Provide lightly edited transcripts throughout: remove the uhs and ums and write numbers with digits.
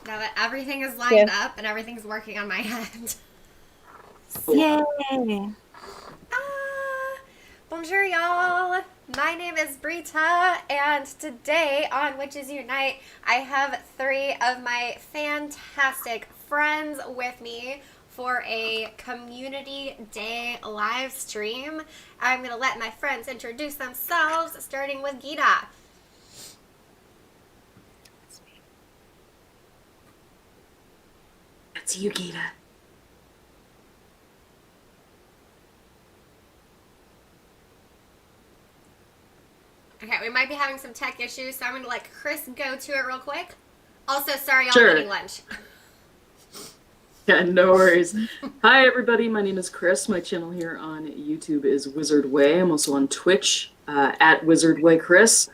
Now that everything is lined up and everything's working on my end. Yay! Bonjour, y'all. My name is Brita, and today on Witches Unite, I have 3 of my fantastic friends with me for a community day live stream. I'm going to let my friends introduce themselves, starting with Gitta. That's you, Gitta. Okay, we might be having some tech issues, so I'm going to let Kris go to it real quick. Also, sorry, y'all, Sure. I'm eating lunch. Yeah, no worries. Hi, everybody. My name is Kris. My channel here on YouTube is Wizard Way. I'm also on Twitch at Wizard Way Kris.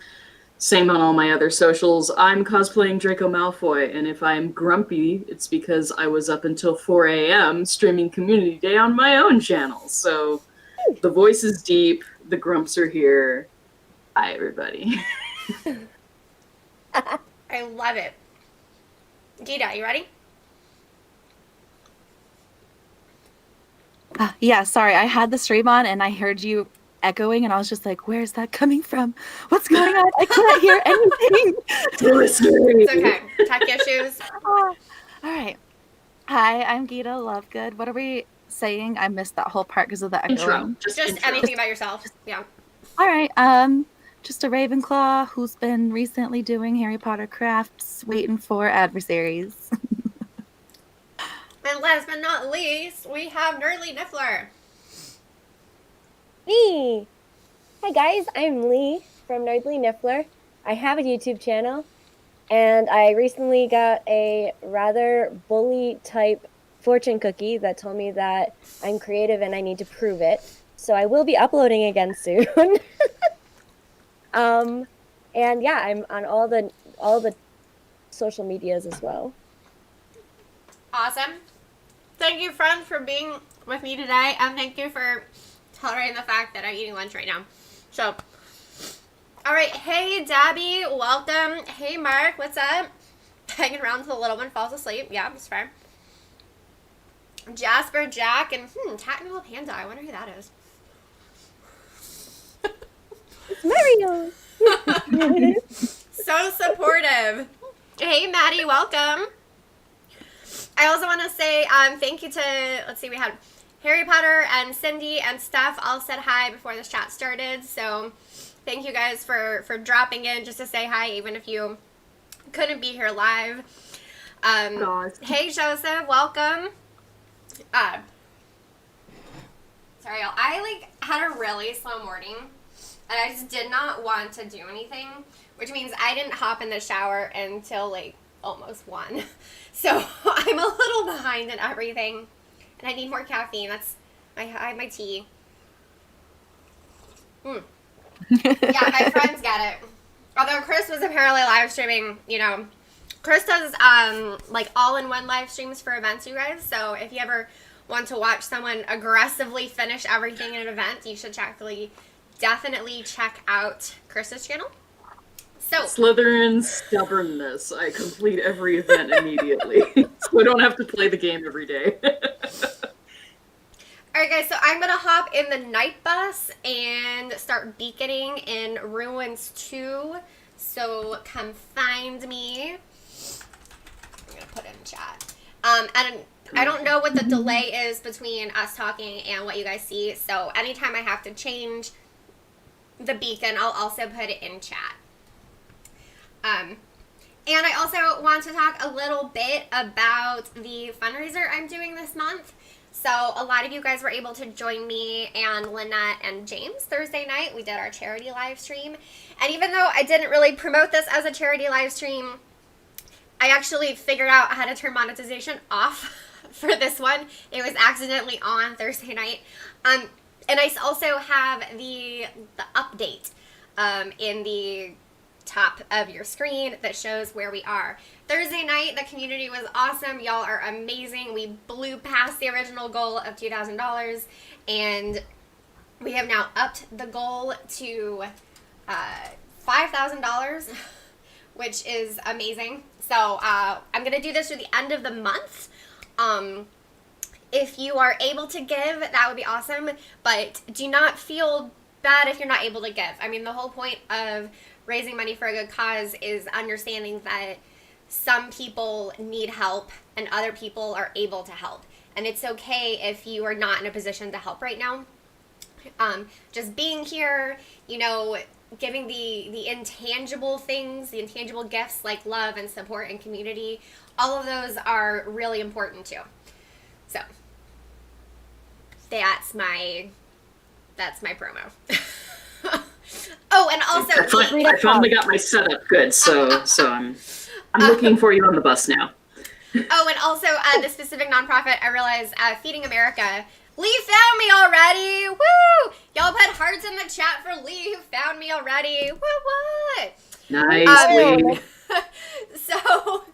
Same on all my other socials. I'm cosplaying Draco Malfoy, and if I'm grumpy, it's because I was up until 4 a.m. streaming Community Day on my own channel. So the voice is deep, the grumps are here. Hi, everybody. I love it. Gitta, you ready? Yeah, sorry. I had the stream on and I heard you echoing and I was just like, where's that coming from? What's going on? I can't hear anything. It's okay. Tech issues. All right. Hi, I'm Gitta Lovegood. What are we saying? I missed that whole part because of the echoing. Just anything about yourself. Yeah. All right. Just a Ravenclaw who's been recently doing Harry Potter crafts, waiting for adversaries. And last but not least, we have Nerdly Niffler. Me! Hi guys, I'm Lee from Nerdly Niffler. I have a YouTube channel, and I recently got a rather bully type fortune cookie that told me that I'm creative and I need to prove it. So I will be uploading again soon. And yeah, I'm on all the social medias as well. Awesome. Thank you, friends, for being with me today, and thank you for tolerating the fact that I'm eating lunch right now. So, all right. Hey, Dabby, welcome. Hey, Mark, what's up? Hanging around until the little one falls asleep. Yeah, that's fair. Jasper, Jack, and Technical Panda. I wonder who that is. It's Mario! So supportive. Hey, Maddie, welcome. I also want to say thank you to, let's see, we had Harry Potter and Cindy and Steph all said hi before this chat started. So thank you guys for dropping in just to say hi, even if you couldn't be here live. Hey, Joseph, welcome. Sorry, y'all. I had a really slow morning, and I just did not want to do anything, which means I didn't hop in the shower until almost 1. So I'm a little behind in everything, and I need more caffeine. I have my tea. Yeah, my friends get it. Although Kris was apparently live streaming, Kris does all-in-one live streams for events, you guys. So if you ever want to watch someone aggressively finish everything in an event, you should definitely check out Kris's channel. So Slytherin stubbornness. I complete every event immediately, so I don't have to play the game every day. Alright guys, so I'm going to hop in the night bus and start beaconing in Ruins 2. So come find me. I'm going to put it in chat. And I don't know what the delay is between us talking and what you guys see. So anytime I have to change the beacon, I'll also put it in chat. And I also want to talk a little bit about the fundraiser I'm doing this month. So a lot of you guys were able to join me and Lynette and James Thursday night. We did our charity live stream. And even though I didn't really promote this as a charity live stream, I actually figured out how to turn monetization off for this one. It was accidentally on Thursday night. And I also have the update in the top of your screen that shows where we are. Thursday night, the community was awesome. Y'all are amazing. We blew past the original goal of $2,000, and we have now upped the goal to $5,000, which is amazing. So So I'm going to do this through the end of the month. If you are able to give, that would be awesome. But do not feel bad if you're not able to give. I mean, the whole point of raising money for a good cause is understanding that some people need help and other people are able to help. And it's okay if you are not in a position to help right now. Just being here, you know, giving the intangible things, the intangible gifts like love and support and community, all of those are really important too. So that's my promo. Oh, and also I finally got my setup good, so I'm looking for you on the bus now. Oh, and also the specific nonprofit, I realized, Feeding America. Lee found me already! Woo! Y'all put hearts in the chat for Lee, who found me already. What? Nice, Lee. So,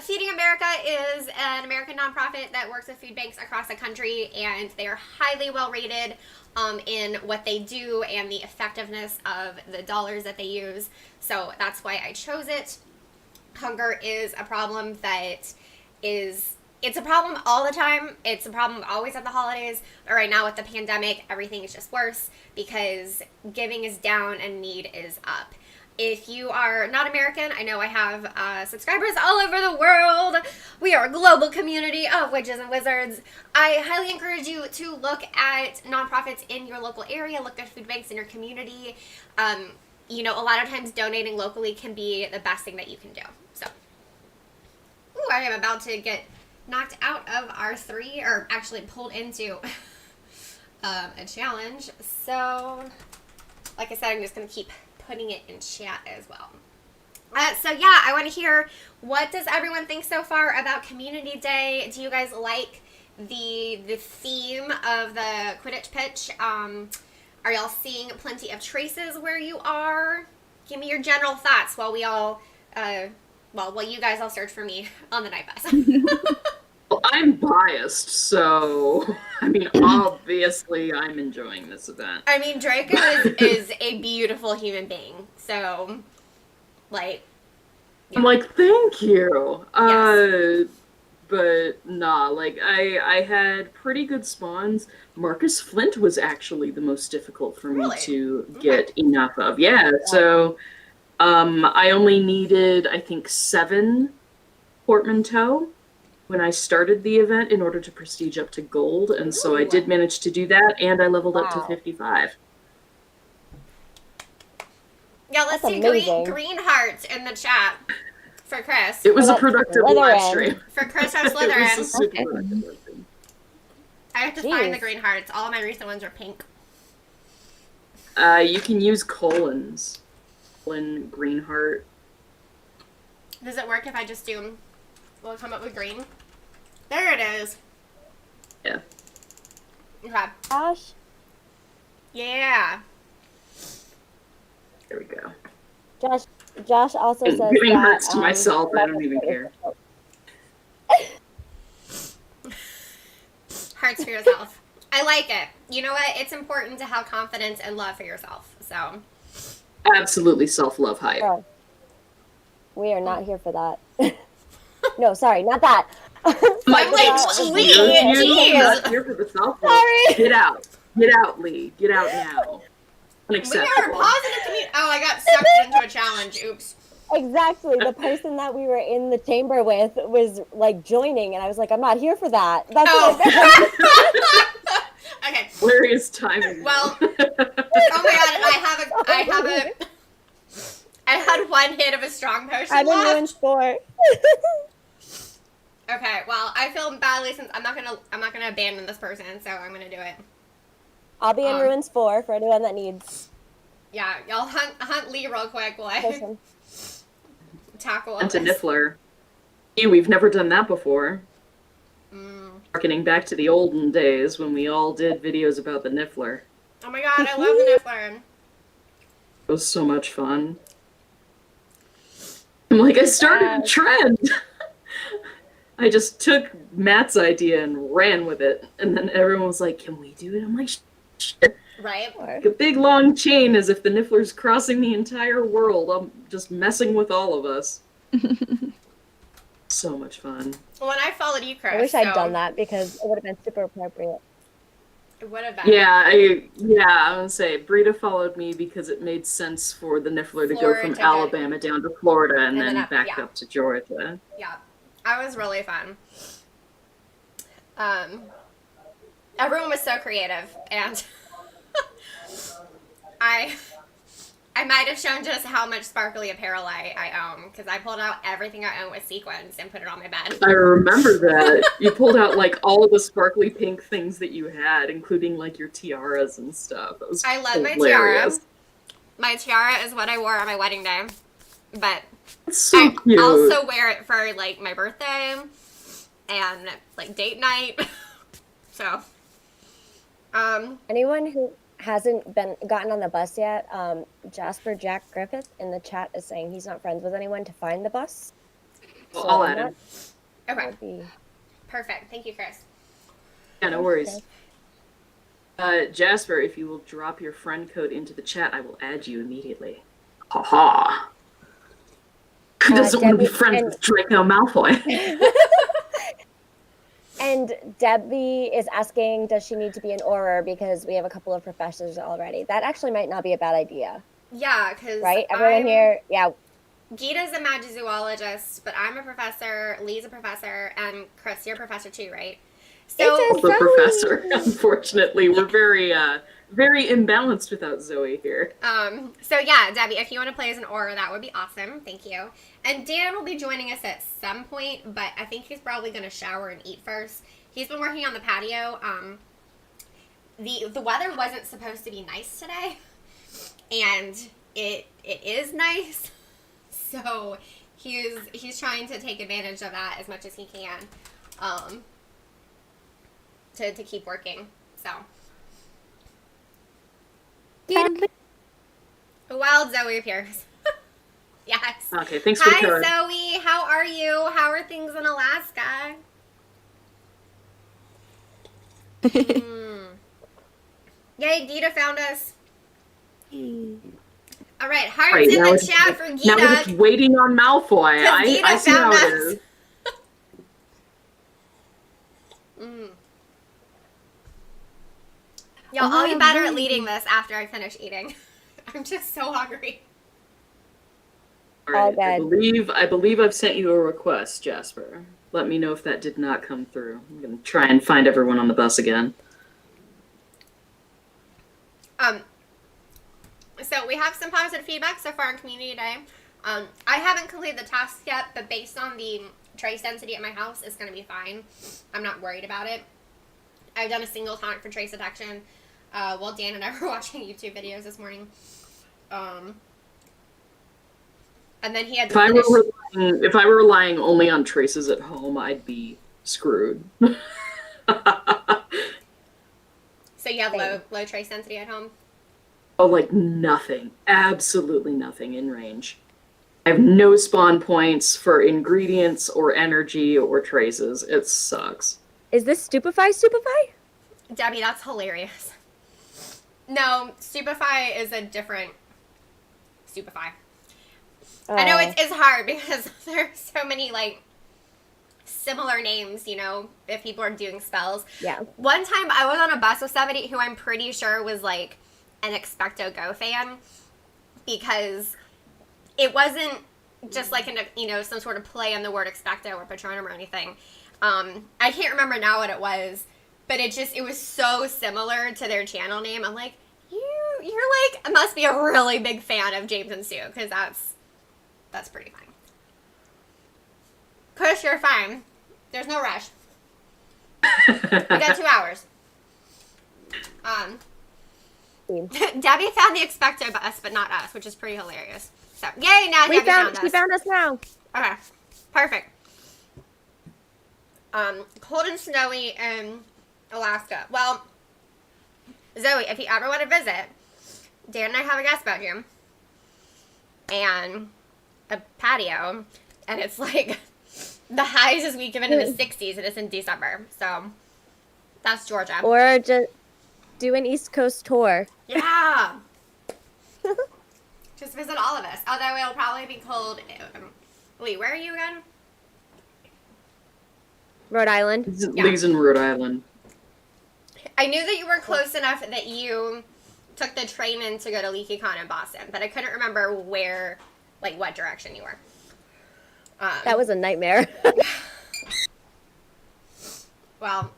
Feeding America is an American nonprofit that works with food banks across the country, and they are highly well rated in what they do and the effectiveness of the dollars that they use. So that's why I chose it. Hunger is a problem that it's a problem all the time. It's a problem always at the holidays. But right now with the pandemic, everything is just worse because giving is down and need is up. If you are not American, I know I have subscribers all over the world. We are a global community of witches and wizards. I highly encourage you to look at nonprofits in your local area, look at food banks in your community. You know, a lot of times donating locally can be the best thing that you can do. So, ooh, I am about to get knocked out of R3, or actually pulled into a challenge. So, like I said, I'm just going to keep putting it in chat as well. So yeah, I want to hear, what does everyone think so far about Community Day? Do you guys like the theme of the Quidditch pitch? Are y'all seeing plenty of traces where you are? Give me your general thoughts while we all, while you guys all search for me on the night bus. Well, I'm biased, so I mean, obviously, I'm enjoying this event. I mean, Draco is a beautiful human being, so like. Yeah. I'm like, thank you. Yes. But nah, like I had pretty good spawns. Marcus Flint was actually the most difficult for me Really? to get enough of. Yeah, so I only needed, I think, 7 portmanteau when I started the event in order to prestige up to gold, and so I did manage to do that, and I leveled up to 55. Yeah, let's That's see amazing. green hearts in the chat for Kris. It was a That's productive Slytherin. live stream. For Kris or It was a Slytherin. super Okay. productive live stream. I have to find the Jeez. green hearts. All of my recent ones are pink. You can use colons. Colon, green heart. Does it work if I just do, will it come up with green? There it is. Yeah. Okay. Gosh, Yeah. There we go. Josh also And says giving that, hearts to myself, I don't even care. Hearts for yourself. I like it. You know what? It's important to have confidence and love for yourself. So, Absolutely self-love hype. Oh, we are not here for that. No, sorry, not that. Like, like, Lee, you're jeez. not here for the self-love. Sorry. Get out. Get out, Lee. Get out now. we are a Unacceptable. positive community. Oh, I got sucked into a challenge. Oops. Exactly. The person that we were in the chamber with was like joining, and I was like, I'm not here for that. That's what I said. Okay. Hilarious timing. Well, oh my god, I had one hit of a strong potion I'm in left. ruined 4. Okay, well, I feel badly since I'm not gonna abandon this person, so I'm gonna do it. I'll be in ruins 4 for anyone that needs Yeah, y'all hunt Lee real quick while I person. tackle And to this. Niffler. We've never done that before. Mm. Harkening back to the olden days when we all did videos about the Niffler. Oh my god, I love the Niffler. It was so much fun. I'm like, I started a trend. I just took Matt's idea and ran with it. And then everyone was like, can we do it? I'm like, sure. Right? Like a big long chain as if the Niffler's crossing the entire world. I'm just messing with all of us. So much fun. When I followed you, Kris. I wish I'd done that because it would have been super appropriate. It would have been. Yeah, I was gonna say Brita followed me because it made sense for the Niffler to go Florida from to Alabama down to Florida and then then up, back yeah. up to Georgia. Yeah, I was really fun. Everyone was so creative, and I might have shown just how much sparkly apparel I own, because I pulled out everything I own with sequins and put it on my bed. I remember that. You pulled out like all of the sparkly pink things that you had, including like your tiaras and stuff. It was I love my tiara. hilarious. My tiara is what I wore on my wedding day, but It's so I cute. also wear it for like my birthday and like date night. So, Anyone who hasn't gotten on the bus yet, Jasper Jack Griffith in the chat is saying he's not friends with anyone to find the bus. Well, I'll add him. okay, Would be... perfect. Thank you, Kris. Yeah, no worries. Okay. Jasper, if you will drop your friend code into the chat, I will add you immediately. Ha ha. Who doesn't want to be Debbie, friends with Draco Malfoy? And Debbie is asking, does she need to be an Auror because we have a couple of professors already? That actually might not be a bad idea, Yeah, because right? Everyone here, yeah. Gitta's a magizoologist, but I'm a professor, Lee's a professor, and Kris, you're a professor too, right? So, It's Also, Zoe. Professor. Unfortunately, we're very imbalanced without Zoe here. so yeah, Debbie, if you want to play as an Aura, that would be awesome. Thank you. And Dan will be joining us at some point, but I think he's probably going to shower and eat first. He's been working on the patio. The weather wasn't supposed to be nice today, and it is nice. So he's trying to take advantage of that as much as he can, to keep working. So. Wild Zoe appears. Yes. Okay, thanks for the Hi, code. Zoe. How are you? How are things in Alaska? Yay, Gitta found us. All right, hearts Right, in now the it's- chat for Now we're Gitta. just waiting on Malfoy. 'Cause I Gitta see how found it us. is. Y'all, I'll get better at leading this after I finish eating. I'm just so hungry. All right, All I believe I've sent you a request, Jasper. Let me know if that did not come through. I'm gonna try and find everyone on the bus again. So we have some positive feedback so far in Community Day. I haven't completed the task yet, but based on the trace density at my house, it's going to be fine. I'm not worried about it. I've done a single tonic for trace detection while Dan and I were watching YouTube videos this morning. And then he had to finish. If I were relying only on traces at home, I'd be screwed. So you have low trace density at home? Oh, like nothing. Absolutely nothing in range. I have no spawn points for ingredients or energy or traces. It sucks. Is this Stupefy? Debbie, that's hilarious. No, Stupefy is a different Stupefy. I know it's hard because there are so many, like, similar names, you know, if people are doing spells. Yeah. One time I was on a bus with somebody who I'm pretty sure was, like, an Expecto Go fan, because it wasn't just like some sort of play on the word Expecto or Patronum or anything. I can't remember now what it was, but it was so similar to their channel name. I'm like, you're like, must be a really big fan of James and Sue, because that's pretty fine. Kris, you're fine. There's no rush. We got 2 hours. Debbie found the Expecto bus, but not us, which is pretty hilarious. So, yay, now Debbie found us. She found us now. Okay, perfect. Cold and snowy in Alaska. Well, Zoe, if you ever want to visit, Dan and I have a guest bedroom and a patio, and it's like the highs this week have been in the 60s, and it's in December. So, that's Georgia. Or just do an East Coast tour. Yeah. Just visit all of us. Although it'll probably be cold Lee, where are you again? Rhode Island. Lee's in Rhode Island. I knew that you were close enough that you took the train in to go to LeakyCon in Boston, but I couldn't remember where, like, what direction you were. That was a nightmare. Well,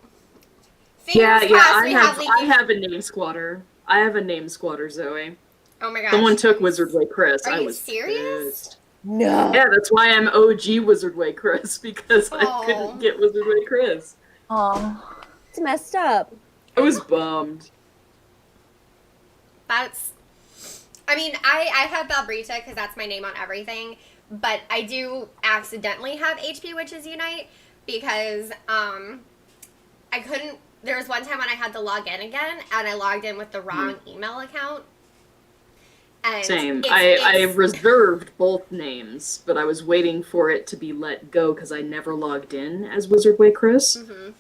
Yeah, fingers yeah, crossed we have I have a name squatter. I have a name squatter, Zoe. Oh my gosh. Someone took Wizard Way Chris. Are I you was serious? pissed. No. Yeah, that's why I'm OG Wizard Way Chris, because I Aw. couldn't get Wizard Way Chris. Oh. It's messed up. I was bummed. That's, I mean, I have Brita because that's my name on everything, but I do accidentally have HP Witches Unite because I couldn't, there was one time when I had to log in again and I logged in with the wrong email account. And Same. it's- I reserved both names, but I was waiting for it to be let go because I never logged in as Wizard Way Chris. Mhm.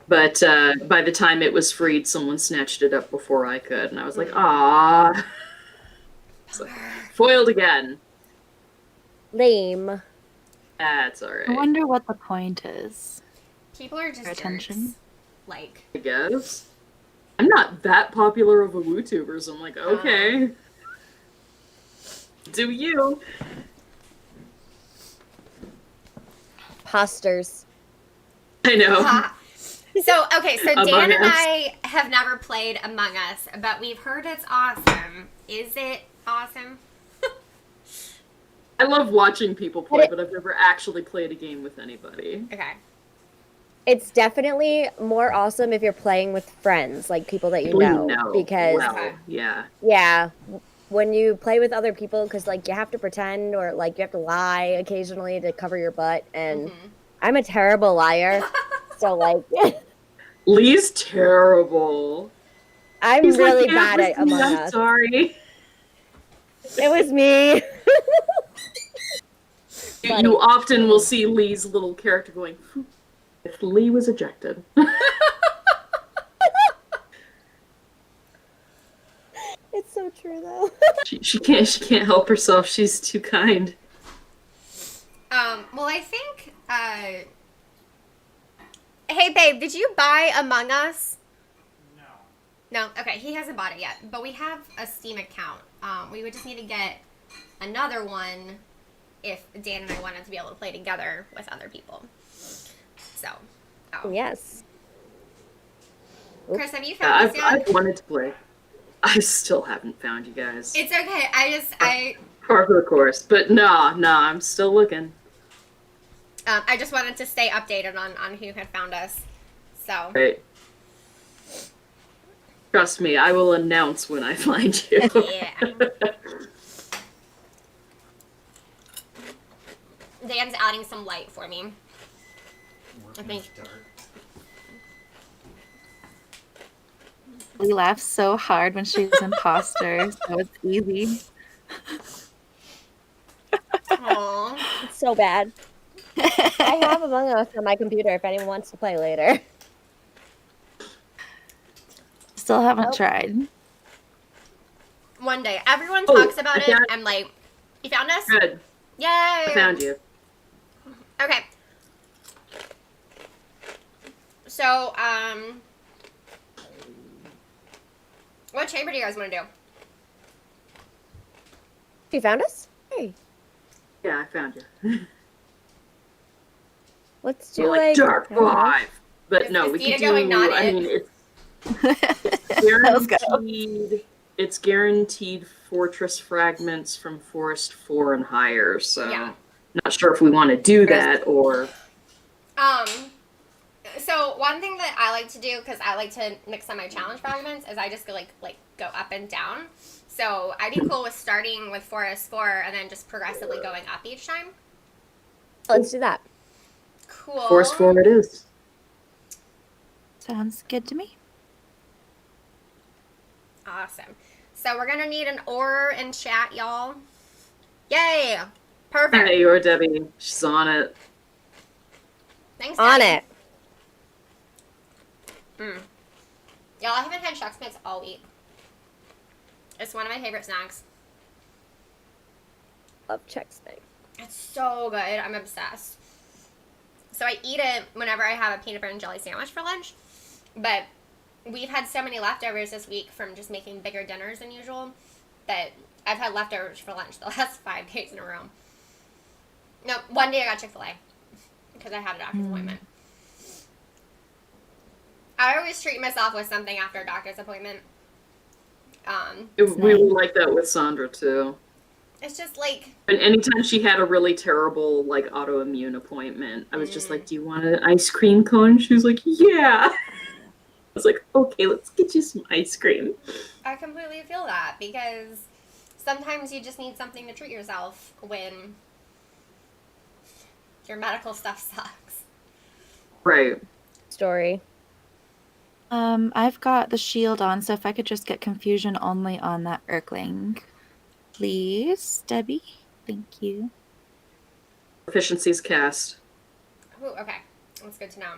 But by the time it was freed, someone snatched it up before I could, and I was like, ah. So, foiled again. Lame. That's I alright, wonder what the point is. People are just Pay attention. jerks. Like, I guess. I'm not that popular of a WooTuber, so I'm like, okay. Do you? Posters. I know. so, okay, so Among Dan and Us. I have never played Among Us, but we've heard it's awesome. Is it awesome? I love watching people play, but I've never actually played a game with anybody. Okay. It's definitely more awesome if you're playing with friends, like people that you People know. Because, well, yeah. yeah, when you play with other people, because, like, you have to pretend or, like, you have to lie occasionally to cover your butt. And I'm a terrible liar. So, like, Lee's terrible. I'm He's really like, yeah, bad it at was me, Among I'm Us. sorry. It was me. You often will see Lee's little character going, if Lee was ejected. It's so true, though. she can't help herself. She's too kind. Well, I think, hey, babe, did you buy Among Us? No? Okay, he hasn't bought it yet, but we have a Steam account. We would just need to get another one if Dan and I wanted to be able to play together with other people. So, Yes. Chris, have you found this yet? I've wanted to play. I still haven't found you guys. It's okay. I Par for the course. But nah, I'm still looking. I just wanted to stay updated on who had found us. So. Right. Trust me, I will announce when I find you. Yeah. Dan's adding some light for me. I think. We laugh so hard when she's imposter, so it's easy. Aww. It's so bad. I have Among Us on my computer if anyone wants to play later. Still haven't Nope. tried. One day. Everyone Oh, talks about I it. found- I'm like, you found us? Good. Yay! I found you. Okay. So, what chamber do you guys want to do? You found us? Hey, Yeah, I found you. let's do You're like Dark I don't know. 5. But Is no, we Dita could do. going not I it? mean, it's Let's go. guaranteed. It's guaranteed fortress fragments from Forest 4 and higher. So, Yeah. not sure if we want to do that or. So one thing that I like to do, because I like to mix on my challenge fragments, is I just go go up and down. So I'd be cool with starting with Forest 4 and then just progressively going up each time. Let's do that. Cool. Forest 4 it is. Sounds good to me. Awesome. So we're gonna need an or in chat, y'all. Yay! Perfect. Hey, you're Debbie. She's on it. Thanks. On Debbie. it. Y'all, I haven't had Chex Mix all week. It's one of my favorite snacks. Love Chex Mix. It's so good. I'm obsessed. So I eat it whenever I have a peanut butter and jelly sandwich for lunch. But we've had so many leftovers this week from just making bigger dinners than usual that I've had leftovers for lunch the last 5 days in a row. No, one day I got Chick-fil-A because I had a doctor's appointment. I always treat myself with something after a doctor's appointment. We were like that with Sandra too. It's just like... And anytime she had a really terrible, like, autoimmune appointment, I was just like, do you want an ice cream cone? She was like, yeah. I was like, okay, let's get you some ice cream. I completely feel that because sometimes you just need something to treat yourself when your medical stuff sucks. Right. Story. I've got the shield on, so if I could just get confusion only on that Urkling. Please, Debbie. Thank you. Efficiency's cast. Ooh, okay. That's good to know.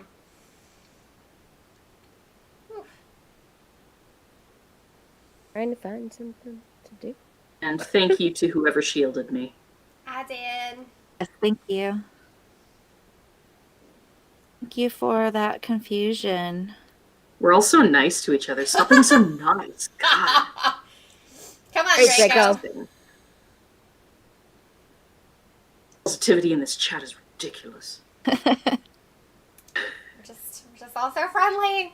Ooh. Trying to find something to do. And thank you to whoever shielded me. I did. Yes, thank you. Thank you for that confusion. We're all so nice to each other. Stop being so nice. God. Come on, Hey, Draco. Draco. Positivity in this chat is ridiculous. We're just all so friendly.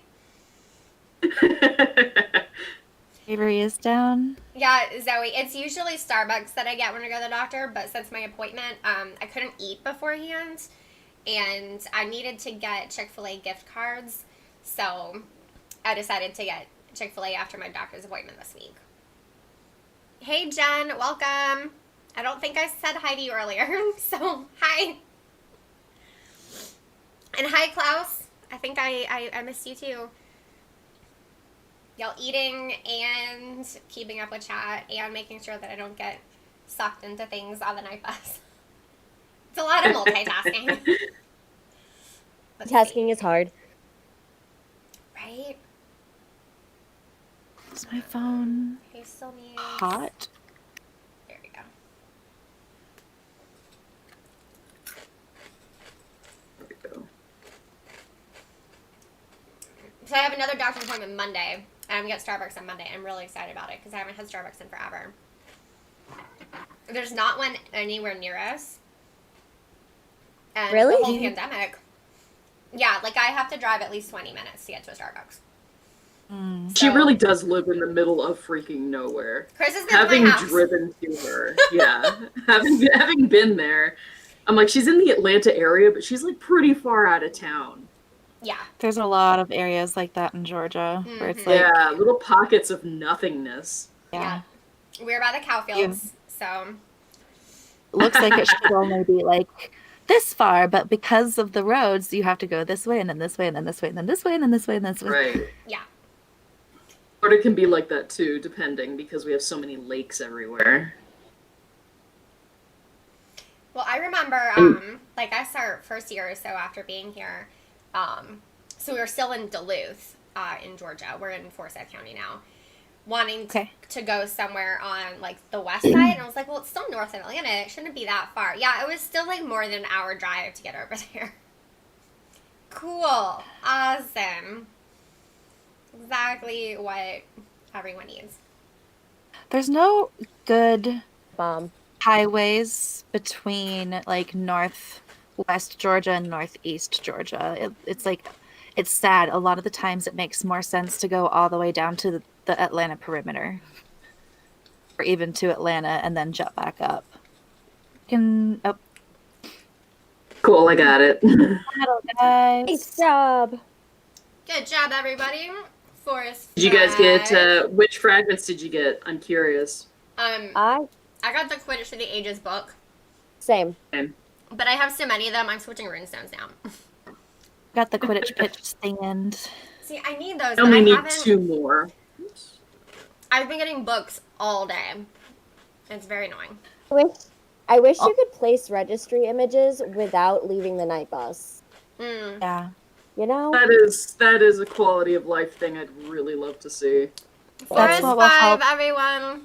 Avery is down. Yeah, Zoe, it's usually Starbucks that I get when I go to the doctor, but since my appointment, I couldn't eat beforehand, and I needed to get Chick-fil-A gift cards, so I decided to get Chick-fil-A after my doctor's appointment this week. Hey, Jen, welcome. I don't think I said hi to you earlier, so hi. And hi, Klaus. I think I missed you too. Y'all eating and keeping up with chat and making sure that I don't get sucked into things on the night bus. It's a lot of multitasking. Tasking is hard. Right? Is my phone He still needs... hot? There we go. There we go. So I have another doctor's appointment Monday, and I'm going to get Starbucks on Monday. I'm really excited about it because I haven't had Starbucks in forever. There's not one anywhere near us. And Really? the whole pandemic. Yeah, like I have to drive at least 20 minutes to get to a Starbucks. She So- really does live in the middle of freaking nowhere. Chris has been Having to my house. driven to her, yeah, having been there, I'm like, she's in the Atlanta area, but she's like pretty far out of town. Yeah. There's a lot of areas like that in Georgia where it's like, Yeah, little pockets of nothingness. yeah. We're by the cow fields, so... Looks like it should only be like this far, but because of the roads, you have to go this way and then this way and then this way and then this way and then this way and this way. Right. Yeah. Florida can be like that too, depending, because we have so many lakes everywhere. Well, I remember, like, I started first year or so after being here. So we were still in Duluth, in Georgia. We're in Forsyth County now. Wanting to go somewhere on, like, the west side. And I was like, well, it's still north of Atlanta. It shouldn't be that far. Yeah, it was still, like, more than an hour drive to get over there. Cool. Awesome. Exactly what everyone needs. There's no good Bomb. highways between like northwest Georgia and northeast Georgia. It's like, it's sad. A lot of the times it makes more sense to go all the way down to the Atlanta perimeter or even to Atlanta and then jump back up. Oh, Cool, I got it. hello guys. Nice job. Good job, everybody. Forest Did you guys Drive. get, which fragments did you get? I'm curious. I I got the Quidditch for the Ages book, same. but I have so many of them, I'm switching runestones now. Got the Quidditch pitch stand. See, I need those, I but only I need haven't. 2 more. I've been getting books all day. It's very annoying. I wish you could place registry images without leaving the night bus. Yeah. You know? That is a quality of life thing I'd really love to see. Forest what will 5, help. everyone.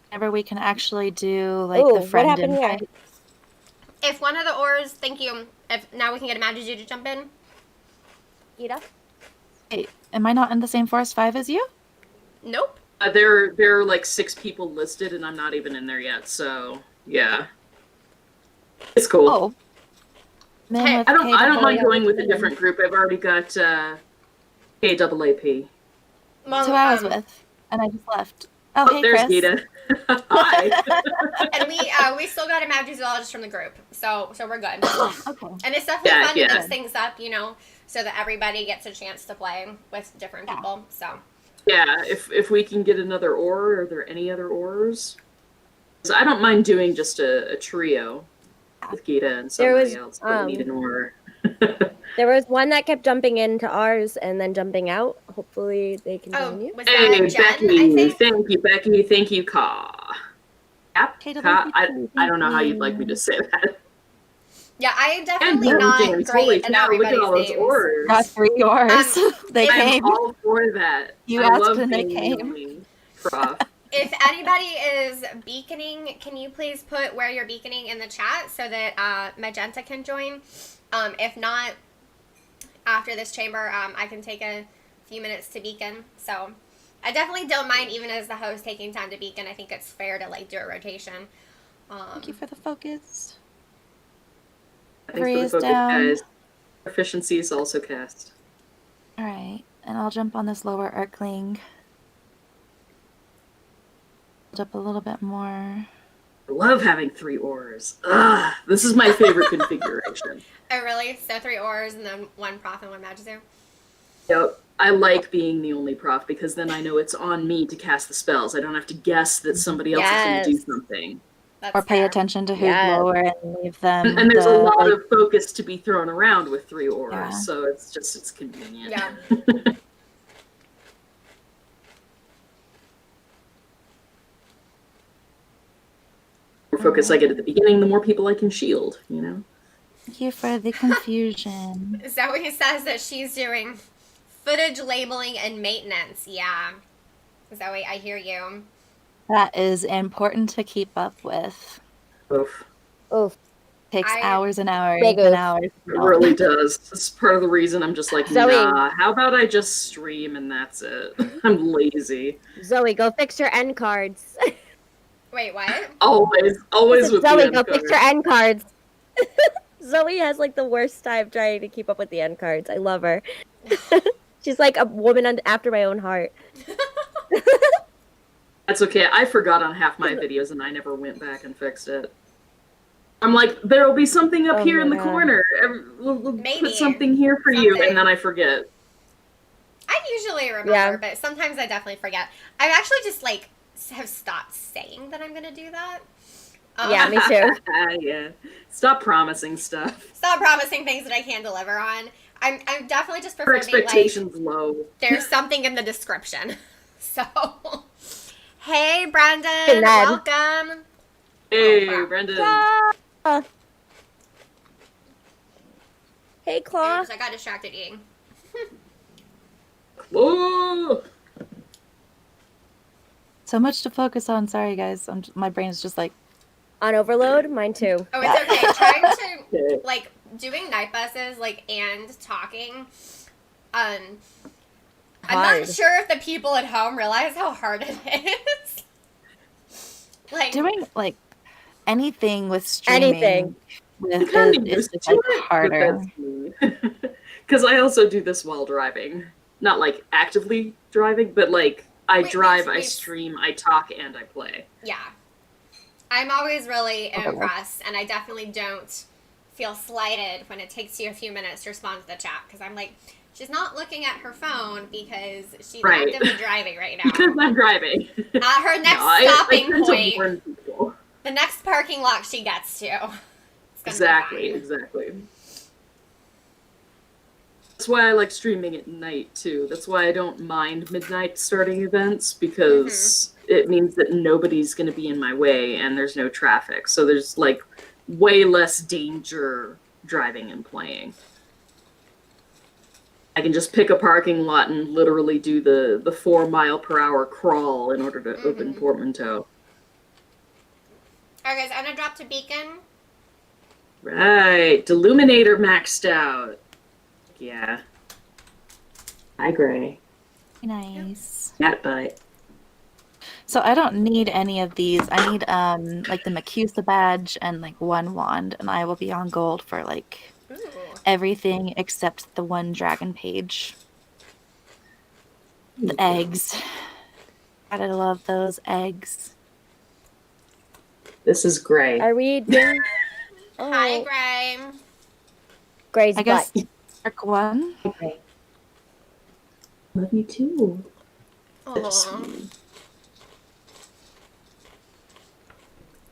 Whenever we can actually do like Ooh, the what friend happened here? invite. If one of the ors, thank you. If now we can get a Magic to jump in. Gitta? Hey, am I not in the same forest 5 as you? Nope. There are like 6 people listed, and I'm not even in there yet. So yeah, it's cool. Oh. Hey, with I don't mind KAAP. going with a different group. I've already got KAAP. Well, That's who I was with, and I just left. Oh, Oh, hey, there's Kris. Gitta. Hi. and we still got a Magizoologist from the group, so we're good. Okay. And it's definitely Yeah, fun yeah. to mix things up, you know, so that everybody gets a chance to play with different people. So Yeah, if we can get another ore, are there any other ores? 'Cause I don't mind doing just a trio with Gitta and There somebody was, else, but we need an ore. There was one that kept jumping into ours and then jumping out. Hopefully they can join you. was Hey, that Jen? Becky, I think. thank you, Becky, thank you, Ka. Yep, KAAP, Ka. I thank don't know how you'd like me you. to say that. Yeah, I am And definitely you, not James, holy great at cow, look at everybody's all those names. ores. Got 3 yours. They I'm came. all for that. You I asked love and they being the came. only prof. If anybody is beaconing, can you please put where you're beaconing in the chat so that Magenta can join? If not, after this chamber, I can take a few minutes to beacon. So I definitely don't mind, even as the host, taking time to beacon. I think it's fair to like do a rotation. Thank you for the focus. Thanks 3 for the is focus, down. guys. Efficiency is also cast. All right, and I'll jump on this lower Urkling. Up a little bit more. I love having 3 ores. Ugh, this is my favorite configuration. Oh, really? So 3 ores and then 1 prof and 1 Magizu? Yep. I like being the only prof because then I know it's on me to cast the spells. I don't have to guess that somebody else is going to do Yes. something. That's Or pay fair. attention to who's Yes. lower and leave them. And there's a lot like, of focus to be thrown around with 3 ores, Yeah. so it's convenient. Yeah. The more focus I get at the beginning, the more people I can shield, you know? Thank you for the confusion. Zoe says that she's doing footage labeling and maintenance. Yeah. Zoe, I hear you. That is important to keep up with. Oof. Oof. Takes I- hours and hours Big and oof. hours. It really does. That's part of the reason I'm just like, Zoe. nah, how about I just stream and that's it? I'm lazy. Zoe, go fix your end cards. Wait, what? Always with Zoe, the go end fix card. your end cards. Zoe has like the worst time trying to keep up with the end cards. I love her. She's like a woman after my own heart. That's okay. I forgot on half my videos and I never went back and fixed it. I'm like, there'll be something up Oh here in the my God. corner. We'll Maybe. put something here for you, Something. and then I forget. I usually remember, Yeah. but sometimes I definitely forget. I actually just like have stopped saying that I'm gonna do that. Yeah, me too. Yeah. Stop promising stuff. Stop promising things that I can't deliver on. I'm definitely just Her prefer being like, expectations low. there's something in the description. So, hey, Brendan, Hey, Ned. welcome. Hey, crap. Brendan. Ah. Hey, Claw. Oops, I got distracted eating. Whoa! So much to focus on. Sorry, guys. My brain's just like, On overload? Mine too. Oh, it's okay. Trying to Okay. like doing night buses, like, and talking. I'm Hard. not sure if the people at home realize how hard it is. Like, doing like anything with streaming. Anything. I'm With kind of it is used just to like it, harder. because I also do this while driving. Not like actively driving, but like I Wait, drive, wait, I wait. stream, I talk, and I play. yeah. I'm always really Okay. impressed, and I definitely don't feel slighted when it takes you a few minutes to respond to the chat, because I'm like, she's not looking at her phone because she's Right. actively driving right now. Because I'm driving. At her next No, I stopping tend to point, warn people. the next parking lot she gets to. It's gonna be Exactly, fine. exactly. That's why I like streaming at night too. That's why I don't mind midnight starting events, because it means that nobody's going to be in my way and there's no traffic. So there's like way less danger driving and playing. I can just pick a parking lot and literally do the 4 mile per hour crawl in order to open portmanteau. Alright guys, I'm gonna drop to Beacon. Right. Deluminator maxed out. Yeah. Hi, Gray. Nice. Cat butt. So I don't need any of these. I need like the Macusa badge and like one wand, and I will be on gold for like Ooh. everything except the one dragon page. The eggs. Gotta love those eggs. This is Gray. Are we doing? Hi, Oh, Gray. Gray's I guess butt. Arc 1. Okay. Love you too. Such a Aw. sweetie.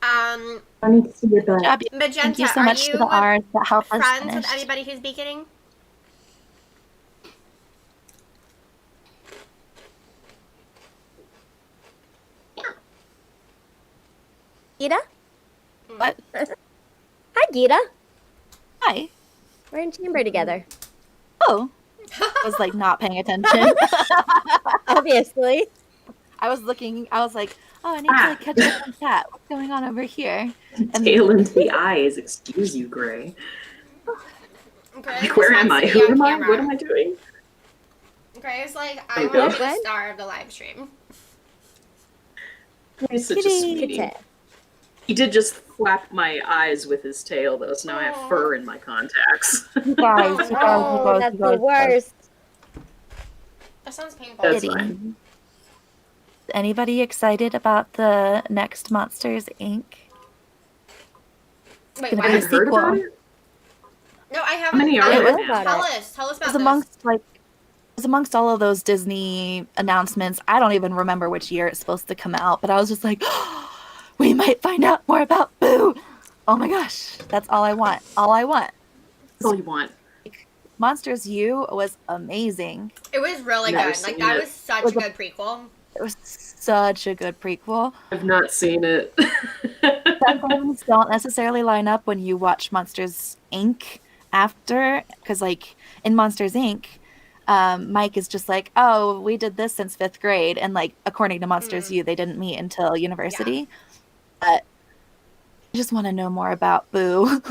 Um, I need to see your butt. Good job. Magenta, Thank you so are much you to the R's that help us friends finish. with anybody who's beaconning? Gitta? What? Hi, Gitta. Hi. We're in chamber together. Oh. I was like not paying attention. Obviously. I was looking, I was like, oh, I need to like catch up on chat. What's going on over here? Tail into the eyes. Excuse you, Gray. Gray Like, where just am wants I? to be Who on am I? camera. What am I doing? Gray is like, There I we go. want to be the What? star of the live stream. He's such a Kitty. sweetie. Gitta. He did just flap my eyes with his tail, though, so now I have Aw. fur in my contacts. You guys, Oh, that's the worst. That sounds painful. That's Kitty. fine. Anybody excited about the next Monsters Inc? Wait, Gonna I be what? a haven't heard sequel. about it. No, I haven't. many are I there haven't- now? Tell us. Tell us It was about this. amongst all of those Disney announcements. I don't even remember which year it's supposed to come out, but I was just like, we might find out more about Boo. Oh my gosh, that's all I want. All I want. That's all you want. Monsters U was amazing. It was really Never good. Like, seen that it. was such Was a a- good prequel. It was such a good prequel. I've not seen it. Some things don't necessarily line up when you watch Monsters Inc. after, because like in Monsters Inc., Mike is just like, oh, we did this since 5th grade, and like according to Monsters U, they didn't meet until university. But I just want to know more about Boo.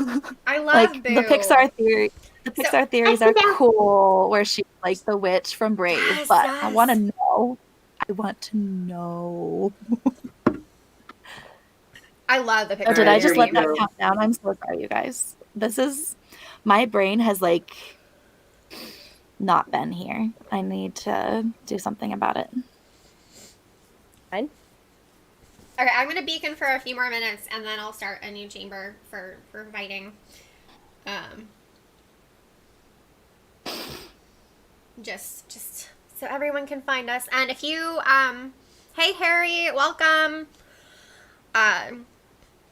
I love Like Boo. the Pixar theory. The So, Pixar theories are cool, where she's like the witch from Brave, Yes, but I want to yes. know. I want to know. I love the Pixar. Oh, did I just Here let you that go. count down? I'm so sorry, you guys. This is my brain has like not been here. I need to do something about it. Fine. Okay, I'm gonna beacon for a few more minutes, and then I'll start a new chamber for fighting. Just so everyone can find us. And if you hey Harry, welcome.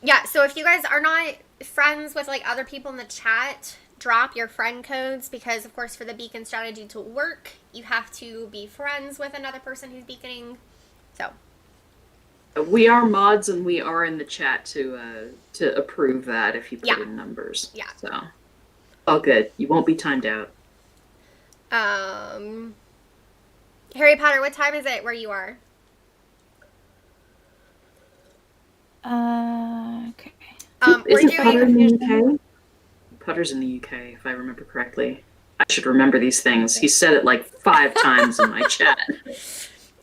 Yeah, so if you guys are not friends with like other people in the chat, drop your friend codes, because of course for the beacon strategy to work, you have to be friends with another person who's beaconing. So We are mods, and we are in the chat to approve that if you put Yeah. in numbers. Yeah. So, all good. You won't be timed out. Harry Potter, what time is it where you are? Okay. We're Isn't Potter in doing the UK? Potter's in the UK, if I remember correctly. I should remember these things. He said it like 5 times in my chat.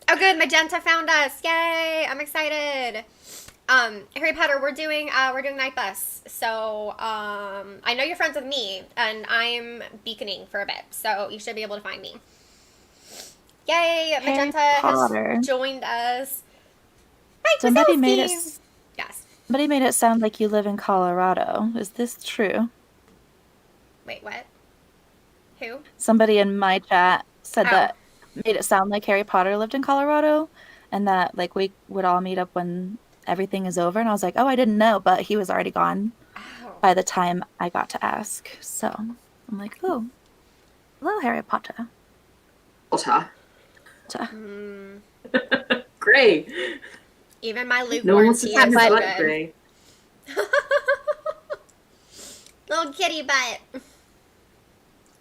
Oh good, Magenta found us. Yay! I'm excited. Harry Potter, we're doing Night Bus. So I know you're friends with me, and I'm beaconing for a bit, so you should be able to find me. Yay! Magenta Potter. has joined us. Hi, Somebody made it. Krasinski! Yes. Somebody made it sound like you live in Colorado. Is this true? Wait, what? Who? Somebody in my chat said Oh. that made it sound like Harry Potter lived in Colorado, and that like we would all meet up when everything is over. And I was like, oh, I didn't know, but he was already gone Oh. by the time I got to ask. So I'm like, oh, hello, Harry Potter. Potter. Hmm. Gray. Even my No one lukewarm wants to tea see is your so butt, good. Gray. Little kitty butt.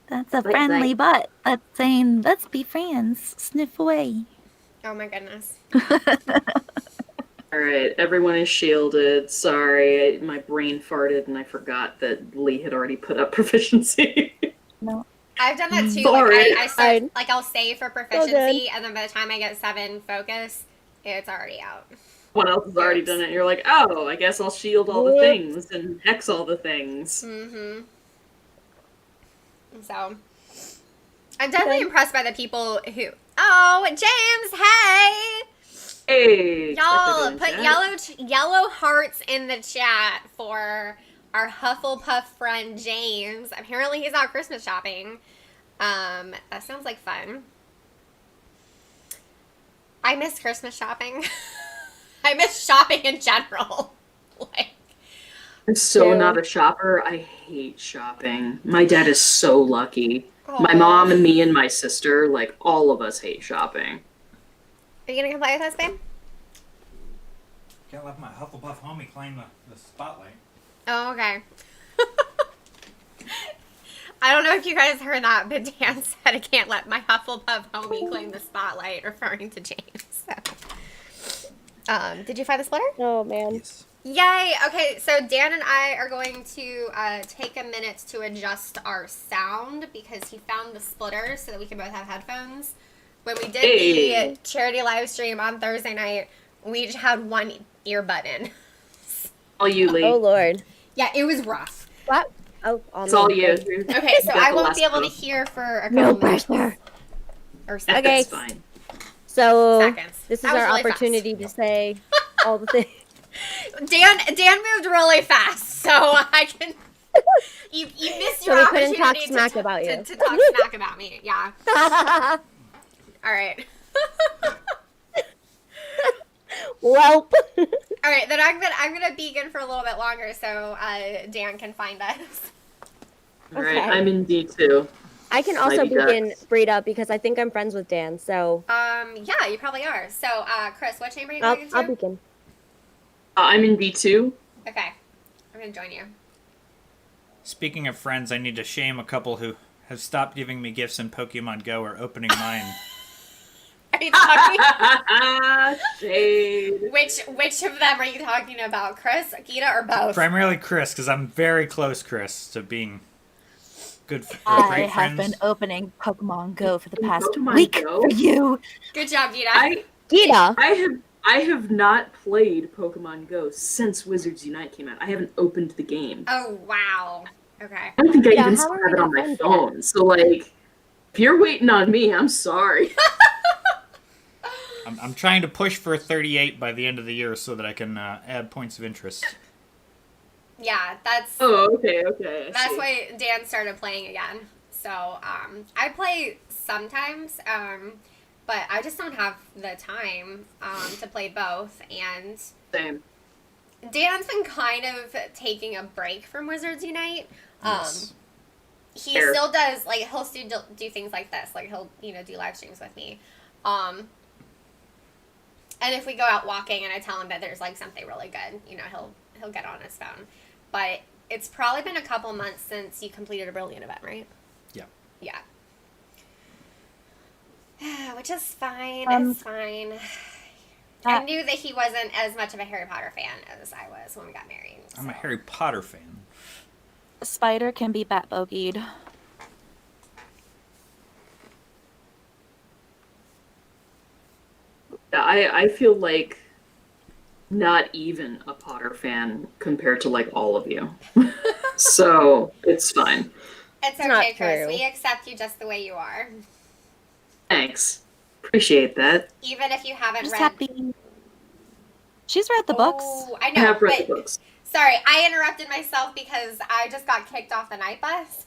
That's a Bite, friendly butt. That's saying, let's be friends. Sniff away. Oh my goodness. All right, everyone is shielded. Sorry, my brain farted and I forgot that Lee had already put up proficiency. No. I've done that too. Sorry. Like I start, Fine. like I'll save for proficiency, and then by the time I get 7 focus, it's already out. Someone else has already done it. And you're like, oh, I guess I'll shield all the Whoops. things and hex all the things. Mm-hmm. So, I'm definitely impressed by the people who. Oh, James! Hey, Hey, y'all, check it put out in yellow hearts in the chat for our Hufflepuff friend James. Apparently, he's out Christmas shopping. That sounds like fun. I miss Christmas shopping. I miss shopping in general. Like, I'm so Yeah. not a shopper. I hate shopping. My dad is so lucky. My aw. mom and me and my sister, like, all of us hate shopping. Are you gonna come play with us, babe? Can't let my Hufflepuff homie claim the spotlight. Oh, okay. I don't know if you guys heard that, but Dan said I can't let my Hufflepuff homie claim the spotlight, referring to James. So. Did you find the splitter? Oh man. Yes. Yay! Okay, so Dan and I are going to take a minute to adjust our sound because he found the splitter so that we can both have headphones. When we did Hey. the charity live stream on Thursday night, we just had one earbud in. All you, Lee. Oh lord. Yeah, it was rough. What? Oh, It's all you. Okay, so got I the won't last be able to one. hear for a No couple minutes. pressure. Or That's Okay. fine. So seconds. this is That was our really fast. opportunity to say all the things. Dan moved really fast, so I can. You missed So your we couldn't talk opportunity smack to, about to, you. to talk smack about me. Yeah. All right. Welp. All right. Then I'm gonna beacon for a little bit longer so Dan can find us. All right, Okay. I'm in D2. I can also Mighty begin Ducks. Brita because I think I'm friends with Dan. So Yeah, you probably are. So, Kris, what chamber are you going into? I'll begin. I'm in D2. Okay. I'm gonna join you. Speaking of friends, I need to shame a couple who have stopped giving me gifts in Pokemon Go or opening mine. Are you talking? Shade. Which of them are you talking about, Kris, Gitta, or both? Primarily Kris, because I'm very close, Kris, to being good I great have friends. been opening Pokemon Go for the past Pokemon week Go? for you. Good job, Gitta. Gitta. I have not played Pokemon Go since Wizards Unite came out. I haven't opened the game. Oh wow. Okay. I don't think I Yeah, even how still are have we it on not my friends phone. So like, if you're waiting on me, I'm sorry. I'm trying to push for 38 by the end of the year so that I can add points of interest. Yeah, that's Oh, okay. I that's see. why Dan started playing again. So I play sometimes, but I just don't have the time to play both. And Same. Dan's been kind of taking a break from Wizards Unite. Yes. He Fair. still does, like, he'll still do things like this. Like, he'll, do live streams with me. And if we go out walking and I tell him that there's, like, something really good, he'll get on his phone. But it's probably been a couple months since you completed a Brilliant event, right? Yeah. Yeah. Which is fine. It's fine. I knew that he wasn't as much of a Harry Potter fan as I was when we got married. I'm a so. Harry Potter fan. A spider can be bat bogeyed. Yeah, I feel like not even a Potter fan compared to like all of you. So it's fine. It's It's not okay, Kris. true. We accept you just the way you are. Thanks. Appreciate that. Even if you haven't Just read... happy. She's read the books. Oh, I I know, have read but... the books. Sorry, I interrupted myself because I just got kicked off the night bus.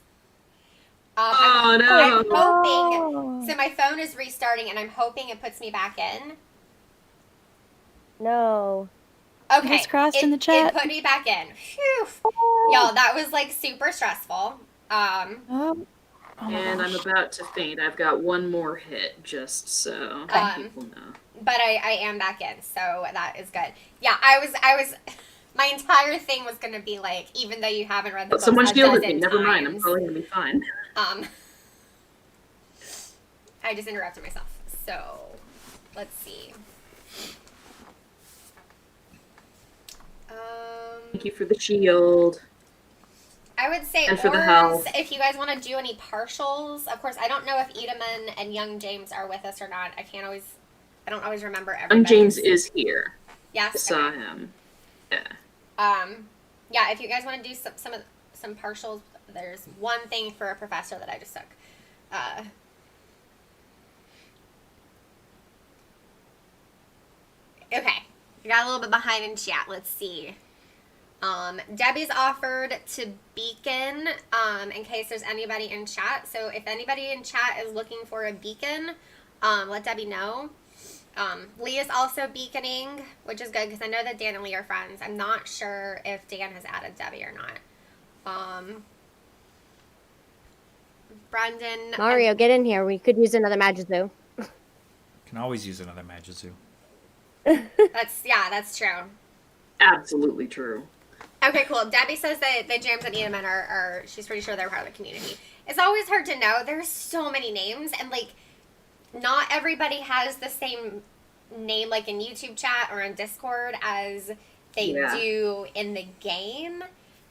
Oh, no. I'm hoping... Oh. So my phone is restarting, and I'm hoping it puts me back in. No. Okay. Fingers crossed it, in the chat. It put me back in. Phew. Y'all, that was, like, super stressful. Oh. Oh my And I'm gosh. about to faint. I've got one more hit, just so people know. But I am back in, so that is good. Yeah, I was... My entire thing was going to be, like, even though you haven't read the book Someone a shielded me. dozen Never mind. I'm times, probably gonna be fine. I just interrupted myself. So, let's see. Thank you for the shield. I would say And for the ors, health. if you guys want to do any partials. Of course, I don't know if Edaman and Young James are with us or not. I don't always remember everybody. And James is here. Yes. I saw okay. him. Yeah. Yeah, if you guys want to do some partials, there's one thing for a professor that I just took. Okay, we got a little bit behind in chat. Let's see. Debbie's offered to beacon in case there's anybody in chat. So if anybody in chat is looking for a beacon, let Debbie know. Lee is also beaconing, which is good because I know that Dan and Lee are friends. I'm not sure if Dan has added Debbie or not. Brendan. Mario, get in here. We could use another Magizu. Can always use another Magizu. That's true. Absolutely true. Okay, cool. Debbie says that James and Edaman are, she's pretty sure they're part of the community. It's always hard to know. There's so many names, and, like, not everybody has the same name, like, in YouTube chat or in Discord as they do in the game.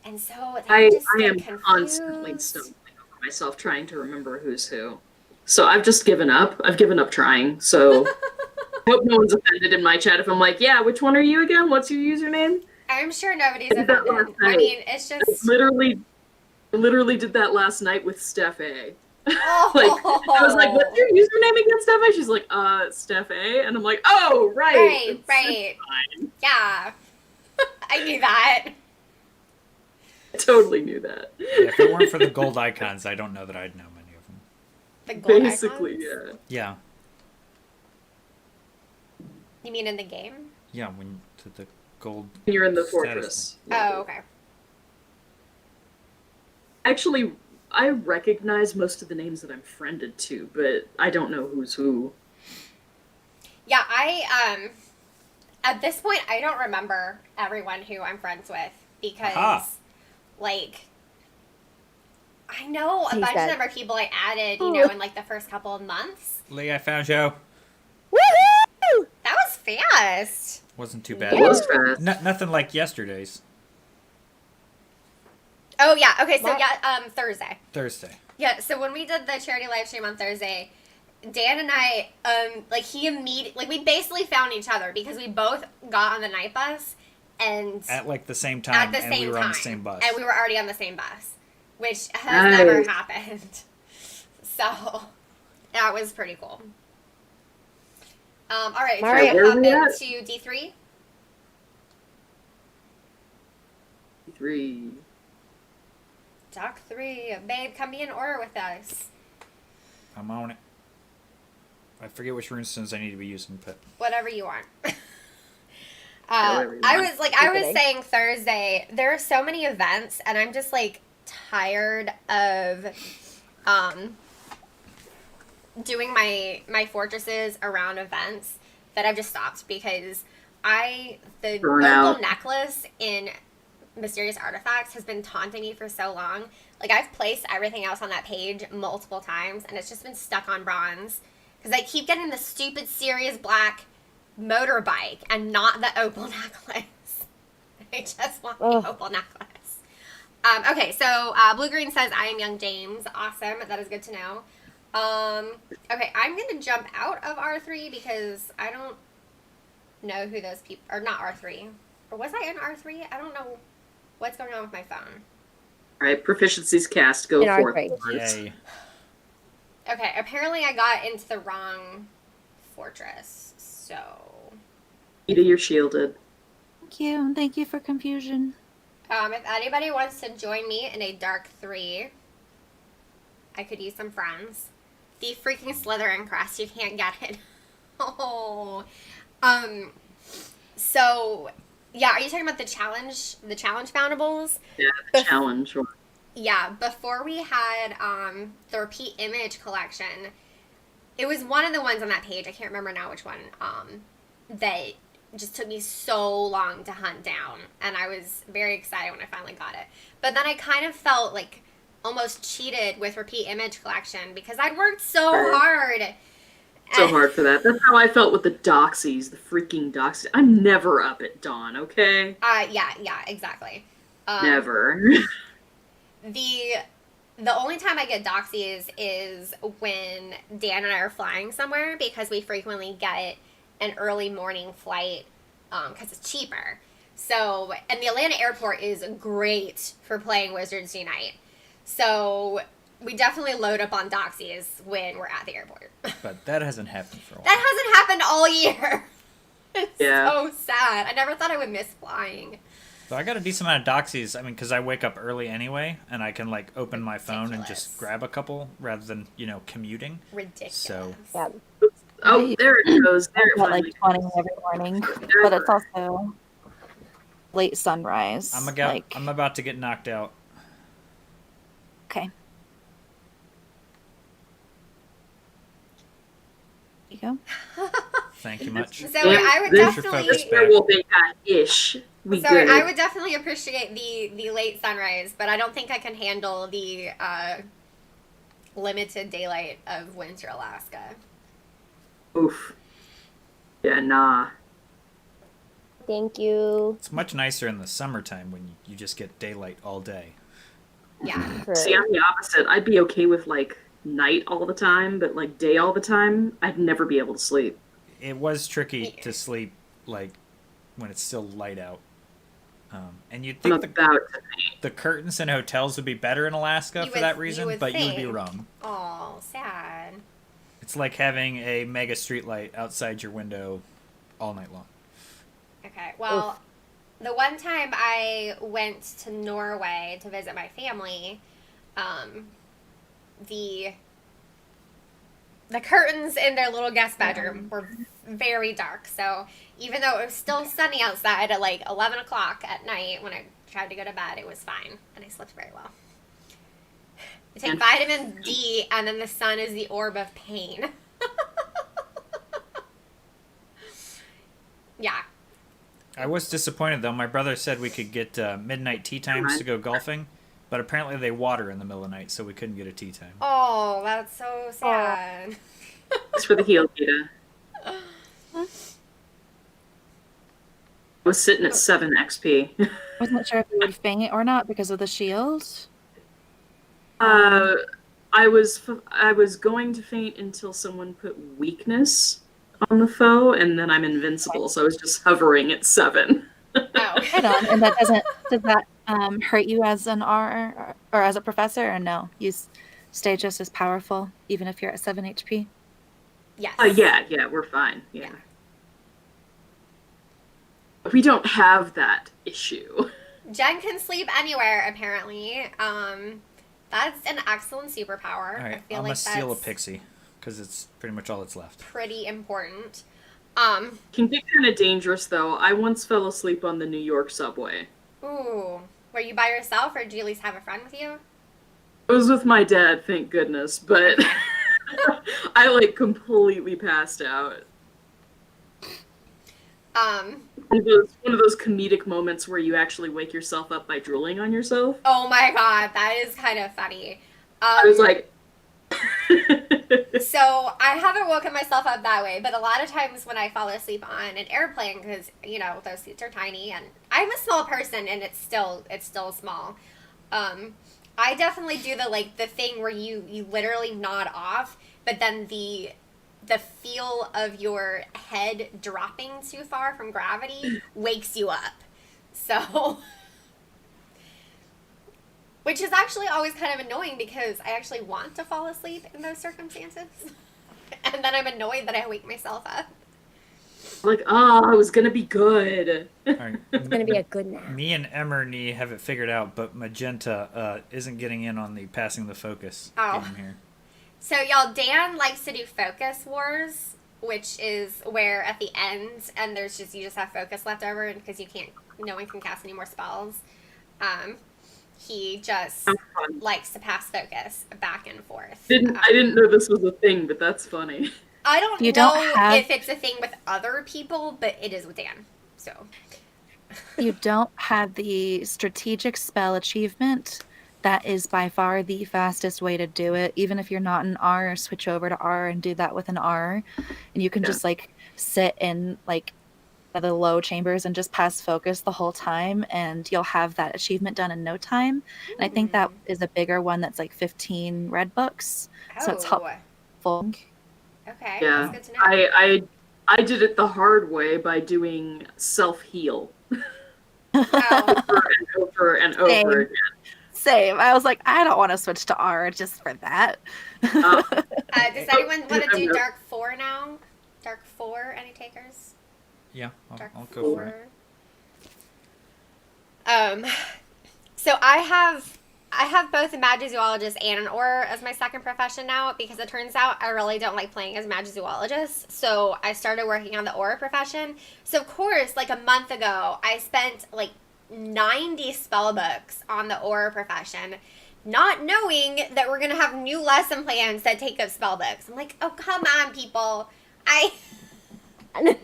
And so I just am confused. constantly stumbling over myself trying to remember who's who. So I've just given up. I've given up trying. So I hope no one's offended in my chat if I'm like, yeah, which one are you again? What's your username? I'm sure nobody's I did that offended. last I night. mean, it's I just... literally did that last night with Steph A. Oh. Like, I was like, what's your username again, Steph A? She's like, Steph A. And I'm like, oh, right. Right. Fine. Yeah. I knew that. I totally knew that. Yeah, if it weren't for the gold icons, I don't know that I'd know many of them. The gold Basically, icons? Yeah. You mean in the game? Yeah, when to the gold. You're in the status fortress. Oh, okay. Actually, I recognize most of the names that I'm friended to, but I don't know who's who. Yeah, at this point, I don't remember everyone who I'm friends with because, like, I know a bunch of them are people I added, in, like, the first couple of months. Lee, I found you. Woohoo! That was fast. Wasn't too bad. It was fast. Nothing like yesterday's. Oh, yeah. Okay, so, What? Thursday. Thursday. Yeah, so when we did the charity live stream on Thursday, Dan and I, we basically found each other because we both got on the night bus and... At, like, the same time, and we were on the same bus. And we were already on the same bus, which has never happened. So, that was pretty cool. All right, Mario, can we hop where we into D3? 3. Doc 3. Babe, come be in order with us. I'm on it. I forget which runestones I need to be using, but... Whatever you want. Whatever you I want. was saying Thursday, there are so many events, and I'm just, like, tired of doing my fortresses around events that I've just stopped because the Burnout. opal necklace in Mysterious Artifacts has been taunting me for so long. Like, I've placed everything else on that page multiple times, and it's just been stuck on bronze. Because I keep getting the stupid Sirius Black motorbike and not the opal necklace. I just want the opal necklace. Okay, so Blue Green says, I am Young James. Awesome. That is good to know. Okay, I'm going to jump out of R3 because I don't know who those people... Or not R3. Or was I in R3? I don't know what's going on with my phone. All right, proficiencies cast. Go In forth. R3. Yay. Okay, apparently I got into the wrong fortress, so... Gitta, you're shielded. Thank you. Thank you for confusion. If anybody wants to join me in a Dark 3, I could use some friends. The freaking Slytherin crest, you can't get it. Oh. So, yeah, are you talking about the challenge foundables? Yeah, the challenge. Yeah, before we had the repeat image collection, it was one of the ones on that page, I can't remember now which one, that just took me so long to hunt down, and I was very excited when I finally got it. But then I kind of felt like almost cheated with repeat image collection because I'd worked so hard, So hard for that. That's how I felt with the doxies, the freaking doxies. I'm never up at dawn, okay? Yeah, exactly. Never. The only time I get doxies is when Dan and I are flying somewhere because we frequently get an early morning flight because it's cheaper. So, and the Atlanta airport is great for playing Wizards Unite. So, we definitely load up on doxies when we're at the airport. But that hasn't happened for a while. That hasn't happened all year. It's Yeah. so sad. I never thought I would miss flying. So I got a decent amount of doxies. I mean, because I wake up early anyway, and I can like open my phone and just Ridiculous. grab a couple rather than commuting. Ridiculous. So Yeah. Oh, there it goes. There it I've got finally like 20 every morning, but it's also late sunrise. I'm about to get knocked out. Okay. There you go. Thank you much. So I would This- definitely. Focus This will be ish. We So good. I would definitely appreciate the late sunrise, but I don't think I can handle the limited daylight of winter Alaska. Oof. Yeah, nah. Thank you. It's much nicer in the summertime when you just get daylight all day. Yeah. For, See, I'm the opposite. I'd be okay with like night all the time, but like day all the time, I'd never be able to sleep. It was tricky to sleep like when it's still light out. And you'd I'm think about to the curtains in hotels would be better in Alaska You for would- that you reason, would but you would be think. wrong. Oh, sad. It's like having a mega streetlight outside your window all night long. Okay. Well, the one time I went to Norway to visit my family, the curtains in their little guest bedroom were very dark. So even though it was still sunny outside at like 11 o'clock at night when I tried to go to bed, it was fine. And I slept very well. I take vitamin D, and then the sun is the orb of pain. Yeah. I was disappointed though. My brother said we could get midnight tea times to go golfing, but apparently they water in the middle of the night, so we couldn't get a tea time. Oh, that's so sad. It's for the heel, Gitta. I was sitting at 7 XP. Wasn't sure if you would faint or not because of the shield. I was going to faint until someone put weakness on the foe, and then I'm invincible, so I was just hovering at 7. Oh. Right on. And that does that hurt you as an R or as a professor, or no? You stay just as powerful even if you're at 7 HP. Yes. Yeah, we're fine. Yeah. We don't have that issue. Jen can sleep anywhere, apparently. That's an excellent superpower. All right, I feel I'm like gonna steal a that's pixie because it's pretty much all that's left. pretty important. Can get kind of dangerous, though. I once fell asleep on the New York subway. Ooh. Were you by yourself, or did you at least have a friend with you? It was with my dad, thank goodness, but I like completely passed out. One of those comedic moments where you actually wake yourself up by drooling on yourself. Oh my god, that is kind of funny. I was like... So I haven't woken myself up that way, but a lot of times when I fall asleep on an airplane, because those seats are tiny, and I'm a small person, and it's still small. I definitely do the thing where you literally nod off, but then the feel of your head dropping too far from gravity wakes you up. So. Which is actually always kind of annoying because I actually want to fall asleep in those circumstances. And then I'm annoyed that I wake myself up. Like, I was gonna be good. All right. It's gonna be a good nap. Me and Emerny have it figured out, but Magenta isn't getting in on the passing the focus Oh. game here. So y'all, Dan likes to do focus wars, which is where at the end, and you just have focus left over because no one can cast any more spells. He just Sounds fun. likes to pass focus back and forth. I didn't know this was a thing, but that's funny. I don't You know don't have- if it's a thing with other people, but it is with Dan. So You don't have the strategic spell achievement that is by far the fastest way to do it. Even if you're not an R, switch over to R and do that with an R. And you can just like sit in like the low chambers and just pass focus the whole time, and you'll have that achievement done in no time. And I think that is a bigger one that's like 15 red books. So it's Oh, helpful. okay. Yeah, That's good to know. I did it the hard way by doing self-heal Oh, over and over again. Same. I was like, I don't want to switch to R just for that. does anyone want to do Dark 4 now? Dark 4, any takers? Yeah, Dark I'll go for it. So I have both a Magizoologist and an Auror as my second profession now, because it turns out I really don't like playing as a Magizoologist. So I started working on the Auror profession. So of course, like a month ago, I spent like 90 spell books on the Auror profession, not knowing that we're gonna have new lesson plans that take up spell books. I'm like, oh come on, people,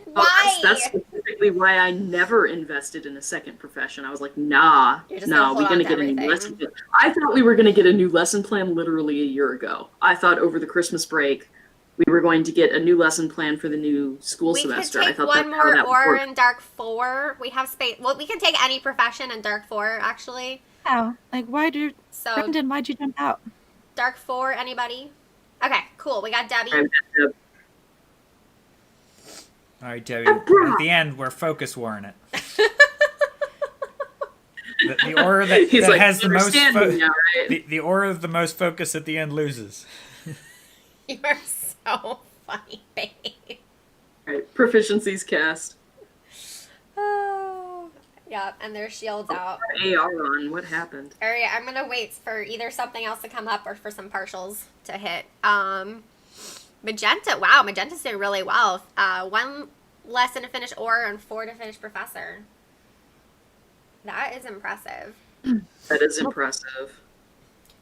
why? That's specifically why I never invested in a second profession. I was like, nah, You're just gonna hold we're on gonna to get a everything. new lesson plan. I thought we were gonna get a new lesson plan literally a year ago. I thought over the Christmas break we were going to get a new lesson plan for the new school We semester. could I take thought one that's how more that Auror worked. in Dark 4. We have space. Well, we can take any profession in Dark 4, actually. Oh, like So, Brendan, why'd you jump out? Dark 4, anybody? Okay, cool. We got Debbie. All right, Debbie. At the end, we're focus warring it. The aura that, He's that like, has the most understand me now, right? the aura of the most focus at the end loses. You are so funny, babe. Right, proficiencies cast. Oh, yeah, and their shields out. AR on, what happened? All right, I'm gonna wait for either something else to come up or for some partials to hit. Magenta. Wow, Magenta's doing really well. 1 lesson to finish Auror and 4 to finish Professor. That is impressive. That is impressive.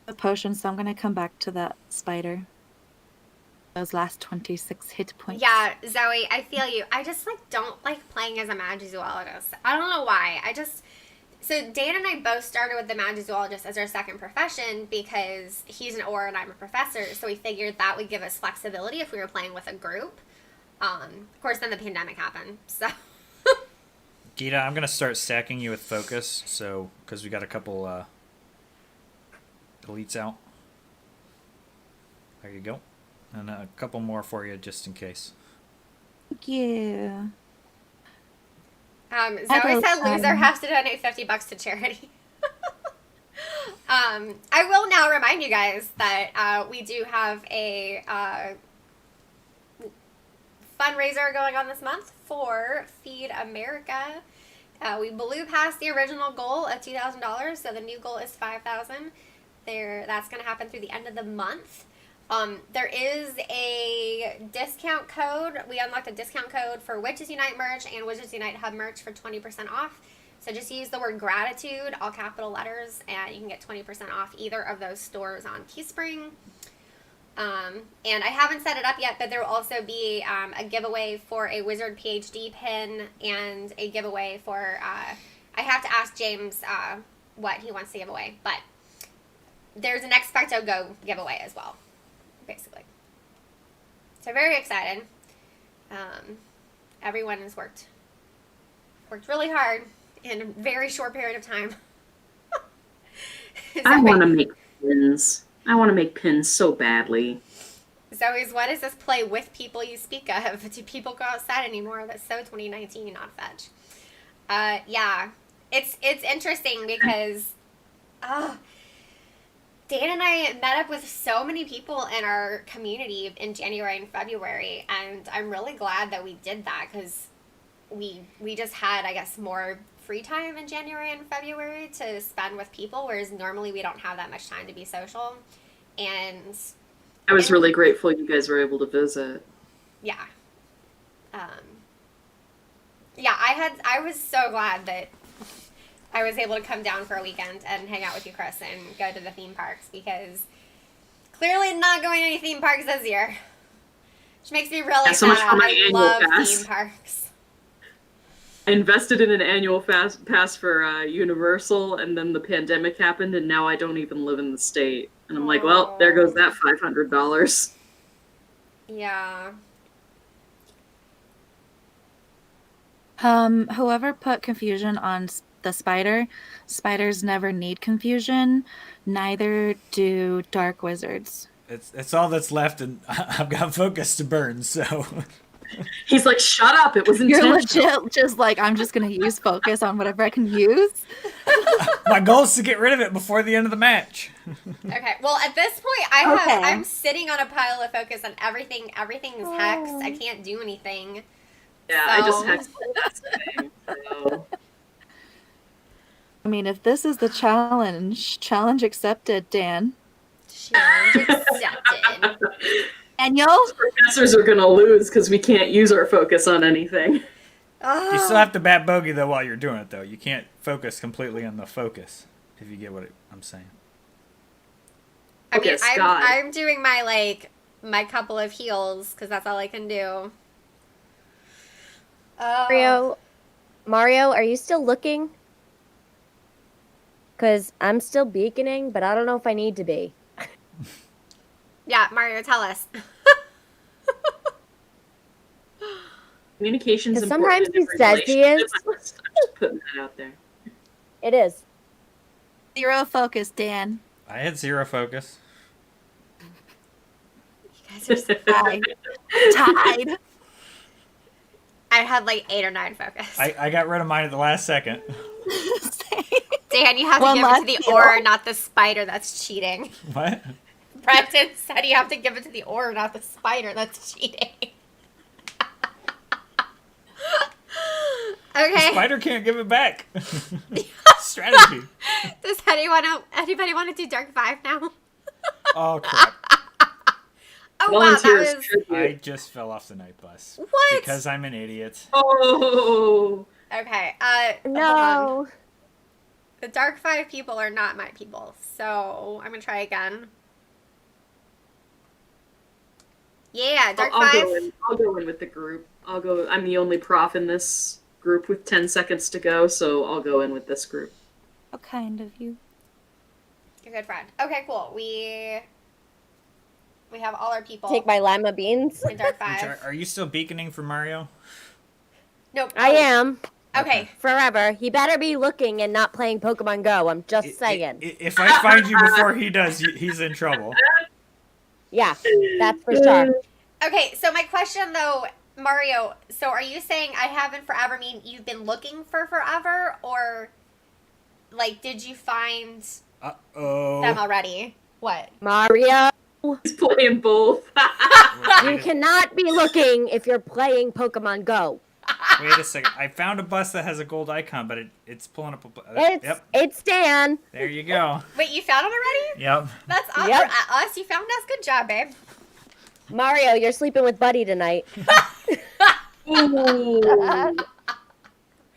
The potion, so I'm gonna come back to that spider. Those last 26 hit points. Yeah, Zoe, I feel you. I just don't like playing as a Magizoologist. I don't know why. So Dan and I both started with the Magizoologist as our second profession because he's an Auror and I'm a professor. So we figured that would give us flexibility if we were playing with a group. Of course, then the pandemic happened. So Gitta, I'm gonna start stacking you with focus, so because we got a couple elites out. There you go, and a couple more for you just in case. Thank you. Zoe said loser has to donate $50 to charity. I will now remind you guys that we do have a fundraiser going on this month for Feed America. We blew past the original goal of $2,000, so the new goal is $5,000. That's going to happen through the end of the month. There is a discount code. We unlocked a discount code for Witches Unite merch and Wizards Unite Hub merch for 20% off. So just use the word gratitude, all capital letters, and you can get 20% off either of those stores on Teespring. And I haven't set it up yet, but there will also be a giveaway for a Wizard PhD pin and a giveaway for, I have to ask James what he wants to give away, but there's an Expecto Go giveaway as well, basically. So very excited. Everyone has worked really hard in a very short period of time. I want to make pins. I want to make pins so badly. Zoe's, what is this play with people you speak of? Do people go outside anymore? That's so 2019, not fetch. Yeah, it's interesting because Dan and I met up with so many people in our community in January and February, and I'm really glad that we did that because we just had, I guess, more free time in January and February to spend with people, whereas normally we don't have that much time to be social. And I was really grateful you guys were able to visit. yeah. I was so glad that I was able to come down for a weekend and hang out with you, Kris, and go to the theme parks because clearly not going to any theme parks this year, which makes me really so much sad. for my I annual love pass. theme parks. I invested in an annual pass for Universal, and then the pandemic happened, and now I don't even live in the state. And I'm like, well, there goes that $500. Yeah. Whoever put confusion on the spider, spiders never need confusion. Neither do dark wizards. It's all that's left, and I've got focus to burn. So He's like, shut up! It was You're intentional. legit just like, I'm just gonna use focus on whatever I can use. my goal is to get rid of it before the end of the match. Okay. Well, at this point, I'm sitting on a pile of focus, and everything is hexed. I can't do anything. Yeah, I just hexed that thing. So. I mean, if this is the challenge accepted, Dan. Challenge accepted. Daniel? Professors are gonna lose because we can't use our focus on anything. You still have to bat bogey though while you're doing it though. You can't focus completely on the focus. If you get what I'm saying. I mean, Okay, Scott. I'm doing my couple of heals because that's all I can do. Mario, are you still looking? Because I'm still beaconing, but I don't know if I need to be. Yeah, Mario, tell us. Communication's 'Cause important. sometimes he in says he is. relationships. I'm just putting that out there. It is. 0 focus, Dan. I had 0 focus. You guys are so Tied. Tied. I had like 8 or 9 focus. I got rid of mine at the last second. Dan, you have to One give it to last the heal. aura, not the spider that's cheating. What? Brenton said you have to give it to the aura, not the spider that's cheating. The Okay. spider can't give it back. Strategy. Does anybody want to do Dark 5 now? Oh crap. Oh wow, that Volunteers was tribute. I just fell off the night bus. what? Because I'm an idiot. Oh. Okay. Hold on. No. The Dark 5 people are not my people, so I'm gonna try again. Yeah, Dark I'll 5. go in. I'll go in with the group. I'm the only prof in this group with 10 seconds to go, so I'll go in with this group. How kind of you. You're a good friend. Okay, cool. We have all our people Take my lima beans. in Dark Which 5. are you still beaconing for Mario? Nope. I am. Okay. Forever. He better be looking and not playing Pokemon Go. I'm just saying. If I find you before he does, he's in trouble. Yeah, that's for sure. Okay, so my question though, Mario, so are you saying I haven't forever mean you've been looking for forever, or like did you find them Uh-oh. already? What? Mario, He's playing both. you cannot be looking if you're playing Pokemon Go. Wait a second. I found a bus that has a gold icon, but it's pulling up a... It's Dan. There you go. Wait, you found them already? Yep. That's awesome. Yep. Us, you found us. Good job, babe. Mario, you're sleeping with Buddy tonight. Ooh.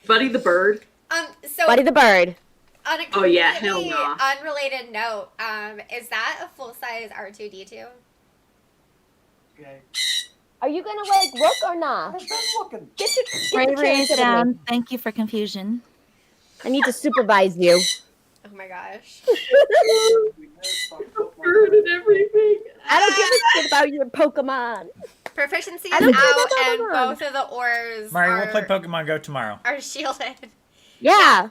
Buddy the bird. So Buddy the bird. on a Oh, yeah, completely hell nah. unrelated note, is that a full size R2D2? Okay. Are you gonna look or not? I've been looking. Get your Bravery chair is to me. down. Thank you for confusion. I need to supervise you. Oh my gosh. Bird and everything. I don't give a shit about your Pokemon. Proficiency is I out, don't care about and Pokemon. both of the ores Mario, we'll play Pokemon Go tomorrow. are shielded. Yeah.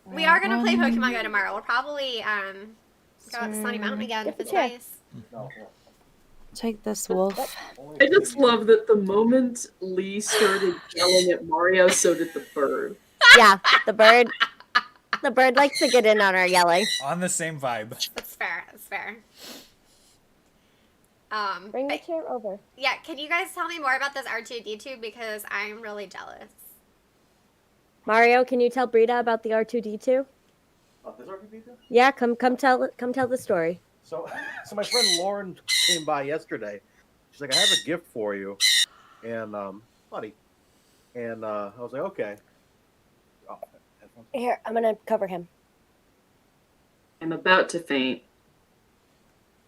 We are gonna play Pokemon Go tomorrow. We'll probably go out to Sunny Mountain again if it's Sure. nice. No, Take this wolf. I just love that the moment Lee started yelling at Mario, so did the bird. Yeah. The bird. The bird likes to get in on our yelling. On the same vibe. That's fair. That's fair. Bring the But, chair over. yeah, can you guys tell me more about this R2D2 because I'm really jealous. Mario, can you tell Brita about the R2D2? this RPG? Yeah, come tell the story. So my friend Lauren came by yesterday. She's like, I have a gift for you, and buddy, and I was like, okay. Oh, headphones. Here, I'm gonna cover him. I'm about to faint.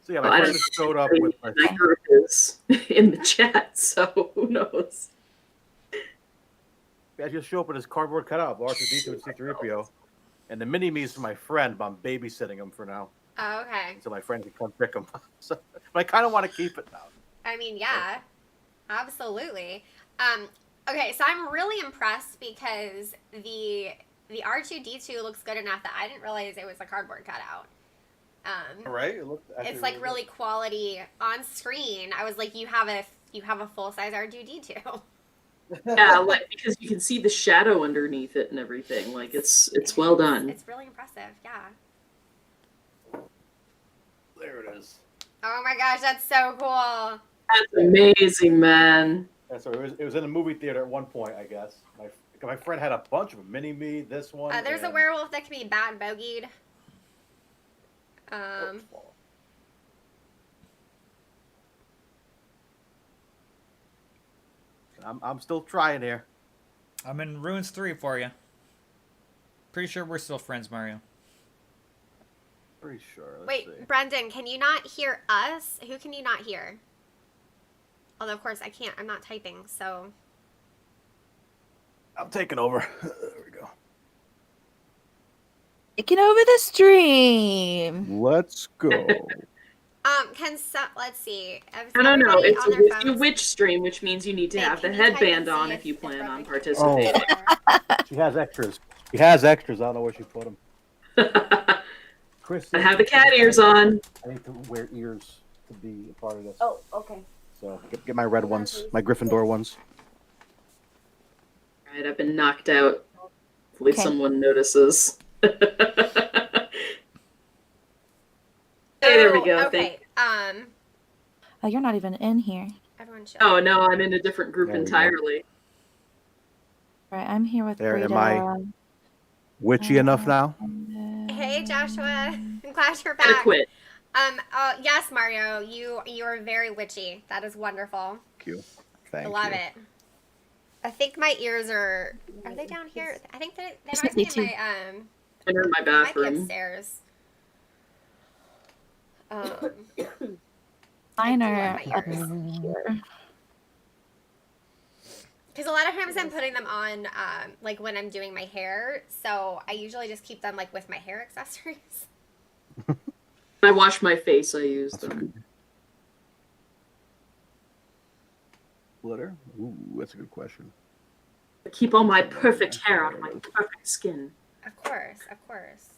So yeah, Well, my I friend don't just showed up know with my. that group is in the chat, so who knows? I just show up with his cardboard cutout of R2D2 and C3PO, and the mini me's for my friend, but I'm babysitting him for now, Oh, okay. so my friend can come pick him. So, but I kind of want to keep it now. I mean, yeah, absolutely. Okay, so I'm really impressed because the R2D2 looks good enough that I didn't realize it was a cardboard cutout. Right? It looked actually It's like really really quality on screen. I was like, you have a full size R2D2. Yeah, like because you can see the shadow underneath it and everything. Like it's well done. It's really impressive. Yeah. good. There it is. Oh my gosh, that's so cool. That's amazing, man. Yeah, so it was in a movie theater at one point, I guess. My friend had a bunch of them. Mini me, this one. There's a and- werewolf that can be bad bogeyed. I'm still trying here. I'm in Ruins 3 for you. Pretty sure we're still friends, Mario. Pretty sure. Let's Wait, see. Brendan, can you not hear us? Who can you not hear? Although, of course, I can't. I'm not typing, so... I'm taking over. There we go. Taking over the stream. Let's go. Let's see. I don't know. Everybody It's on a their Witchy phones? Witch stream, which means you need to Babe, have the can you type and headband see on if if you it's plan on broken? participating. She has extras. She has extras. I don't know where she put them. Kris, I have the cat ears on. I need to wear ears to be a part of this. Oh, okay. So get my red ones, my Gryffindor ones. All right, I've been knocked out. Hopefully Okay. someone notices. Hey, there we go. Okay. Oh, you're not even in here. Everyone should. Oh no, I'm in a different group There we go. entirely. All right, I'm here with There, am Brita. I- Witchy enough now? Hey, Joshua. I'm glad you're Gotta back. quit. Yes, Mario. You are very witchy. That is wonderful. Thank you. Thank I love you. it. I think my ears are they down here? I think they Yes, might me be in too. my I'm in my they might be bathroom. upstairs. Mine I are do love up my ears. here. Because a lot of times I'm putting them on, like when I'm doing my hair, so I usually just keep them like with my hair accessories. When I wash my face, I use them. Glitter? Ooh, that's a good question. I keep all my perfect hair out of my perfect skin. Of course, of course.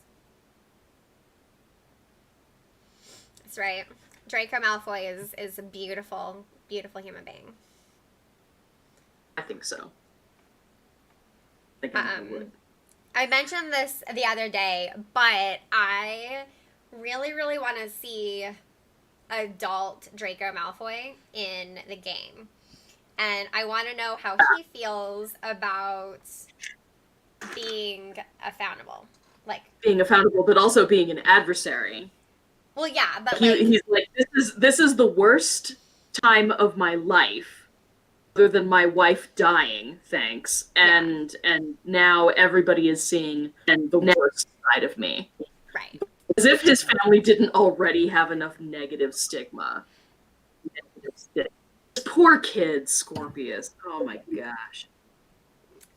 That's right. Draco Malfoy is a beautiful, beautiful human being. I think so. I think I would. I mentioned this the other day, but I really, really want to see adult Draco Malfoy in the game. And I want to know how he feels about being a foundable. Like, Being a foundable, but also being an adversary. well, yeah, but like, He's like, this is the worst time of my life, other than my wife dying, thanks. And now everybody is seeing the worst side of me. right. As if his family didn't already have enough negative stigma. Poor kid, Scorpius. Oh my gosh.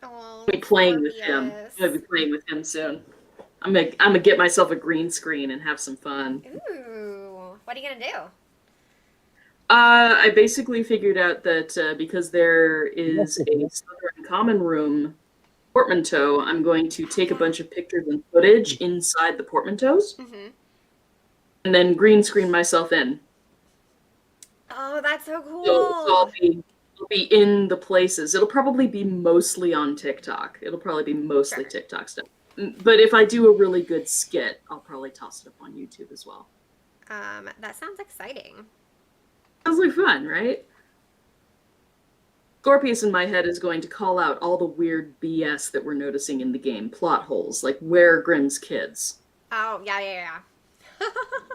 Oh, I'll be playing with him. Scorpius. I'm gonna be playing with him soon. I'm gonna get myself a green screen and have some fun. Ooh, what are you gonna do? I basically figured out that because there is a Southern Common Room portmanteau, I'm going to take a bunch of pictures and footage inside the portmanteaus, Mm-hmm. and then green screen myself in. Oh, that's so cool. So I'll be in the places. It'll probably be mostly on TikTok. It'll probably be mostly Sure. TikTok stuff. But if I do a really good skit, I'll probably toss it up on YouTube as well. That sounds exciting. Sounds like fun, right? Scorpius in my head is going to call out all the weird BS that we're noticing in the game. Plot holes, like where are Grimm's kids? Oh, yeah.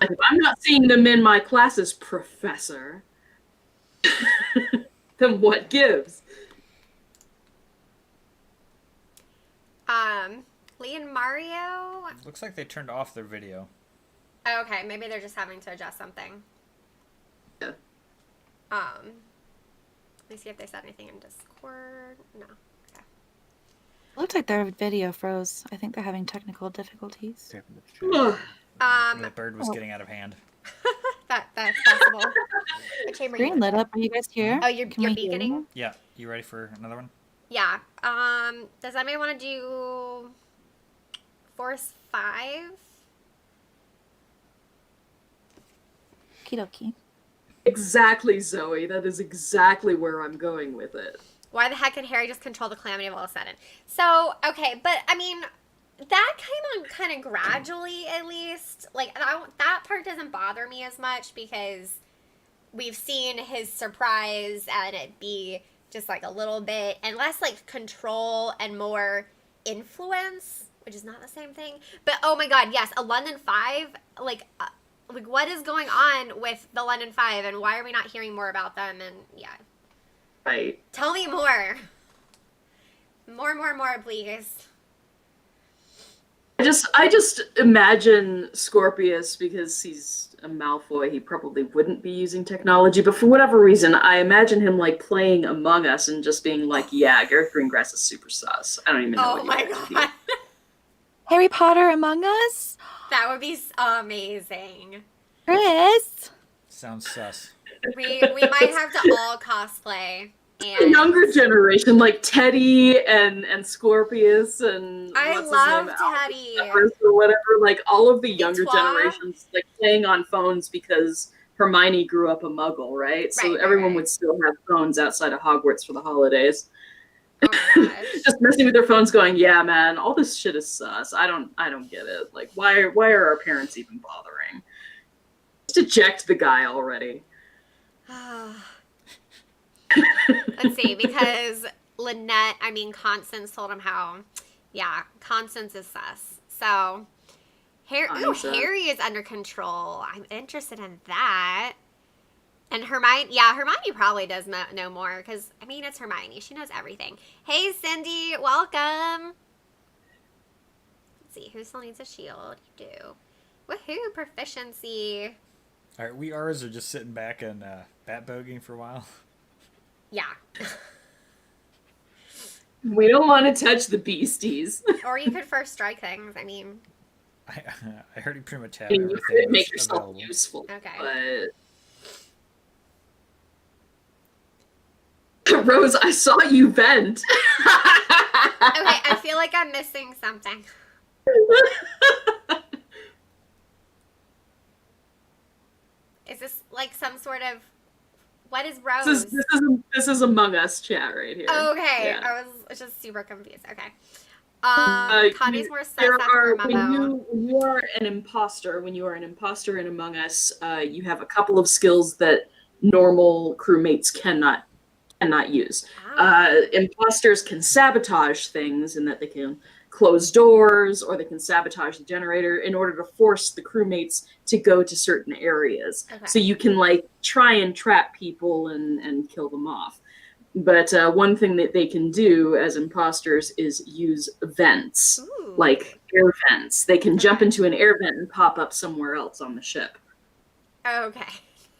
Like, if I'm not seeing them in my classes, Professor, then what gives? Lee and Mario. Looks like they turned off their video. Oh, okay, maybe they're just having to adjust something. Yeah. Let me see if they said anything in Discord. No. Okay. Looked like their video froze. I think they're having technical difficulties. Tap in the chat. The bird was getting out of hand. That's possible. What chamber you Green in? lit up. Are you guys here? Oh, you're Can we hear beaconing? you? Yeah, you ready for another one? Yeah. Does anybody want to do Force 5? Okie dokie. Exactly, Zoe. That is exactly where I'm going with it. Why the heck did Harry just control the calamity all of a sudden? So, okay, but I mean, that came on kind of gradually, at least. Like, that part doesn't bother me as much because we've seen his surprise and it be just like a little bit, and less like control and more influence, which is not the same thing. But oh my god, yes, a London 5, like what is going on with the London 5 and why are we not hearing more about them? And yeah. Right. Tell me more. More, please. I just imagine Scorpius, because he's a Malfoy, he probably wouldn't be using technology, but for whatever reason, I imagine him like playing Among Us and just being like, yeah, Gareth Greengrass is super sus. I don't even know Oh what my you guys do. god. Harry Potter Among Us? That would be amazing. Chris? Sounds sus. We might have to all cosplay. The And younger generation, like Teddy and Scorpius and I what's love his name, Teddy. Albus or whatever, like all of the younger Etoile. generations like playing on phones because Hermione grew up a muggle, right? So Right, everyone right. would still have phones outside of Hogwarts for the holidays. Oh my gosh. Just messing with their phones going, yeah, man, all this shit is sus. I don't get it. Like why are our parents even bothering? Just eject the guy already. Let's see, because Constance told him how, yeah, Constance is sus. So, Harry is under control. I'm interested in that. And Hermione probably does know more, because, I mean, it's Hermione. She knows everything. Hey, Cindy, welcome. Let's see, who still needs a shield? You do. Woohoo, proficiency. All right, we ours are just sitting back and bat bogeying for a while. Yeah. We don't want to touch the beasties. Or you could first strike things. I mean, I already pretty much have I mean, you everything could make that's yourself available. useful. okay. But Rose, I saw you vent. Okay, I feel like I'm missing something. Is this like some sort of... What is Rose? This is Among Us chat right here. Okay, Yeah. I was just super confused. Okay. Connie's more sus There after her are, memo. when you are an imposter in Among Us, you have a couple of skills that normal crewmates cannot use. Oh. Imposters can sabotage things in that they can close doors or they can sabotage the generator in order to force the crewmates to go to certain areas. Okay. So you can like try and trap people and kill them off. But one thing that they can do as imposters is use vents, Ooh. like air vents. They can jump into an air vent and pop up somewhere else on the ship. Okay.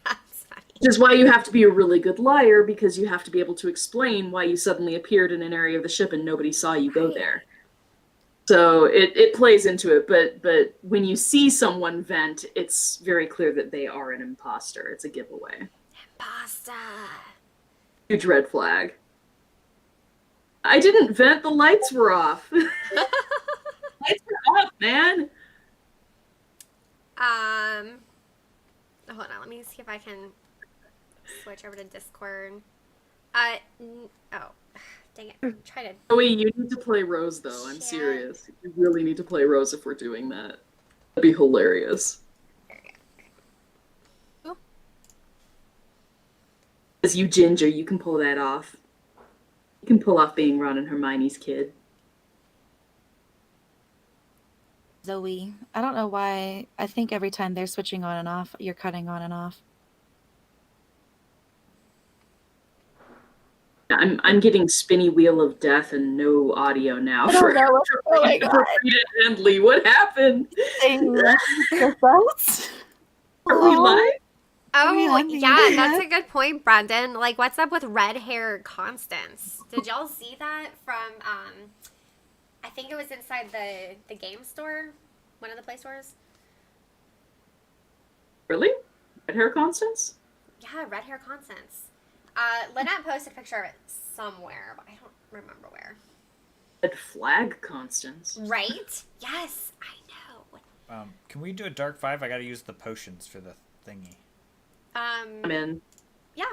That's funny. Which is why you have to be a really good liar, because you have to be able to explain why you suddenly appeared in an area of the ship and nobody saw you go there. So it plays into it, but when you see someone vent, it's very clear that they are an imposter. It's a giveaway. Pasta. Huge red flag. I didn't vent, the lights were off. Lights were off, man. Hold on, let me see if I can switch over to Discord. Dang it. Try to... Joey, you need to play Rose, though. I'm Shit. serious. You really need to play Rose if we're doing that. That'd be hilarious. As you ginger, you can pull that off. You can pull off being Ron and Hermione's kid. Zoe. I don't know why. I think every time they're switching on and off, you're cutting on and off. I'm getting spinny wheel of death and no audio now for Brita and Lee. What happened? Are we live? Oh, Yeah, yeah, maybe. that's a good point, Brendan. Like, what's up with red hair Constance? Did y'all see that from I think it was inside the game store, one of the Play stores. Really? Red hair Constance? Yeah, red hair Constance. Lynette posted a picture of it somewhere, but I don't remember where. Red flag Constance. Right? Yes, I know. Can we do a Dark 5? I gotta use the potions for the thingy. I'm in. Yeah.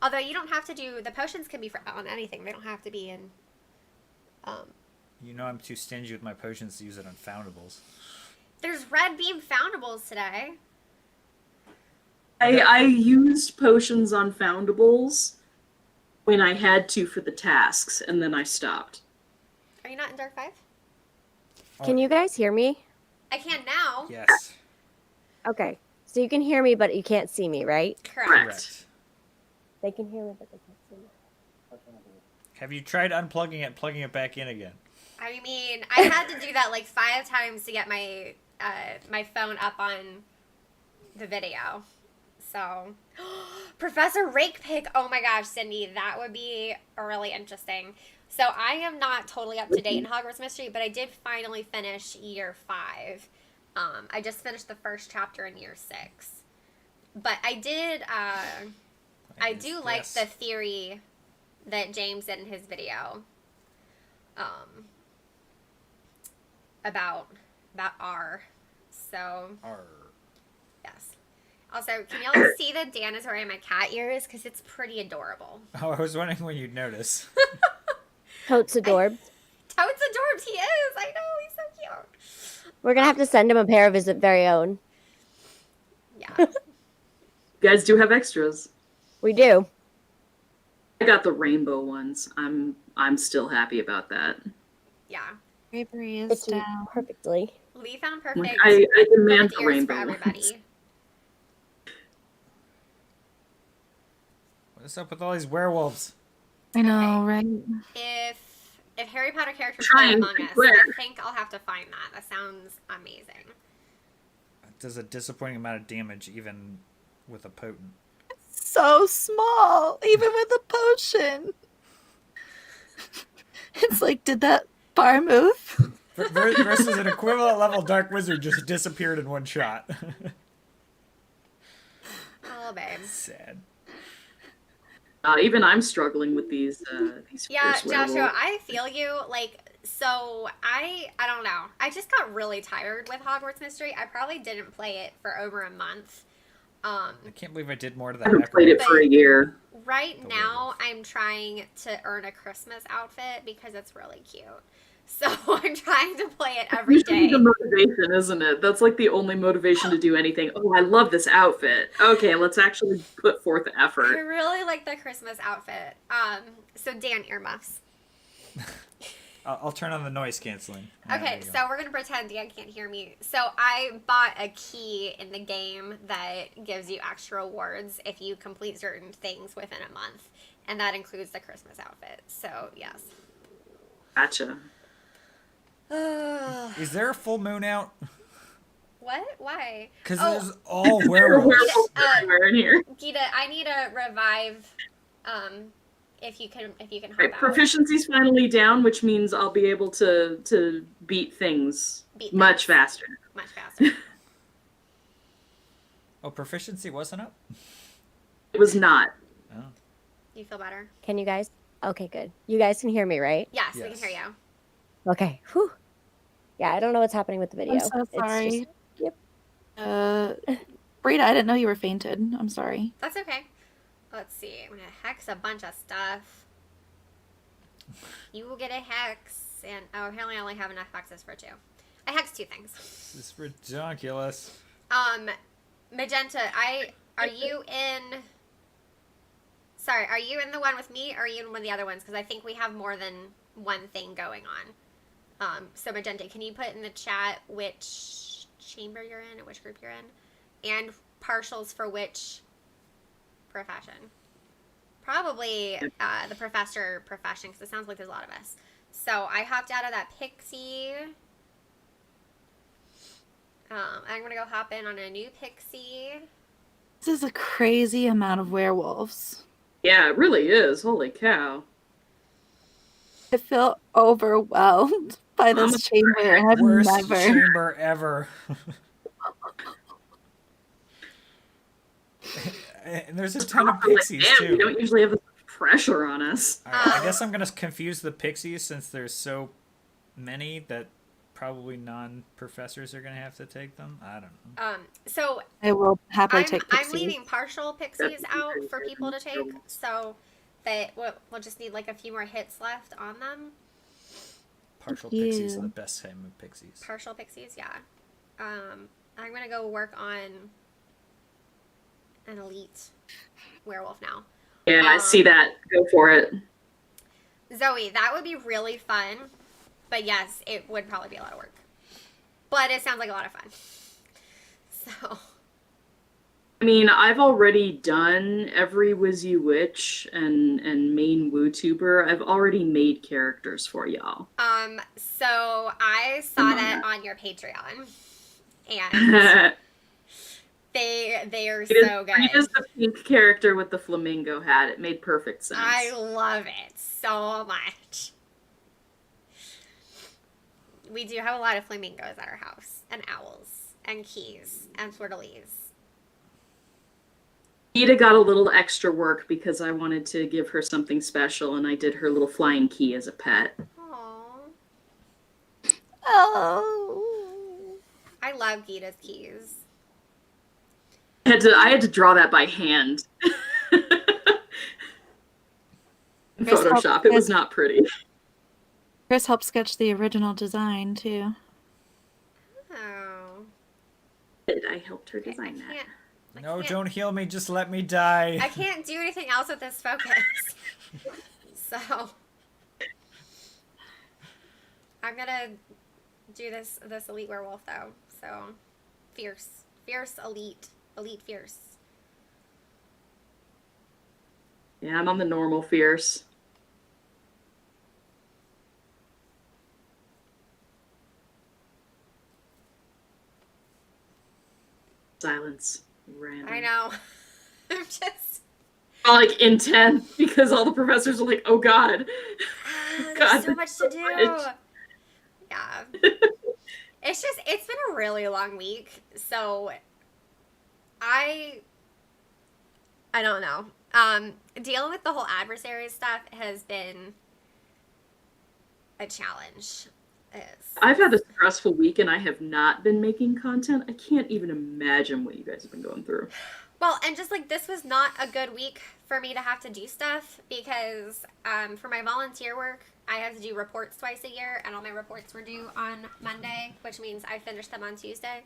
Although you don't have to do the potions can be on anything. They don't have to be in. You know I'm too stingy with my potions to use it on foundables. There's red beam foundables today. I used potions on foundables when I had to for the tasks, and then I stopped. Are you not in Dark 5? Can you guys hear me? I can now. Yes. Okay. So you can hear me, but you can't see me, right? Correct. They can hear me, but they can't see me. Have you tried unplugging it, plugging it back in again? I mean, I had to do that like 5 times to get my my phone up on the video. So, Professor Rakepick. Oh my gosh, Cindy, that would be really interesting. So I am not totally up to date in Hogwarts Mystery, but I did finally finish year 5. I just finished the first chapter in year 6. But I did, I do like the theory that James did in his video, about R. So, Arr. yes. Also, can y'all see the Dan is wearing my cat ears? Because it's pretty adorable. Oh, I was wondering when you'd notice. Totes adorbed. Toad's adorbs, he is! I know, he's so cute. We're gonna have to send him a pair of his very own. Yeah. You guys do have extras. We do. I got the rainbow ones. I'm still happy about that. Yeah. Bravery is Fits you down. perfectly. Lee found Like, perfect. I demand perfect the ears rainbow for ones. everybody. What's up with all these werewolves? I know, right? If Harry Potter characters Trying play to Among Us, quit. I think I'll have to find that. That sounds amazing. It does a disappointing amount of damage even with a potent. So small, even with a potion. It's like, did that bar move? Versus an equivalent level Dark Wizard just disappeared in one shot. Oh, babe. Sad. Even I'm struggling with these Yeah, fierce Joshua, werewolves. I feel you. Like, so I don't know. I just got really tired with Hogwarts Mystery. I probably didn't play it for over a month. I can't believe I did more to I that. haven't played it for a year. Right The now, werewolf. I'm trying to earn a Christmas outfit because it's really cute. So I'm trying to play it every Usually day. the motivation, isn't it? That's like the only motivation to do anything. Oh, I love this outfit. Okay, let's actually put forth I effort. really like the Christmas outfit. So Dan, earmuffs. I'll turn on the noise canceling. Yeah, Okay, there you go. so we're gonna pretend Dan can't hear me. So I bought a key in the game that gives you extra rewards if you complete certain things within a month, and that includes the Christmas outfit. So yes. Gotcha. Is there a full moon out? What? Why? Because Oh. there's all There are werewolves. werewolves Uh, everywhere in here. Gita, I need a revive. If you can help Right, out. proficiency's finally down, which means I'll be able to beat things Beat much things. faster. Much faster. Oh, proficiency wasn't up? It was not. Oh. You feel better? Can you guys? Okay, good. You guys can hear me, right? Yes, we can Yes. hear you. Okay. Whew. Yeah, I don't know what's happening with the video. I'm so It's sorry. yep. Brita, I didn't know you were fainted. I'm sorry. That's okay. Let's see. I'm gonna hex a bunch of stuff. You will get a hex, and apparently I only have enough hexes for 2. I hexed 2 things. This is ridiculous. Magenta, are you in? Sorry, are you in the one with me, or are you in one of the other ones? Because I think we have more than one thing going on. So Magenta, can you put in the chat which chamber you're in, and which group you're in, and partials for which profession? Probably the professor profession, because it sounds like there's a lot of us. So I hopped out of that pixie. I'm gonna go hop in on a new pixie. This is a crazy amount of werewolves. Yeah, it really is. Holy cow. I feel overwhelmed by this chamber. I've Worst never. chamber ever. And there's a ton of pixies Damn, we too. don't usually have this pressure on us. All right, I guess I'm gonna confuse the pixies since there's so many that probably non-professors are gonna have to take them. I don't know. So I will happily take I'm pixies. leaving partial pixies out for people to take, so that we'll just need like a few more hits left on them. Partial Thank pixies are you. the best type of pixies. Partial pixies, yeah. I'm gonna go work on an elite werewolf now. Yeah, I see that. Go for it. Zoe, that would be really fun. But yes, it would probably be a lot of work. But it sounds like a lot of fun. So. I mean, I've already done every Wizzy Witch and main WooTuber. I've already made characters for y'all. So I saw that on your Patreon. And they are so good. It is the pink character with the flamingo hat. It made perfect sense. I love it so much. We do have a lot of flamingos at our house, and owls, and keys, and fleur-de-lis. Gitta got a little extra work because I wanted to give her something special, and I did her little flying key as a pet. Aww. Oh. I love Gitta's keys. I had to draw that by hand. In Photoshop. It was not pretty. Kris helped sketch the original design too. Oh. I helped her design that. No, don't heal me. Just let me die. I can't do anything else with this focus. So I'm gonna do this elite werewolf though. So fierce elite fierce. Yeah, I'm on the normal fierce. Silence. Random. I know. I'm just like intense because all the professors are like, oh god. there's so much to do. Yeah. It's been a really long week, so I don't know. Dealing with the whole adversary stuff has been a challenge. I've had a stressful week and I have not been making content. I can't even imagine what you guys have been going through. Well, and just like this was not a good week for me to have to do stuff because for my volunteer work, I have to do reports twice a year, and all my reports were due on Monday, which means I finished them on Tuesday.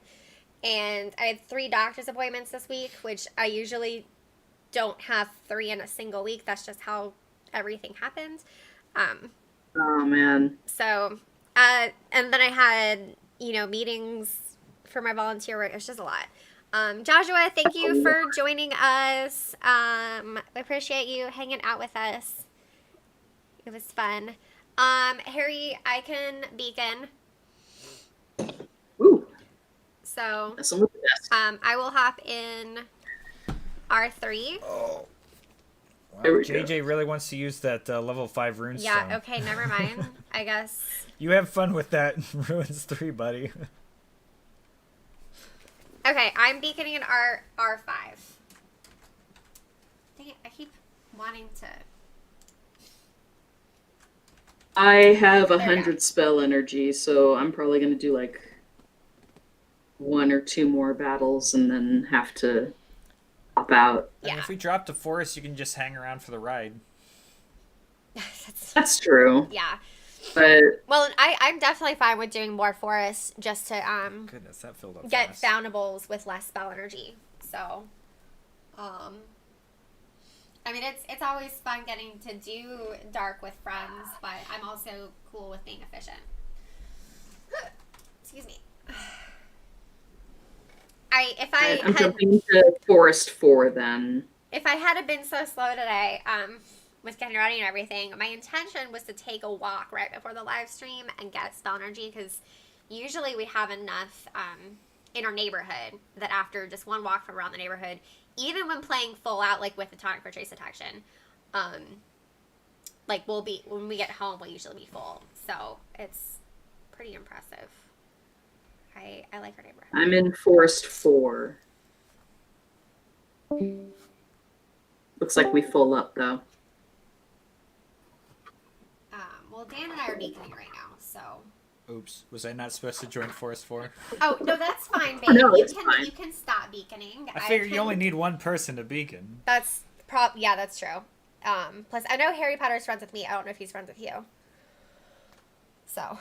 And I had 3 doctor's appointments this week, which I usually don't have 3 in a single week. That's just how everything happens. Oh man. So, and then I had, meetings for my volunteer work. It's just a lot. Joshua, thank you for joining us. I appreciate you hanging out with us. It was fun. Harry, I can beacon. Ooh. So, That's the best. I will hop in R3. Oh. Wow, There we JJ really wants to use that level 5 runestone. Yeah, okay, never mind. I guess. You have fun with that Ruins 3, buddy. Okay, I'm beaconing in R5. Dang it, I keep wanting to. I have There we go. 100 spell energy, so I'm probably gonna do like 1 or 2 more battles and then have to hop out. And if we drop to forest, you can just hang around for the ride. That's true. Yeah. But Well, I'm definitely fine with doing more forest just to Goodness, that filled up get fast. foundables with less spell energy. So, I mean, it's always fun getting to do dark with friends, but I'm also cool with being efficient. Excuse me. I'm jumping to Forest 4 then. If I hadn't been so slow today, with getting ready and everything, my intention was to take a walk right before the live stream and get spell energy, because usually we have enough in our neighborhood that after just one walk from around the neighborhood, even when playing full out, like with the tonic for trace detection, like when we get home, we'll usually be full. So it's pretty impressive. I like our neighborhood. I'm in Forest 4. Looks like we full up though. Well, Dan and I are beaconing right now, so. Oops, was I not supposed to join Forest 4? Oh no, that's fine, babe. No, you it's can fine. you can stop beaconing. I figure you only need one person to beacon. That's yeah, that's true. Plus I know Harry Potter's friends with me. I don't know if he's friends with you. So.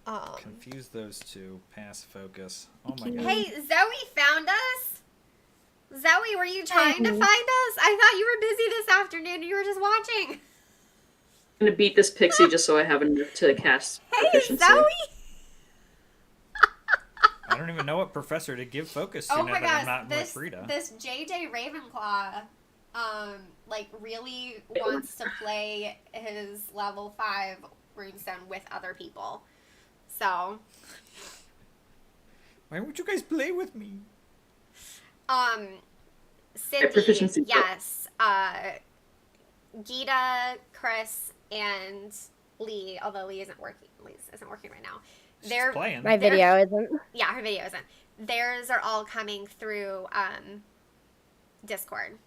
Alright. Confuse those two. Pass focus. Oh my god. Hey, Zoe found us. Zoe, were you trying to find us? I thought you were busy this afternoon and you were just watching. I'm gonna beat this pixie just so I have enough to cast Hey, proficiency. Zoe! I don't even know what professor to give focus to Oh now my that I'm gosh, not with Brita. this JJ Ravenclaw, like really wants to play his level 5 runestone with other people. So, Why won't you guys play with me? Cindy, proficiency. yes, Gitta, Kris, and Lee, although Lee isn't working right now. She's They're playing. My video isn't. Yeah, her video isn't. Theirs are all coming through Discord.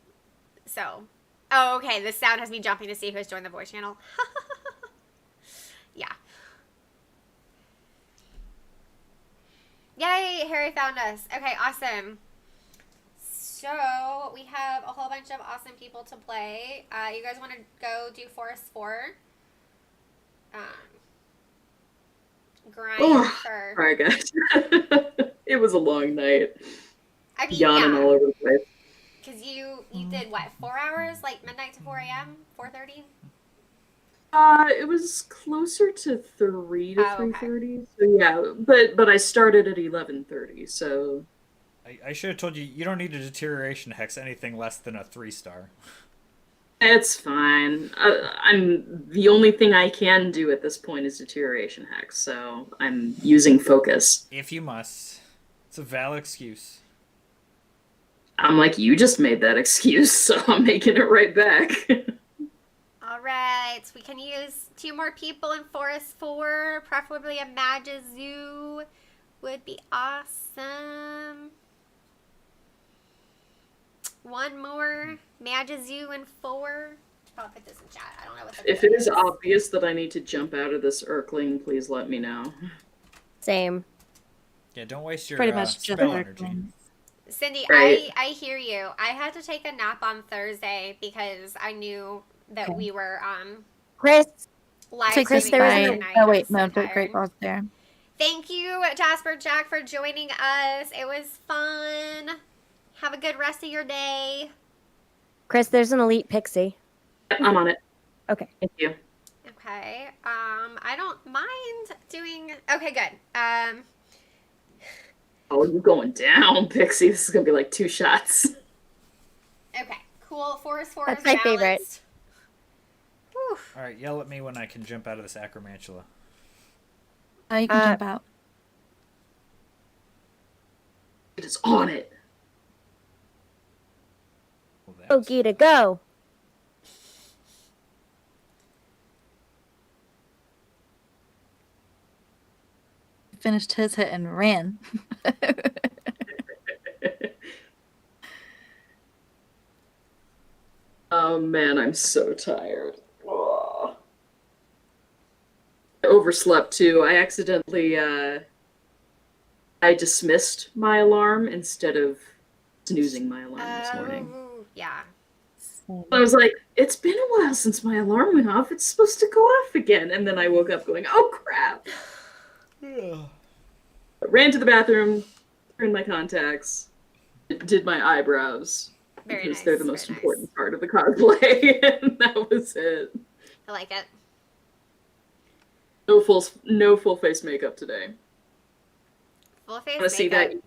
So, oh, okay. The sound has me jumping to see who has joined the voice channel. Yeah. Yay, Harry found us. Okay, awesome. So, we have a whole bunch of awesome people to play. You guys want to go do Forest 4? Grind for... Alright, guys. It was a long night. I mean, Yawning all over the place. Because you did, what, 4 hours? Like midnight to 4 a.m.? 4:30? It was closer to 3 to Oh, okay. 3:30. So yeah, but I started at 11:30. So I should have told you, you don't need a deterioration hex anything less than a 3-star. it's fine. I'm the only thing I can do at this point is deterioration hex. So I'm using focus. If you must. It's a valid excuse. I'm like, you just made that excuse, so I'm making it right back. All right. We can use 2 more people in Forest 4. Preferably a Magazoo would be awesome. 1 more Magazoo in 4. I'll put this in chat. I don't know what the If it is obvious that I need to jump out of this Urkling, please let me know. Same. Yeah, don't waste your Pretty much just spell energy. Cindy, Right. I hear you. I had to take a nap on Thursday because I knew that we were Chris, live So Chris, streaming there was Thursday an- night. oh I'm wait, so no, tired. Great Balls there. Thank you, Jasper Jack, for joining us. It was fun. Have a good rest of your day. Chris, there's an elite pixie. Yep, I'm on it. Okay. Thank you. Okay. I don't mind doing. Okay, good. Oh, you're going down, Pixie. This is gonna be like 2 shots. Okay. Cool. Forest 4 That's is my favorite. balanced. Whew. Alright, yell at me when I can jump out of this acromantula. Oh, you can jump out. It is on it. Well, Oh, that's- Gitta, go. Finished his hit and ran. Oh man, I'm so tired. Ugh. I overslept too. I accidentally I dismissed my alarm instead of snoozing my alarm this morning. Oh, yeah. I was like, it's been a while since my alarm went off. It's supposed to go off again. And then I woke up going, oh crap. I ran to the bathroom, turned my contacts, did my eyebrows. Very Because nice. they're the most very nice. important part of the cosplay. And that was it. I like it. No full face makeup today. Full face Want to see makeup. that?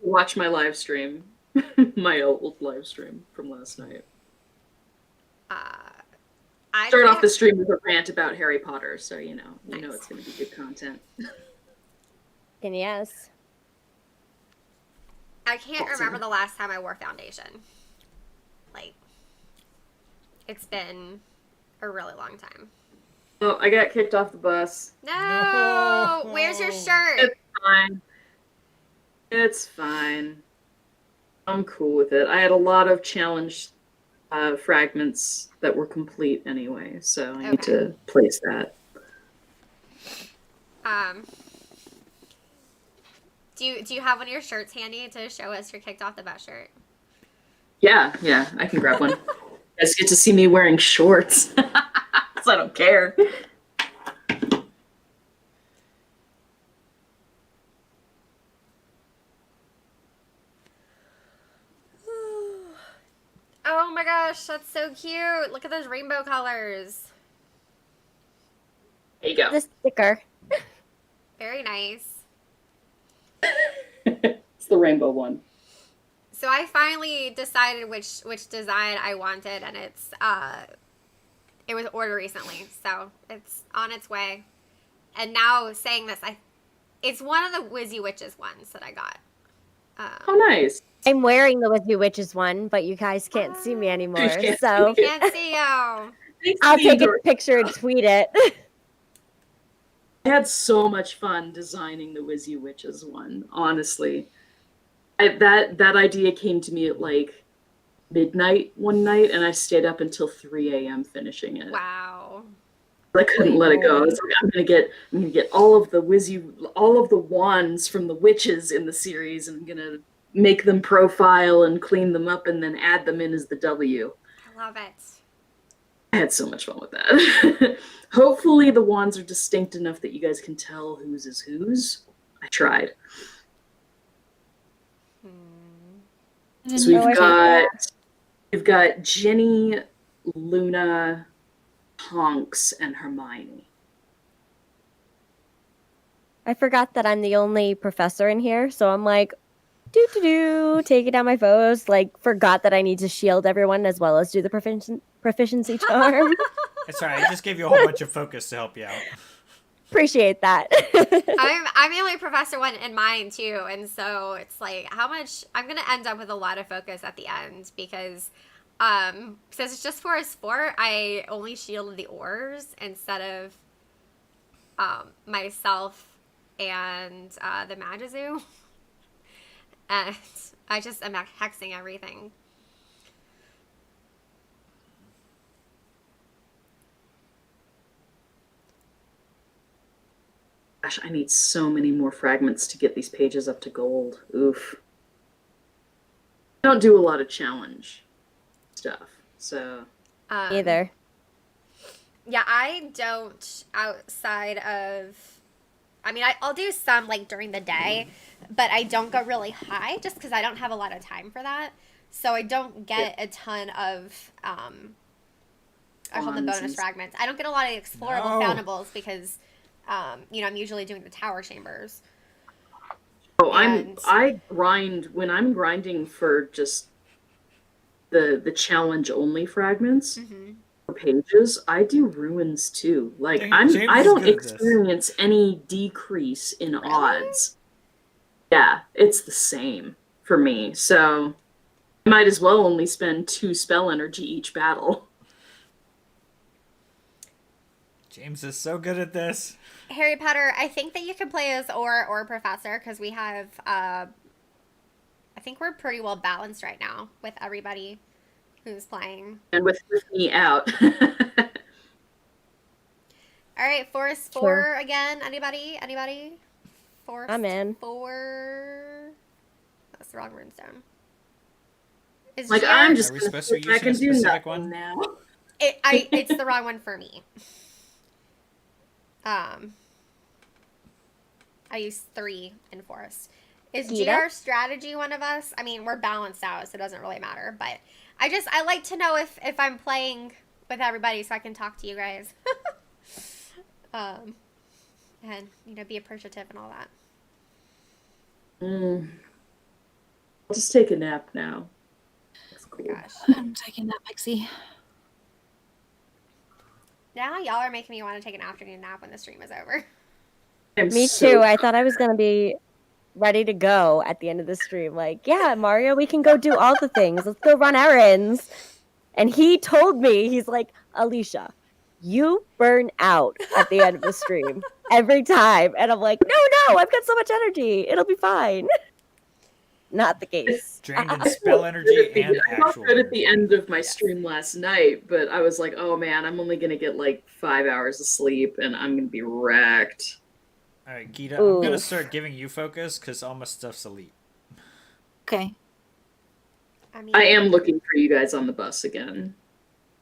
Watch my live stream, my old live stream from last night. I Start off can't- the stream with a rant about Harry Potter, so you know Nice. it's going to be good content. And yes. I can't Awesome. remember the last time I wore foundation. Like, it's been a really long time. Oh, I got kicked off the bus. No! No! Where's your shirt? It's fine. It's fine. I'm cool with it. I had a lot of challenge fragments that were complete anyway, so I need Okay. to place that. Do you have one of your shirts handy to show us your kicked off the bus shirt? Yeah, I can grab one. You guys get to see me wearing shorts. So I don't care. Oh my gosh, that's so cute. Look at those rainbow colors. There you go. The sticker. Very nice. It's the rainbow one. So I finally decided which design I wanted, and it was ordered recently, so it's on its way. And now saying this, it's one of the Wizzy Witches ones that I got. Oh, nice. I'm wearing the Wizzy Witches one, but you guys can't see me anymore. Can't So Can't see you. I'll take a picture and tweet it. I had so much fun designing the Wizzy Witches one, honestly. That idea came to me at like midnight one night, and I stayed up until 3 a.m. finishing it. Wow. I couldn't let it go. I was like, I'm gonna get all of the wands from the witches in the series, and I'm gonna make them profile and clean them up, and then add them in as the W. I love it. I had so much fun with that. Hopefully the wands are distinct enough that you guys can tell whose is whose. I tried. So we've got Ginny, Luna, Tonks, and Hermione. I forgot that I'm the only professor in here, so I'm like, taking down my foes. Like, forgot that I need to shield everyone as well as do the proficiency charm. It's alright, I just gave you a whole bunch of focus to help you out. Appreciate that. I'm the only professor one in mine too, and so it's like how much I'm gonna end up with a lot of focus at the end because since it's just 4s4, I only shielded the oars instead of myself and the Magazoo. And I just am hexing everything. Gosh, I need so many more fragments to get these pages up to gold. Oof. I don't do a lot of challenge stuff, so... Either. Yeah, I don't outside of... I mean, I'll do some, like, during the day, but I don't go really high just because I don't have a lot of time for that. So I don't get a ton of, I call them bonus fragments. I don't get a lot of explorable foundables because, you know, I'm usually doing the tower chambers. Oh, I grind, when I'm grinding for just the challenge only fragments, for pages, I do ruins too. Like, Dang, I don't experience any decrease in odds. Yeah, it's the same for me. So I might as well only spend 2 spell energy each battle. James is so good at this. Harry Potter, I think that you can play as or professor because we have, I think we're pretty well balanced right now with everybody who's playing. And with me out. All right, Forest 4 again. Anybody? Forest I'm in. 4. That's the wrong runestone. Is Like, GR I'm just Are we gonna supposed to sit be back and using a do specific nothing one? now. It's the wrong one for me. I use 3 in Forest. Is Gitta? GR strategy one of us? I mean, we're balanced out, so it doesn't really matter. But I like to know if I'm playing with everybody so I can talk to you guys. And, you know, be appreciative and all that. I'll just take a nap now. That's cool. Gosh. I'm taking that pixie. Now y'all are making me want to take an afternoon nap when the stream is over. Me too. I thought I was going to be ready to go at the end of the stream. Like, yeah, Mario, we can go do all the things. Let's go run errands. And he told me, he's like, Alicia, you burn out at the end of the stream every time. And I'm like, no, I've got so much energy. It'll be fine. Not the case. Drained in spell energy and I felt actual good at the energy. end of my stream last night, but I was like, oh man, I'm only gonna get like 5 hours of sleep and I'm gonna be wrecked. All right, Gitta, I'm gonna Oof. start giving you focus because all my stuff's elite. Okay. I mean, I am looking for you guys on the bus again.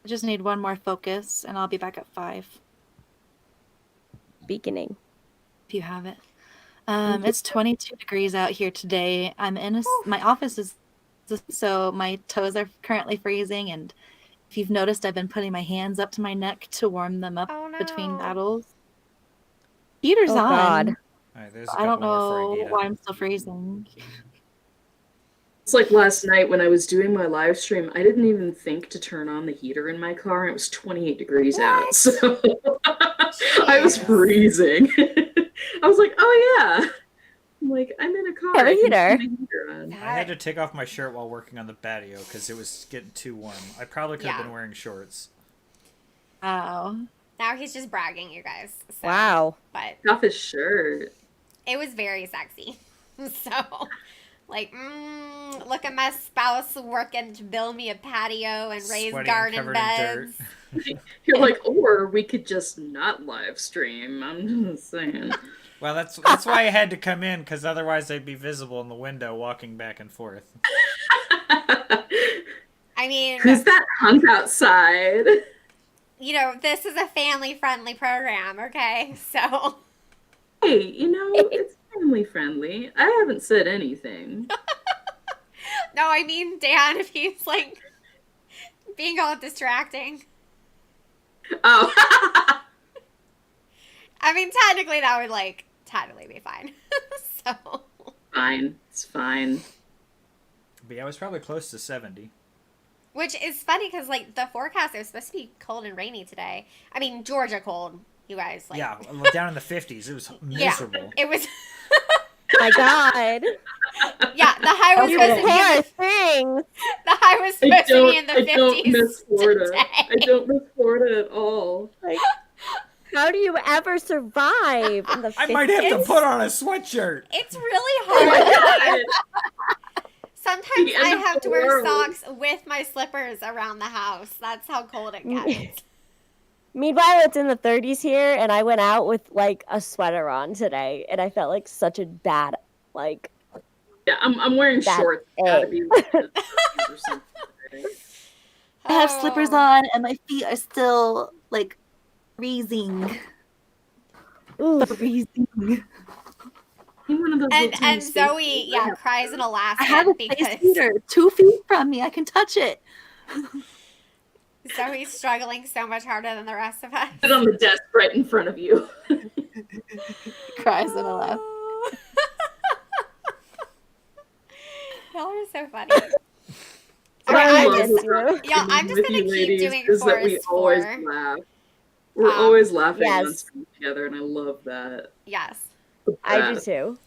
I just need one more focus, and I'll be back at 5 Beaconing. if you have it. It's 22 degrees out here today. I'm in my office is so my toes are currently freezing, and if you've noticed, I've been putting my hands up to my neck to warm them up Oh, between no. battles. Heater's Oh, on. God. All right, there's a I don't couple more know for you, why Gitta. I'm still freezing. It's like last night when I was doing my live stream, I didn't even think to turn on the heater in my car, and it was 28 degrees out, What? so I was Jeez. freezing. I was like, oh yeah. I'm like, I'm in a car. Have a I can heater. turn the heater on. I had to take off my shirt while working on the patio because it was getting too warm. I probably could have Yeah. been wearing shorts. Oh. Now he's just bragging, you guys. So, Wow. But Off his shirt. it was very sexy. So, like, look at my spouse working to build me a patio and raise Sweaty and garden covered in beds. dirt. You're like, or we could just not live stream. I'm just saying. Well, that's why I had to come in because otherwise I'd be visible in the window walking back and forth. I mean, Who's that hunk outside? you know, this is a family-friendly program, okay? So, Hey, you know, it's family friendly. I haven't said anything. no, I mean, Dan, if he's, like, being all distracting. Oh. I mean, technically that would, like, totally be fine. So, Fine. It's fine. But yeah, I was probably close to 70. which is funny because, like, the forecast is supposed to be cold and rainy today. I mean, Georgia cold, you guys. Like, Yeah, down in the 50s. It was miserable. it was, My God. yeah, the high was You supposed to be poor in thing. the high was supposed to be in the I don't 50s miss Florida. today. I don't miss Florida at all. Like, how do you ever survive in the I might have to It's- put on a sweatshirt. It's really Oh my hard. God. Sometimes The end I of have the to wear world. socks with my slippers around the house. That's how cold it gets. Meanwhile, it's in the 30s here, and I went out with like a sweater on today, and I felt like such a bad, like, Yeah, I'm wearing That's shorts. it. Gotta be like the 50s or something. I have slippers Oh. on, and my feet are still like freezing. ooh, Freezing. Need one of those little tiny And Zoe, spaces. yeah, cries in Alaska I have a because space heater 2 feet from me. I can touch it. Zoe's struggling so much harder than the rest of us. Sit on the desk right in front of you. Cries in a laugh. Y'all are so funny. What Okay, I I'm love just, about yeah, I'm just with gonna you keep ladies doing is that we Forest always 4. laugh. We're Um, always laughing on yes. screen together, and I love that. Yes. I do too.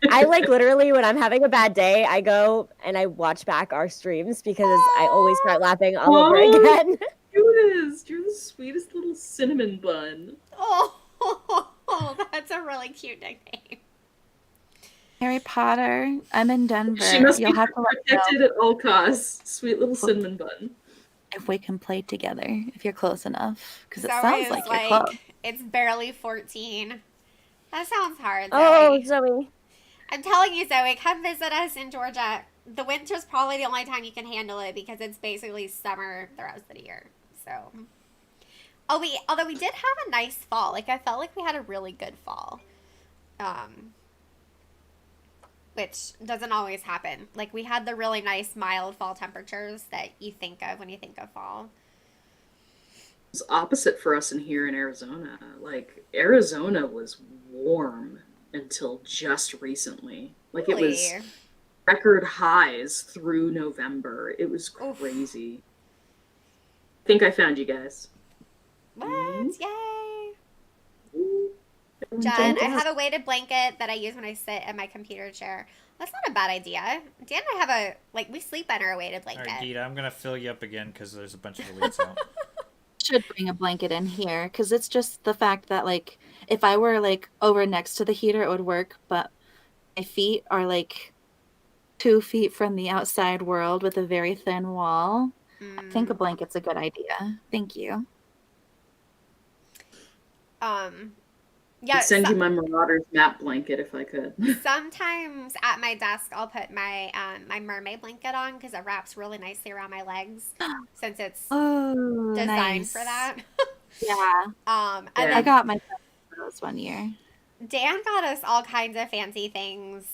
I like literally when I'm having a bad day, I go and I watch back our streams because I always start laughing all over Aw. again. You is. You're the sweetest little cinnamon bun. Oh, that's a really cute nickname. Harry Potter. I'm in Denver. She must You'll be have to let me know protected at all costs. Sweet little cinnamon bun. if we can play together if you're close enough, because it Zoe sounds is like you're close. it's barely 14. That sounds hard, Zoe. Oh, Zoe. I'm telling you, Zoe, come visit us in Georgia. The winter's probably the only time you can handle it because it's basically summer the rest of the year. So, although we did have a nice fall. Like, I felt like we had a really good fall. Which doesn't always happen. Like, we had the really nice mild fall temperatures that you think of when you think of fall. It's opposite for us in here in Arizona. Like, Arizona was warm until just recently. Like, it was Really? record highs through November. It was Oof. crazy. I think I found you guys. What? Mhm. Yay! Ooh. Jen, I have a weighted blanket that I use when I sit in my computer chair. That's not a bad idea. Dan and I have we sleep under a weighted All blanket. right, Gitta, I'm going to fill you up again because there's a bunch of elites out. should bring a blanket in here because it's just the fact that like if I were like over next to the heater, it would work, but my feet are like 2 feet from the outside world with a very thin wall. I think a blanket's a good idea. Thank you. Yeah, I'd send you my Marauders map blanket if I could. sometimes at my desk I'll put my my mermaid blanket on because it wraps really nicely around my legs since it's Oh, designed nice. for that. Yeah, And Yeah. I then got my those one year. Dan got us all kinds of fancy things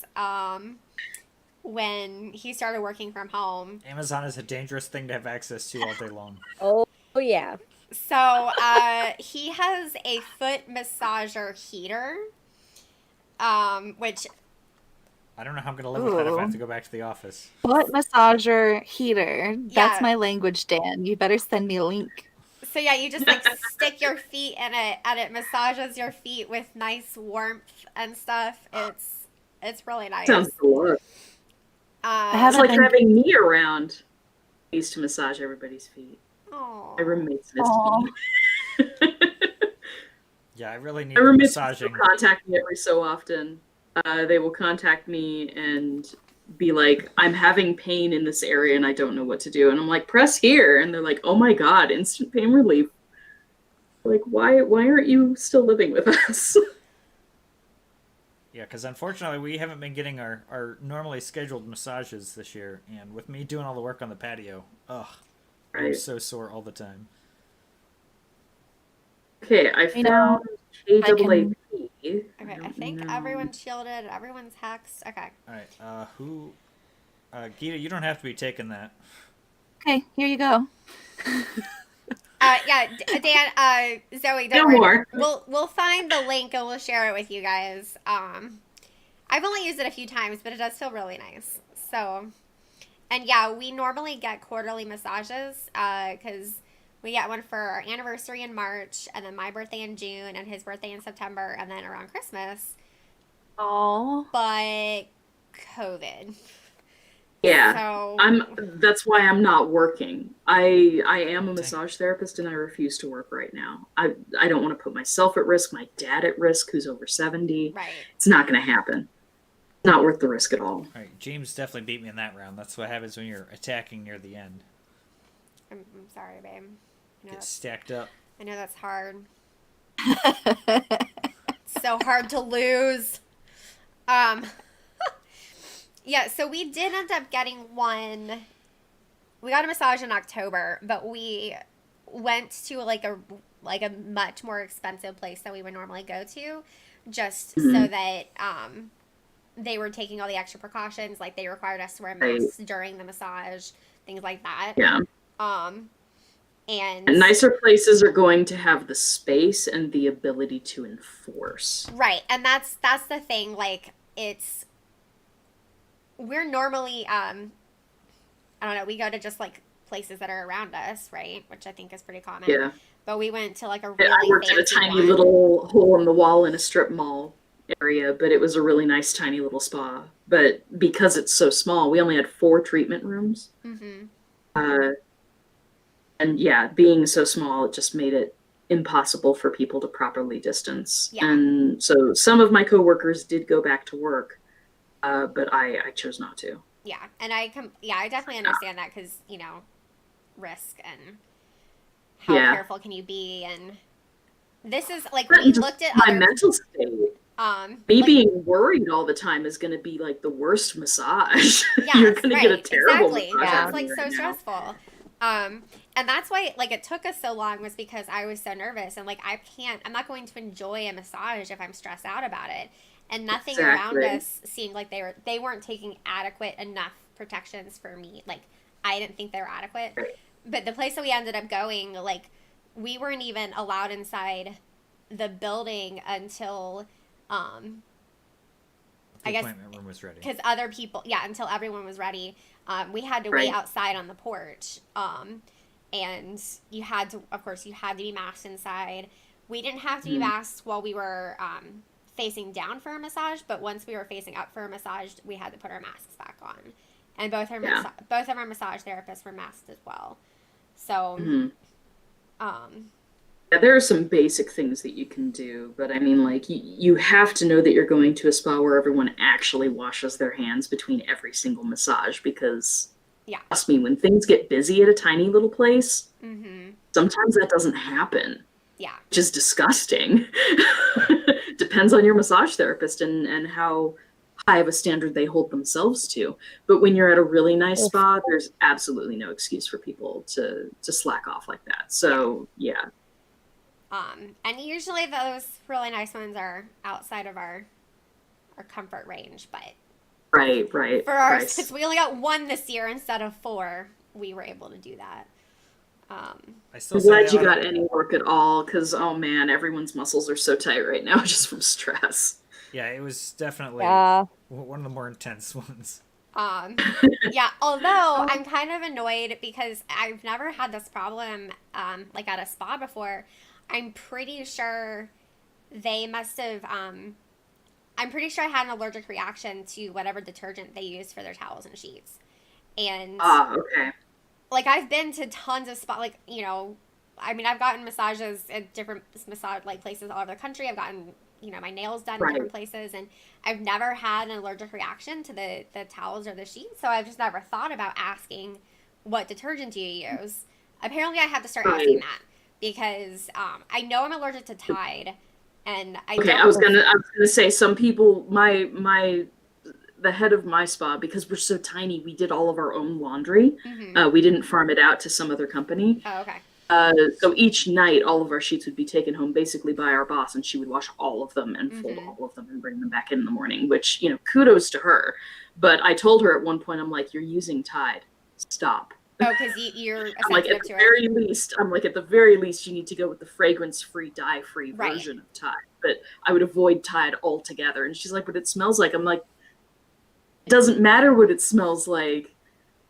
when he started working from home. Amazon is a dangerous thing to have access to all day long. Oh yeah. So he has a foot massager heater, which I don't know how I'm gonna live with that if I have Ooh. to go back to the office. Foot massager heater. That's Yeah. my language, Dan. You better send me a link. so yeah, you just like stick your feet in it and it massages your feet with nice warmth and stuff. It's really nice. Sounds good. I It's haven't like been- having me around. I used to massage everybody's feet. Aw. My roommates missed Aw. me. Yeah, I really need My roommates massaging. will contact me every so often. They will contact me and be like, I'm having pain in this area and I don't know what to do. And I'm like, press here. And they're like, oh my God, instant pain relief. Like, why aren't you still living with us? Yeah, because unfortunately we haven't been getting our normally scheduled massages this year, and with me doing all the work on the patio, I'm Right. so sore all the time. Okay, I I know. found I can- KAAP. Okay, I don't think know. everyone's shielded, everyone's hexed. Okay. All right, who? Gitta, you don't have to be taking that. Okay, here you go. Yeah, Dan, Zoe, No don't worry. more. We'll find the link and we'll share it with you guys. I've only used it a few times, but it does feel really nice. So, and yeah, we normally get quarterly massages because we get one for our anniversary in March, and then my birthday in June, and his birthday in September, and then around Christmas. Oh, But COVID. Yeah. So That's why I'm not working. I am a massage therapist and I refuse to work right now. I don't want to put myself at risk, my dad at risk who's over 70. right. It's not going to happen. Not worth the risk at all. All right, James definitely beat me in that round. That's what happens when you're attacking near the end. I'm sorry, babe. Get stacked up. I know that's hard. It's so hard to lose. Yeah, so we did end up getting one. We got a massage in October, but we went to like a much more expensive place than we would normally go to, just so that they were taking all the extra precautions, like they required us to wear masks during the massage, things like that. Yeah. And Nicer places are going to have the space and the ability to enforce. right, and that's the thing. Like we're normally I don't know, we go to just like places that are around us, right? Which I think is pretty common. Yeah. But we went to like a I really worked at a fancy tiny one. little hole in the wall in a strip mall area, but it was a really nice tiny little spa. But because it's so small, we only had 4 treatment rooms. Mm-hmm. And yeah, being so small, it just made it impossible for people to properly distance. Yeah. And so some of my coworkers did go back to work, but I chose not to. Yeah, and I definitely understand that because risk and how Yeah. careful can you be, and this is like But we just looked at my other mental state. Me like, being worried all the time is going to be like the worst massage. yes, You're going to get a right, terrible exactly. massage. Yeah. out It's of like me so right now. stressful. And that's why like it took us so long was because I was so nervous and like I'm not going to enjoy a massage if I'm stressed out about it. And nothing around Exactly. us seemed like they weren't taking adequate enough protections for me. Like I didn't think they were adequate. Right. But the place that we ended up going, like we weren't even allowed inside the building until The I guess appointment room was ready. because other people, until everyone was ready. We had to wait Right. outside on the porch. And you had to be masked inside. We didn't have to be masked while we were facing down for a massage, but once we were facing up for a massage, we had to put our masks back on. And both of our massage therapists were masked as well. So, Yeah, there are some basic things that you can do, but I mean, like, you have to know that you're going to a spa where everyone actually washes their hands between every single massage, because, Yeah. trust me, when things get busy at a tiny little place, Mm-hmm. sometimes that doesn't happen, Yeah. which is disgusting. Depends on your massage therapist and how high of a standard they hold themselves to. But when you're at a really nice spa, there's absolutely no excuse for people to slack off like that. So, yeah. And usually those really nice ones are outside of our comfort range, but Right. for ours, Price. since we only got one this year instead of 4, we were able to do that. I still I'm say glad they you oughta- got any work at all, because, oh man, everyone's muscles are so tight right now just from stress. Yeah, it was definitely Yeah. one of the more intense ones. Yeah, although I'm kind of annoyed because I've never had this problem, like at a spa before. I'm pretty sure they must have, I'm pretty sure I had an allergic reaction to whatever detergent they use for their towels and sheets. And, Okay. like, I've been to tons of spa, like, I mean, I've gotten massages at different massage, like, places all over the country. I've gotten, my nails done in different places, and I've never had an allergic reaction to the towels or the sheets, so I've just never thought about asking, what detergent do you use? Apparently, I have to start asking that, because I know I'm allergic to Tide, and I Okay, don't... I was gonna say, some people, the head of my spa, because we're so tiny, we did all of our own laundry. Mhm. We didn't farm it out to some other company. Oh, okay. So each night, all of our sheets would be taken home basically by our boss, and she would wash all of them and fold all of them and bring them back in the morning, which, kudos to her. But I told her at one point, I'm like, you're using Tide. Stop. Oh, because you're I'm like, sensitive at the to it. very least, at the very least, you need to go with the fragrance-free, dye-free Right. version of Tide. But I would avoid Tide altogether. And she's like, but it smells like. I'm like, it doesn't matter what it smells like.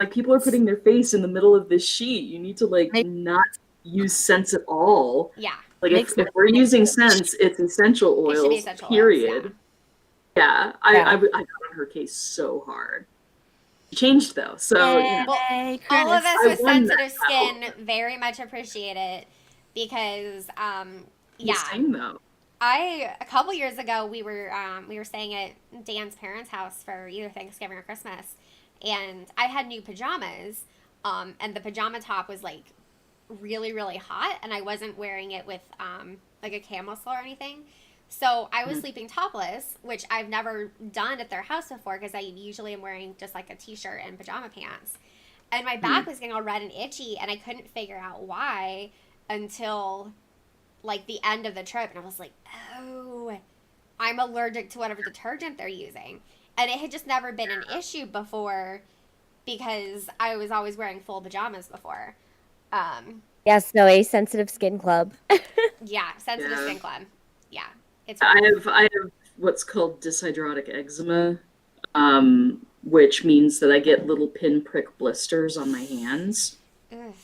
Like, people are putting their face in the middle of this sheet. You need to, not use scents at all. Yeah. Like, if we're using scents, it's essential oils, It should be essential period. oils, Yeah. I got on her case so hard. She changed, though, so, Well, Hey, all of Kris. us I with won sensitive that battle. skin very much appreciate it, because yeah, Same, though. a couple years ago we were staying at Dan's parents' house for either Thanksgiving or Christmas, and I had new pajamas, and the pajama top was like really, really hot, and I wasn't wearing it with like a camisole or anything. So I was sleeping topless, which I've never done at their house before, because I usually am wearing just like a t-shirt and pajama pants. And my back was getting all red and itchy, and I couldn't figure out why until like the end of the trip. And I was like, oh, I'm allergic to whatever detergent they're using. And it had just never been an issue before, because I was always wearing full pajamas before. Yes, no, a sensitive skin club. Yeah, sensitive Yeah. skin club. Yeah, it's I have what's called dyshydrotic eczema, which means that I get little pinprick blisters on my hands. Ugh.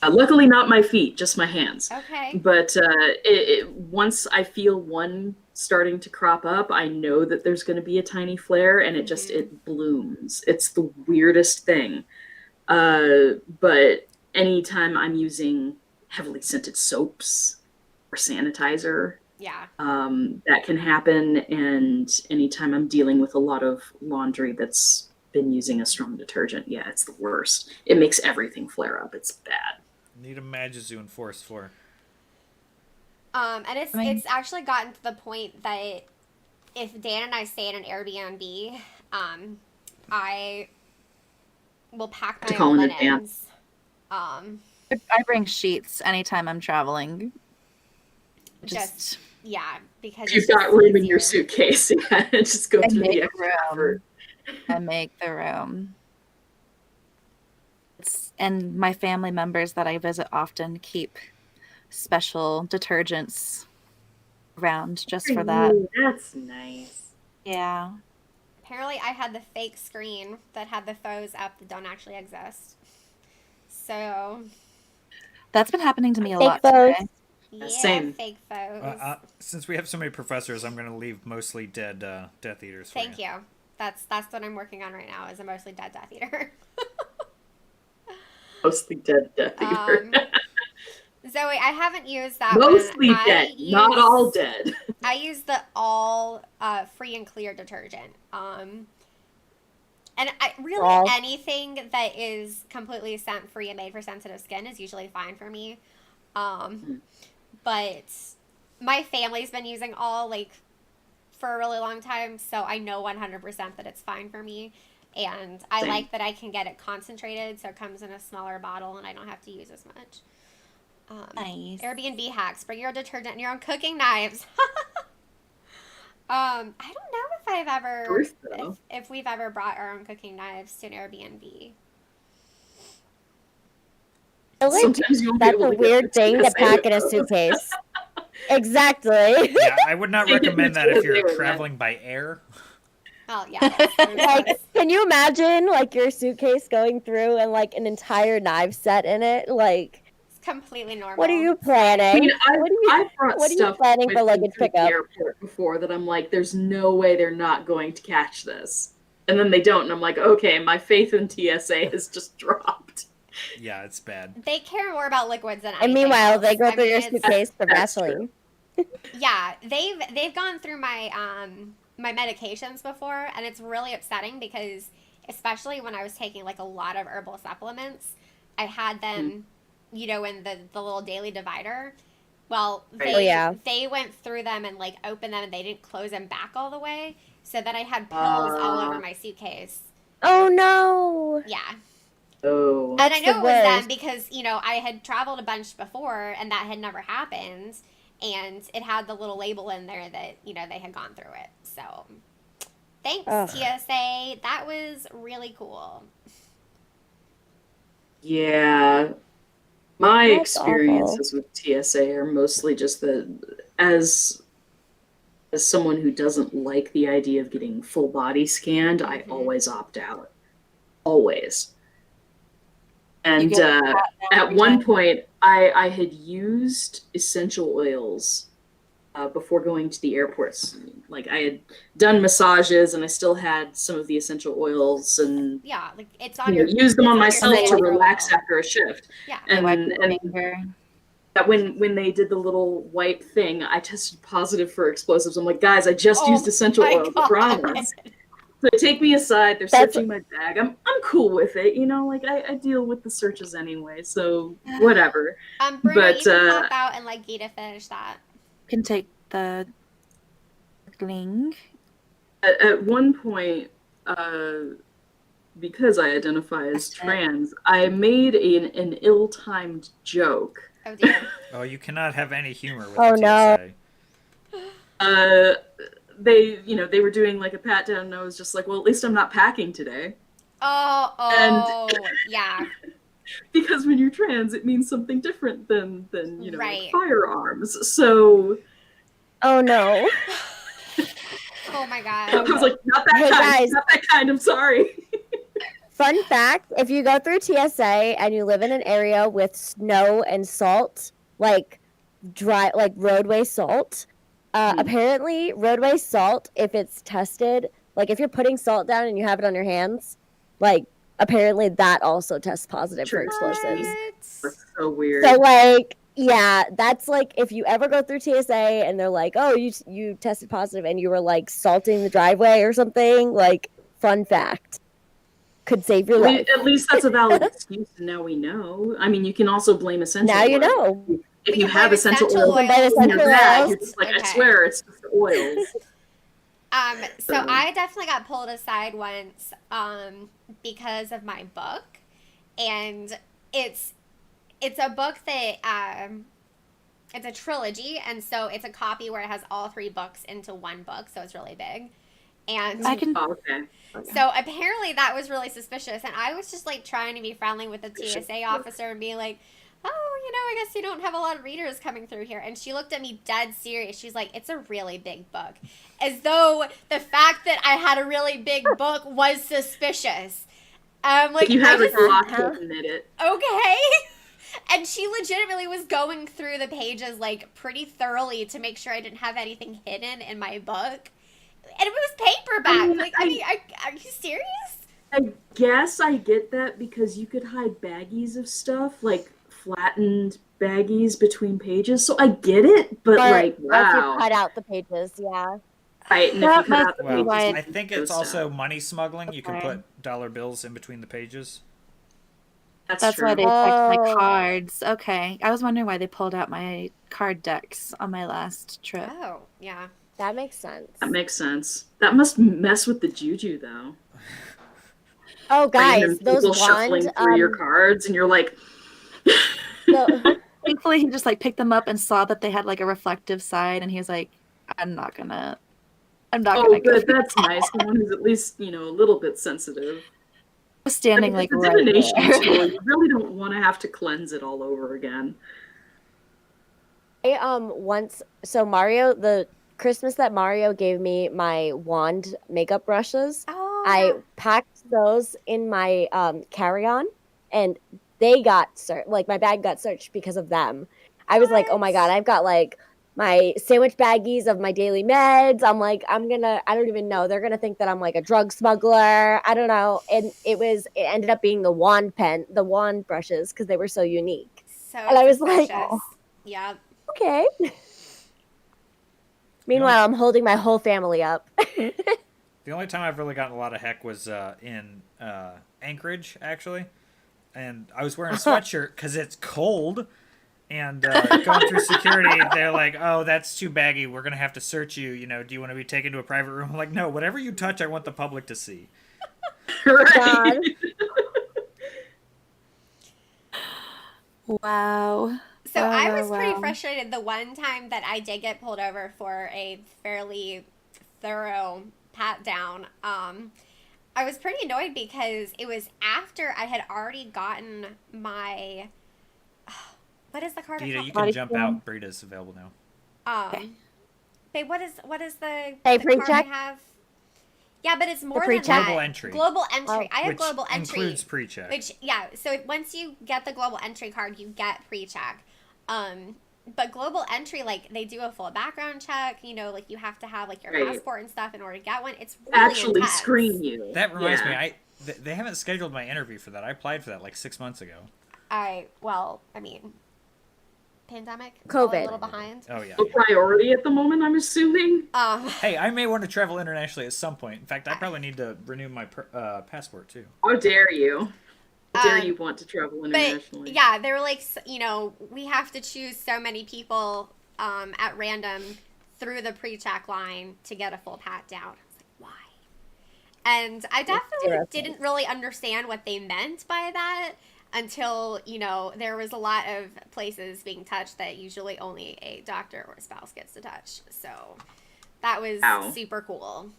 Luckily, not my feet, just my hands. Okay. But once I feel one starting to crop up, I know that there's going to be a tiny flare, and it blooms. It's the weirdest thing. But anytime I'm using heavily scented soaps or sanitizer, Yeah. that can happen. And anytime I'm dealing with a lot of laundry that's been using a strong detergent, yeah, it's the worst. It makes everything flare up. It's bad. Need a Magizu in Force 4. And it's actually gotten to the point that if Dan and I stay in an Airbnb, I will pack my call own in linens. I bring sheets anytime I'm traveling. Just yeah, because If you've it's just got room in your easier. suitcase, yeah, just go I through the make extra room. effort. I make the room. And my family members that I visit often keep special detergents around just for that. Ooh, that's nice. Yeah. Apparently, I had the fake screen that had the photos up that don't actually exist. So, That's been happening to me a Fake lot photos. today. yeah, Same. fake photos. Since we have so many professors, I'm going to leave mostly dead Death Eaters for Thank you. That's what I'm working on right now, is a mostly dead Death Eater. Mostly dead Death Eater. Zoe, I haven't used that Mostly one. dead, not all dead. I use the all free and clear detergent. And All. anything that is completely scent free and made for sensitive skin is usually fine for me. But my family's been using all like for a really long time, so I know 100% that it's fine for me. And I Same. like that I can get it concentrated, so it comes in a smaller bottle and I don't have to use as much. Nice. Airbnb hacks: bring your detergent and your own cooking knives. I don't know if I've ever Truth, though. if we've ever brought our own cooking knives to an Airbnb. I feel like Sometimes you won't be that's able a to get weird the thing to TSA pack in a though. suitcase. Exactly. Yeah, I would not recommend that if They you're were traveling by air. Oh yeah, Like, can you imagine like your suitcase going through and like an entire knife set in it? Like, it's completely normal. what are you I planning? mean, I've brought what are you stuff planning with for me luggage through the pickup? airport before that I'm like, there's no way they're not going to catch this. And then they don't, and I'm like, okay, my faith in TSA has just dropped. Yeah, it's bad. They care more about liquids than And anything meanwhile, else. they go I through mean, your it's- suitcase for That's Vaseline. Yeah, they've gone through my my medications before, and it's really upsetting because especially when I was taking like a lot of herbal supplements, I had them, you know, in the little daily divider. Well, Right. Oh, yeah. they went through them and like opened them, and they didn't close them back all the way, so then I had pills all over my suitcase. Oh no! Yeah. Oh. And I That's know the it was them worst. because, you know, I had traveled a bunch before and that had never happened. And it had the little label in there that, you know, they had gone through it. So, thanks, Ugh. TSA. That was really cool. Yeah. My That's experiences with TSA are mostly just that as someone who doesn't like the idea of getting full body scanned, I Mhm. always opt out. Always. And get that now at every one time. point, I had used essential oils before going to the airports. Like I had done massages, and I still had some of the essential oils, and Yeah, like it's on your. used them on it's myself your to finger relax oil. after a shift. Yeah. And Wipe your and finger. that when they did the little white thing, I tested positive for explosives. I'm like, guys, I just Oh used essential my oils. I God. promise. So they take me aside. They're That's- searching my bag. I'm cool with it. You know, like I deal with the searches anyway. So whatever. Brita, But, you can pop out and like Gitta finish that. Can take the link. At one point, because I identify as trans, I made an ill-timed joke. Oh dear. Oh, you cannot have any humor with Oh, the no. TSA. They were doing like a pat down, and I was just like, well, at least I'm not packing today. Oh, yeah. Because when you're trans, it means something different than Right. firearms. So Oh no! Oh my I God. was like, not that Hey, kind, guys. not that kind. I'm sorry. Fun fact: if you go through TSA and you live in an area with snow and salt, like roadway salt, apparently roadway salt, if it's tested, like if you're putting salt down and you have it on your hands, like apparently that also tests positive for True. explosives. What? That's so weird. So like, yeah, that's like if you ever go through TSA and they're like, "Oh, you tested positive and you were like salting the driveway or something," like fun fact, could save your life. At least that's a valid excuse, and now we know. I mean, you can also blame essential Now you oils. know. If We you can have blame essential essential oils oils. By in your essential bag, oils. you're just like, I Okay. swear it's just the oils. So I definitely got pulled aside once because of my book, and it's a book that it's a trilogy, and so it's a copy where it has all three books into one book, so it's really big. And I can. Oh, okay. so apparently that was really suspicious, and I was just like trying to be friendly with the TSA officer and be like, "Oh, you know, I guess you don't have a lot of readers coming through here." And she looked at me dead serious. She's like, "It's a really big book," as though the fact that I had a really big book was suspicious. Like You I have a just, Glock in it. okay. And she legitimately was going through the pages like pretty thoroughly to make sure I didn't have anything hidden in my book. And it was paperback. I mean, Are you serious? I guess I get that because you could hide baggies of stuff, like flattened baggies between pages, so I get it, but like, If you wow. cut out the pages, yeah. Right, and if That you cut must out the be Well, pages, why you I can think go it's also down. money smuggling. You can Okay. put dollar bills in between the pages. That's true. why they checked my Oh. cards. Okay. I was wondering why they pulled out my card decks on my last trip. Oh, yeah. That makes sense. That makes sense. That must mess with the juju, though. Oh, guys, Random those people shuffling wand, through your cards, and you're like, the, Thankfully, he just like picked them up and saw that they had like a reflective side, and he was like, I'm not gonna oh, go. good, that's nice. Someone who's at least, a little bit sensitive. I was standing Like, like if it's a right divination there. tool, you really don't want to have to cleanse it all over again. Mario, the Christmas that Mario gave me my wand makeup brushes, Oh, I packed those in my carry-on, and they got like my bag got searched because of them. I was like, oh my god, I've got like my sandwich baggies of my daily meds. I'm like, I don't even know. They're gonna think that I'm like a drug smuggler. I don't know. And it ended up being the wand brushes because they were so unique. so And I was like, suspicious. Yep. okay. Meanwhile, I'm holding my whole family up. The only time I've really gotten a lot of heck was in Anchorage, actually. And I was wearing a sweatshirt because it's cold. And going through security, they're like, oh, that's too baggy. We're going to have to search you. Do you want to be taken to a private room? I'm like, no, whatever you touch, I want the public to see. Right. Wow. So Wow, I wow, was pretty wow. frustrated the one time that I did get pulled over for a fairly thorough pat down. I was pretty annoyed because it was after I had already gotten my what is the card? Gitta, called? you Body can jump scan. out. Brita's available now. Okay. Babe, what is the Hey, card I pre-check? have? Yeah, but it's more than pre-check? that. Global entry. Global entry. I have Which global entry. includes pre-check. Which, yeah, so once you get the global entry card, you get pre-check. But global entry, like, they do a full background check, like, you have to have, like, your Right. passport and stuff in order to get one. It's really Actually intense. screen you. That reminds Yeah. me, they haven't scheduled my interview for that. I applied for that like 6 months ago. Pandemic. COVID. A little behind. Oh, yeah. A priority at the moment, I'm assuming. Hey, I may want to travel internationally at some point. In fact, I probably need to renew my passport, too. How dare you? How dare you want to travel But, internationally? yeah, they were like, we have to choose so many people at random through the pre-check line to get a full pat down. I was like, why? And I definitely zero didn't really understand what they meant by that until, there was a lot of places being touched that usually only a doctor or a spouse gets to touch. So that was super cool.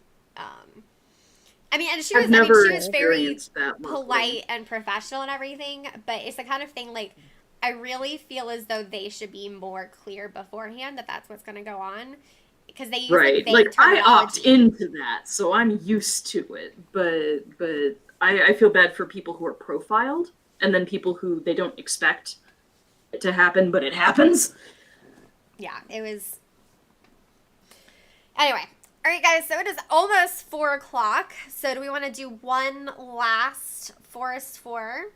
And she was very experienced that polite and professional and everything, but it's the kind of thing, like, I really feel as though they should be more clear beforehand that that's what's going to go on, because they use right. vague Like, I opt terminology. into that, so I'm used to it. But I feel bad for people who are profiled, and then people who they don't expect it to happen, but it happens. Yeah, it was. Anyway. All right, guys, so it is almost 4 o'clock. So do we want to do one last Forest 4?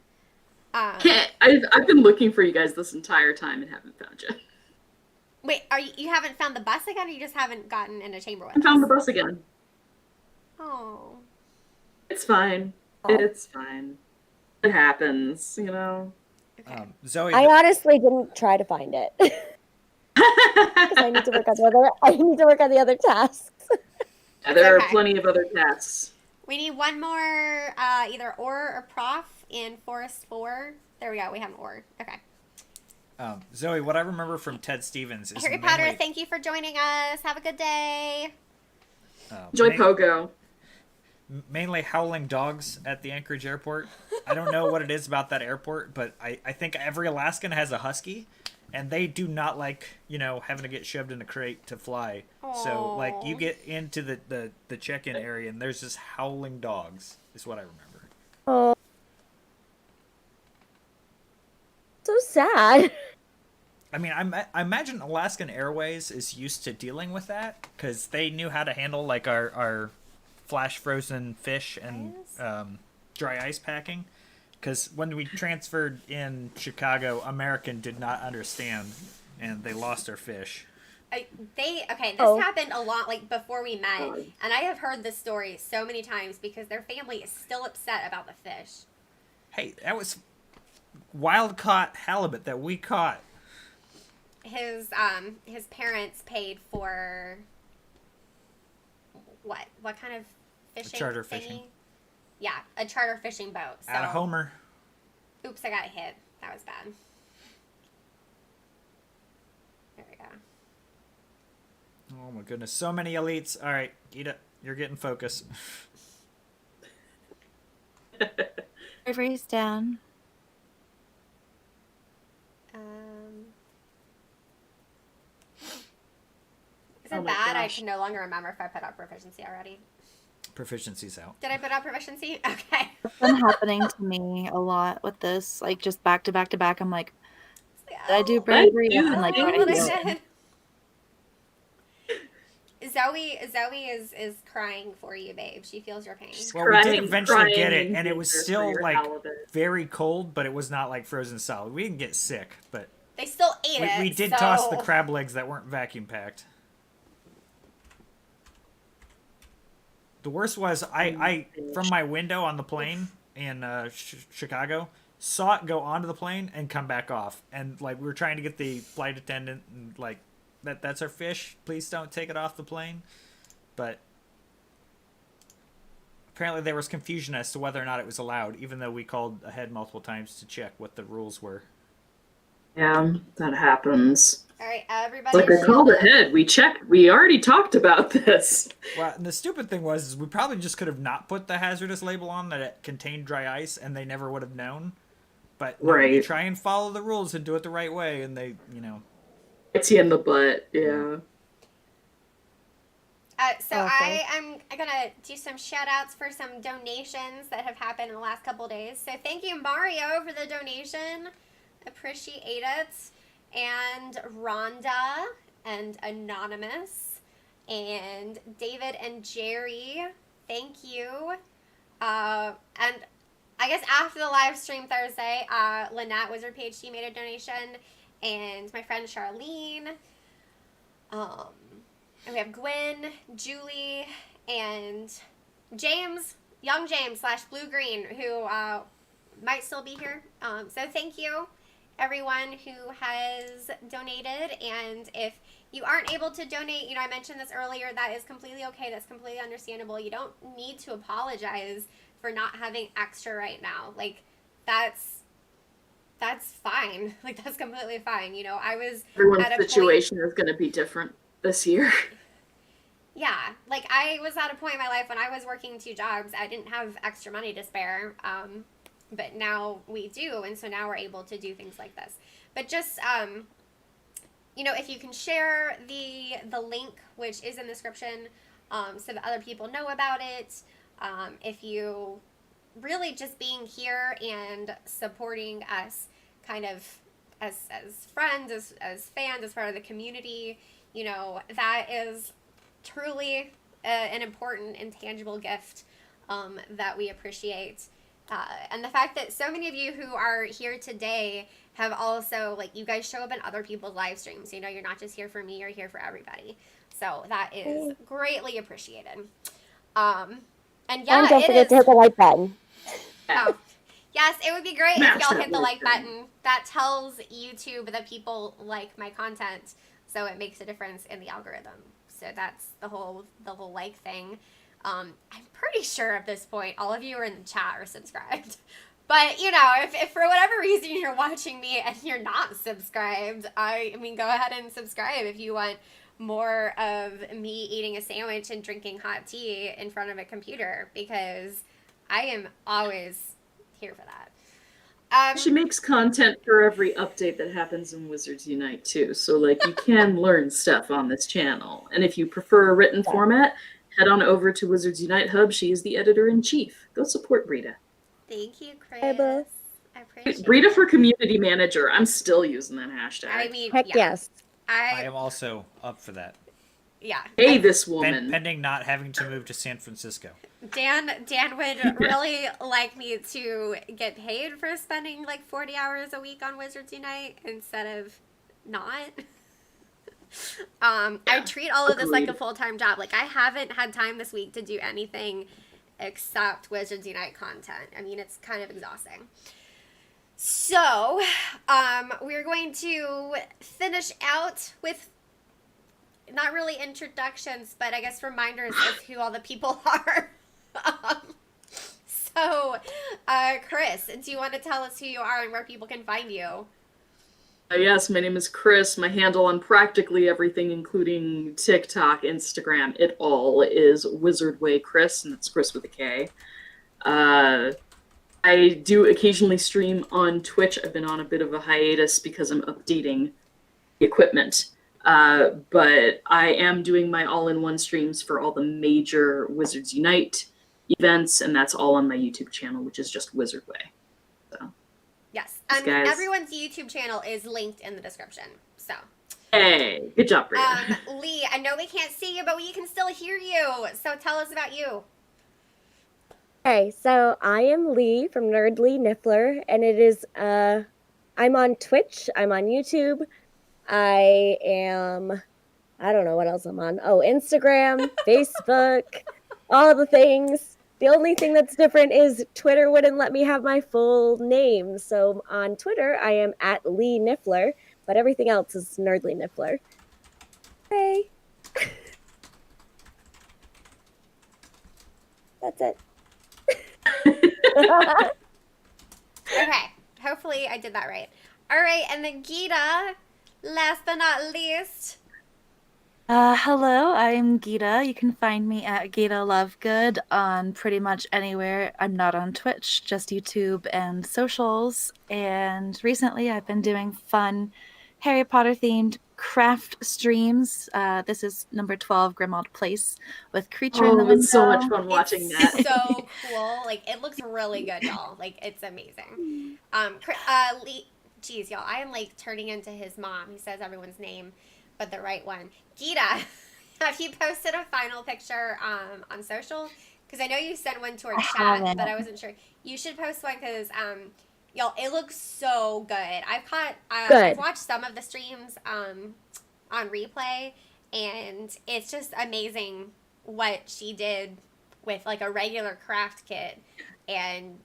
I've been looking for you guys this entire time and haven't found you. Wait, you haven't found the bus again, or you just haven't gotten in a chamber with I found us? the bus again. Oh. It's fine. It's fine. It happens, Okay. Zoe, I honestly didn't try to find it because I need to work on the other tasks. There are okay. plenty of other tasks. We need one more, either or or prof in Forest 4. There we go. We have an or. Okay. Zoe, what I remember from Ted Stevens is Harry Potter, thank you for joining us. Have a good day. Enjoy Pogo. Mainly howling dogs at the Anchorage airport. I don't know what it is about that airport, but I think every Alaskan has a husky, and they do not like, having to get shoved in a crate to fly. So, like, you get into the check-in area, and there's just howling dogs, is what I remember. Oh, so sad. I mean, I imagine Alaskan Airways is used to dealing with that, because they knew how to handle, like, our flash frozen fish and dry ice packing. Because when we transferred in Chicago, American did not understand, and they lost their fish. This Oh. happened a lot, like, before we met, Oh. and I have heard this story so many times because their family is still upset about the fish. Hey, that was wild-caught halibut that we caught. His parents paid for what kind of fishing? charter thingy? fishing. Yeah, a charter fishing boat. So, Out of Homer. oops, I got hit. That was bad. There we go. Oh my goodness, so many elites. All right, Gitta, you're getting focus. Bravery's down. Is it Oh my bad? I gosh. can no longer remember if I put up proficiency already. Proficiency's out. Did I put up proficiency? Okay. It's been happening to me a lot with this, like just back to back to back. I'm like, did I do bravery? do And like, think what I what do? I did. Zoe is crying for you, babe. She feels your pain. She's Well, we did crying- eventually get crying it, and it was for still your like halibut. very cold, but it was not like frozen solid. We didn't get sick, but They still ate it. we did so... toss the crab legs that weren't vacuum packed. The worst was I from my window on the plane in Chicago saw it go onto the plane and come back off, and like we were trying to get the flight attendant and like that's our fish. Please don't take it off the plane. But apparently there was confusion as to whether or not it was allowed, even though we called ahead multiple times to check what the rules were. Yeah, that happens. All right, everybody. Like I called ahead. We checked. We already talked about this. Well, and the stupid thing was is we probably just could have not put the hazardous label on that it contained dry ice, and they never would have known. But no, we Right. try and follow the rules and do it the right way, and they, you know. It's you in the butt. Yeah. So Okay. I'm gonna do some shout outs for some donations that have happened in the last couple days. So thank you, Mario, for the donation. Appreciate it. And Rhonda and Anonymous and David and Jerry. Thank you. And I guess after the live stream Thursday, Lynette Wizard PhD made a donation, and my friend Charlene. And we have Gwen, Julie, and James, young James / Blue Green, who might still be here. So thank you, everyone who has donated. And if you aren't able to donate, I mentioned this earlier, that is completely okay. That's completely understandable. You don't need to apologize for not having extra right now. Like, that's fine. Like, that's completely fine. I was Everyone's at a point- situation is going to be different this year. Yeah, like I was at a point in my life when I was working 2 jobs. I didn't have extra money to spare, but now we do, and so now we're able to do things like this. But just, if you can share the link, which is in the description, so that other people know about it. If you really just being here and supporting us, kind of as friends, as fans, as part of the community, that is truly an important and tangible gift that we appreciate. And the fact that so many of you who are here today have also, like, you guys show up in other people's live streams. You're not just here for me, you're here for everybody. So that is greatly appreciated. And yeah, And don't it forget is. to hit the like button. Oh, yes, it would be great Smash if y'all that hit the like like button. That tells YouTube that people like my content, so it makes a difference in the algorithm. So that's the whole like thing. I'm pretty sure at this point all of you are in the chat or subscribed. But if for whatever reason you're watching me and you're not subscribed, I mean, go ahead and subscribe if you want more of me eating a sandwich and drinking hot tea in front of a computer, because I am always here for that. She makes content for every update that happens in Wizards Unite too. So like you can learn stuff on this channel. And if you prefer a written format, head on over to Wizards Unite Hub. She is the editor-in-chief. Go support Brita. Thank you, Kris. Hey, boo. I appreciate Brita it. for community manager. I'm still using that hashtag. I mean, Heck yeah. yes. I am also up for that. Yeah. Hey, this woman. Pending not having to move to San Francisco. Dan would really like me to get paid for spending like 40 hours a week on Wizards Unite instead of not. I treat all of this like a full-time job. Like, I haven't had time this week to do anything except Wizards Unite content. I mean, it's kind of exhausting. So, we're going to finish out with not really introductions, but I guess reminders of who all the people are. So, Kris, do you want to tell us who you are and where people can find you? Yes, my name is Kris. My handle on practically everything, including TikTok, Instagram, it all is Wizardway Kris, and it's Kris with a K. I do occasionally stream on Twitch. I've been on a bit of a hiatus because I'm updating the equipment. But I am doing my all-in-one streams for all the major Wizards Unite events, and that's all on my YouTube channel, which is just Wizardway. So. Yes, Thanks, and guys. everyone's YouTube channel is linked in the description. So, Hey, good job, Brita. Lee, I know we can't see you, but we can still hear you. So tell us about you. Hey, so I am Lee from Nerdly Niffler, and it is, I'm on Twitch, I'm on YouTube, I don't know what else I'm on. Oh, Instagram, Facebook, all the things. The only thing that's different is Twitter wouldn't let me have my full name. So on Twitter, I am at Lee Niffler, but everything else is Nerdly Niffler. Hey. That's it. Okay, hopefully I did that right. All right, and then Gitta, last but not least. Hello, I'm Gitta. You can find me at Gitta Lovegood on pretty much anywhere. I'm not on Twitch, just YouTube and socials. And recently I've been doing fun Harry Potter themed craft streams. This is number 12, Grimmauld Place, with Creature in the Window. It's so much fun watching that. It's so cool. Like, it looks really good, y'all. Like, it's amazing. Lee, geez, y'all, I am like turning into his mom. He says everyone's name, but the right one. Gitta, have you posted a final picture on social? Because I know you sent one to our chat, but I wasn't sure. You should post one because y'all, it looks so good. I've watched some of the streams on replay, and it's just amazing what she did with like a regular craft kit and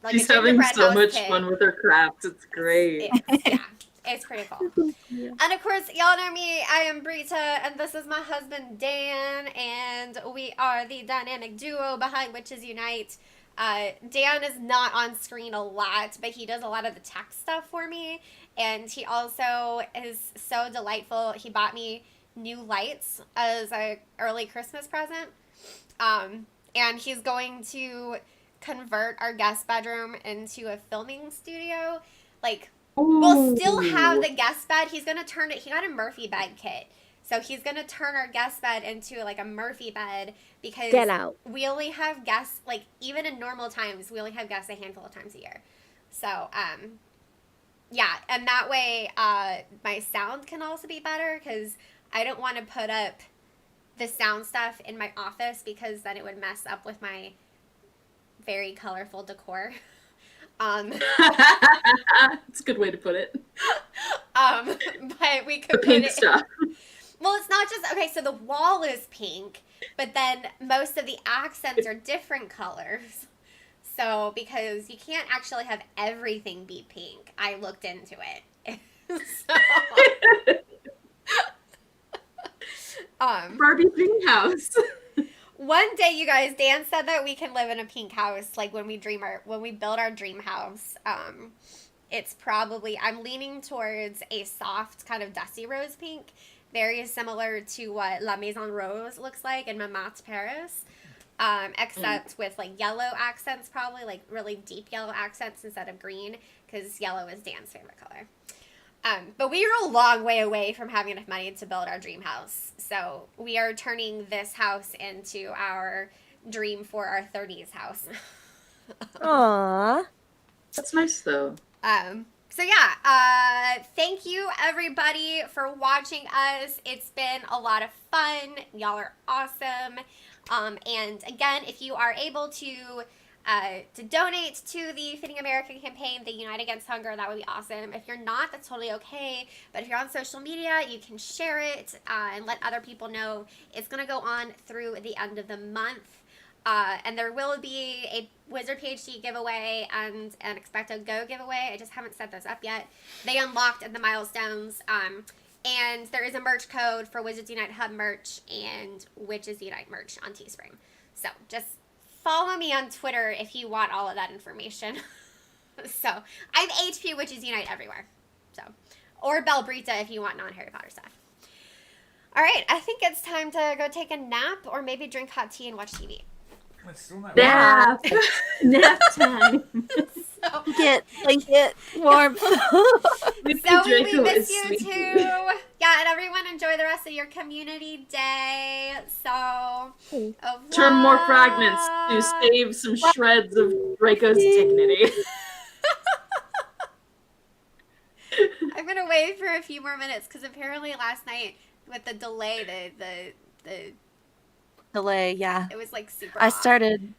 like She's a having gingerbread so house much kit. fun with her crafts. It's great. Yeah, it's pretty cool. And of course, y'all know me. I am Brita, and this is my husband Dan, and we are the dynamic duo behind Witches Unite. Dan is not on screen a lot, but he does a lot of the tech stuff for me, and he also is so delightful. He bought me new lights as an early Christmas present, and he's going to convert our guest bedroom into a filming studio. Like, we'll still have the guest bed. He's going to turn it, he got a Murphy bed kit. So he's going to turn our guest bed into like a Murphy bed because Get out. we only have guests, like even in normal times, we only have guests a handful of times a year. So, yeah. And that way, my sound can also be better because I don't want to put up the sound stuff in my office because then it would mess up with my very colorful decor. It's a good way to put it. But we could The pink put it, stuff. well, it's not just, okay, so the wall is pink, but then most of the accents are different colors. So, because you can't actually have everything be pink, I looked into it. Barbie pink house. One day, you guys, Dan said that we can live in a pink house, like when we build our dream house. It's probably, I'm leaning towards a soft kind of dusty rose pink, very similar to what La Maison Rose looks like in Montmartre, Paris, except with like yellow accents, probably like really deep yellow accents instead of green, because yellow is Dan's favorite color. But we are a long way away from having enough money to build our dream house. So we are turning this house into our dream for our 30s house. Aww. That's nice, though. So yeah, thank you everybody for watching us. It's been a lot of fun. Y'all are awesome. And again, if you are able to donate to the Feeding America campaign, the Unite Against Hunger, that would be awesome. If you're not, that's totally okay. But if you're on social media, you can share it and let other people know. It's going to go on through the end of the month. And there will be a Wizard PhD giveaway and an Expecto Go giveaway. I just haven't set those up yet. They unlocked at the milestones. And there is a merch code for Wizards Unite Hub merch and Witches Unite merch on Teespring. So just follow me on Twitter if you want all of that information. So I'm HP Witches Unite everywhere. So, or Bell Brita if you want non-Harry Potter stuff. All right, I think it's time to go take a nap or maybe drink hot tea and watch TV. It's still not Nap. Nap time. So, Get warmth. We think Zoe, we Draco miss is you sleeping. too. Yeah, and everyone enjoy the rest of your community day. So, au Turn more revoir. fragments to save some shreds of Draco's dignity. I'm gonna wait for a few more minutes because apparently last night with the delay, the Delay, yeah. it was like super. I off. started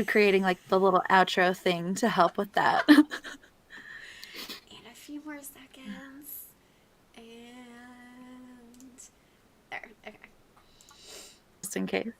creating like the little outro thing to help with that. And a few more seconds, and there. Okay. Just in case.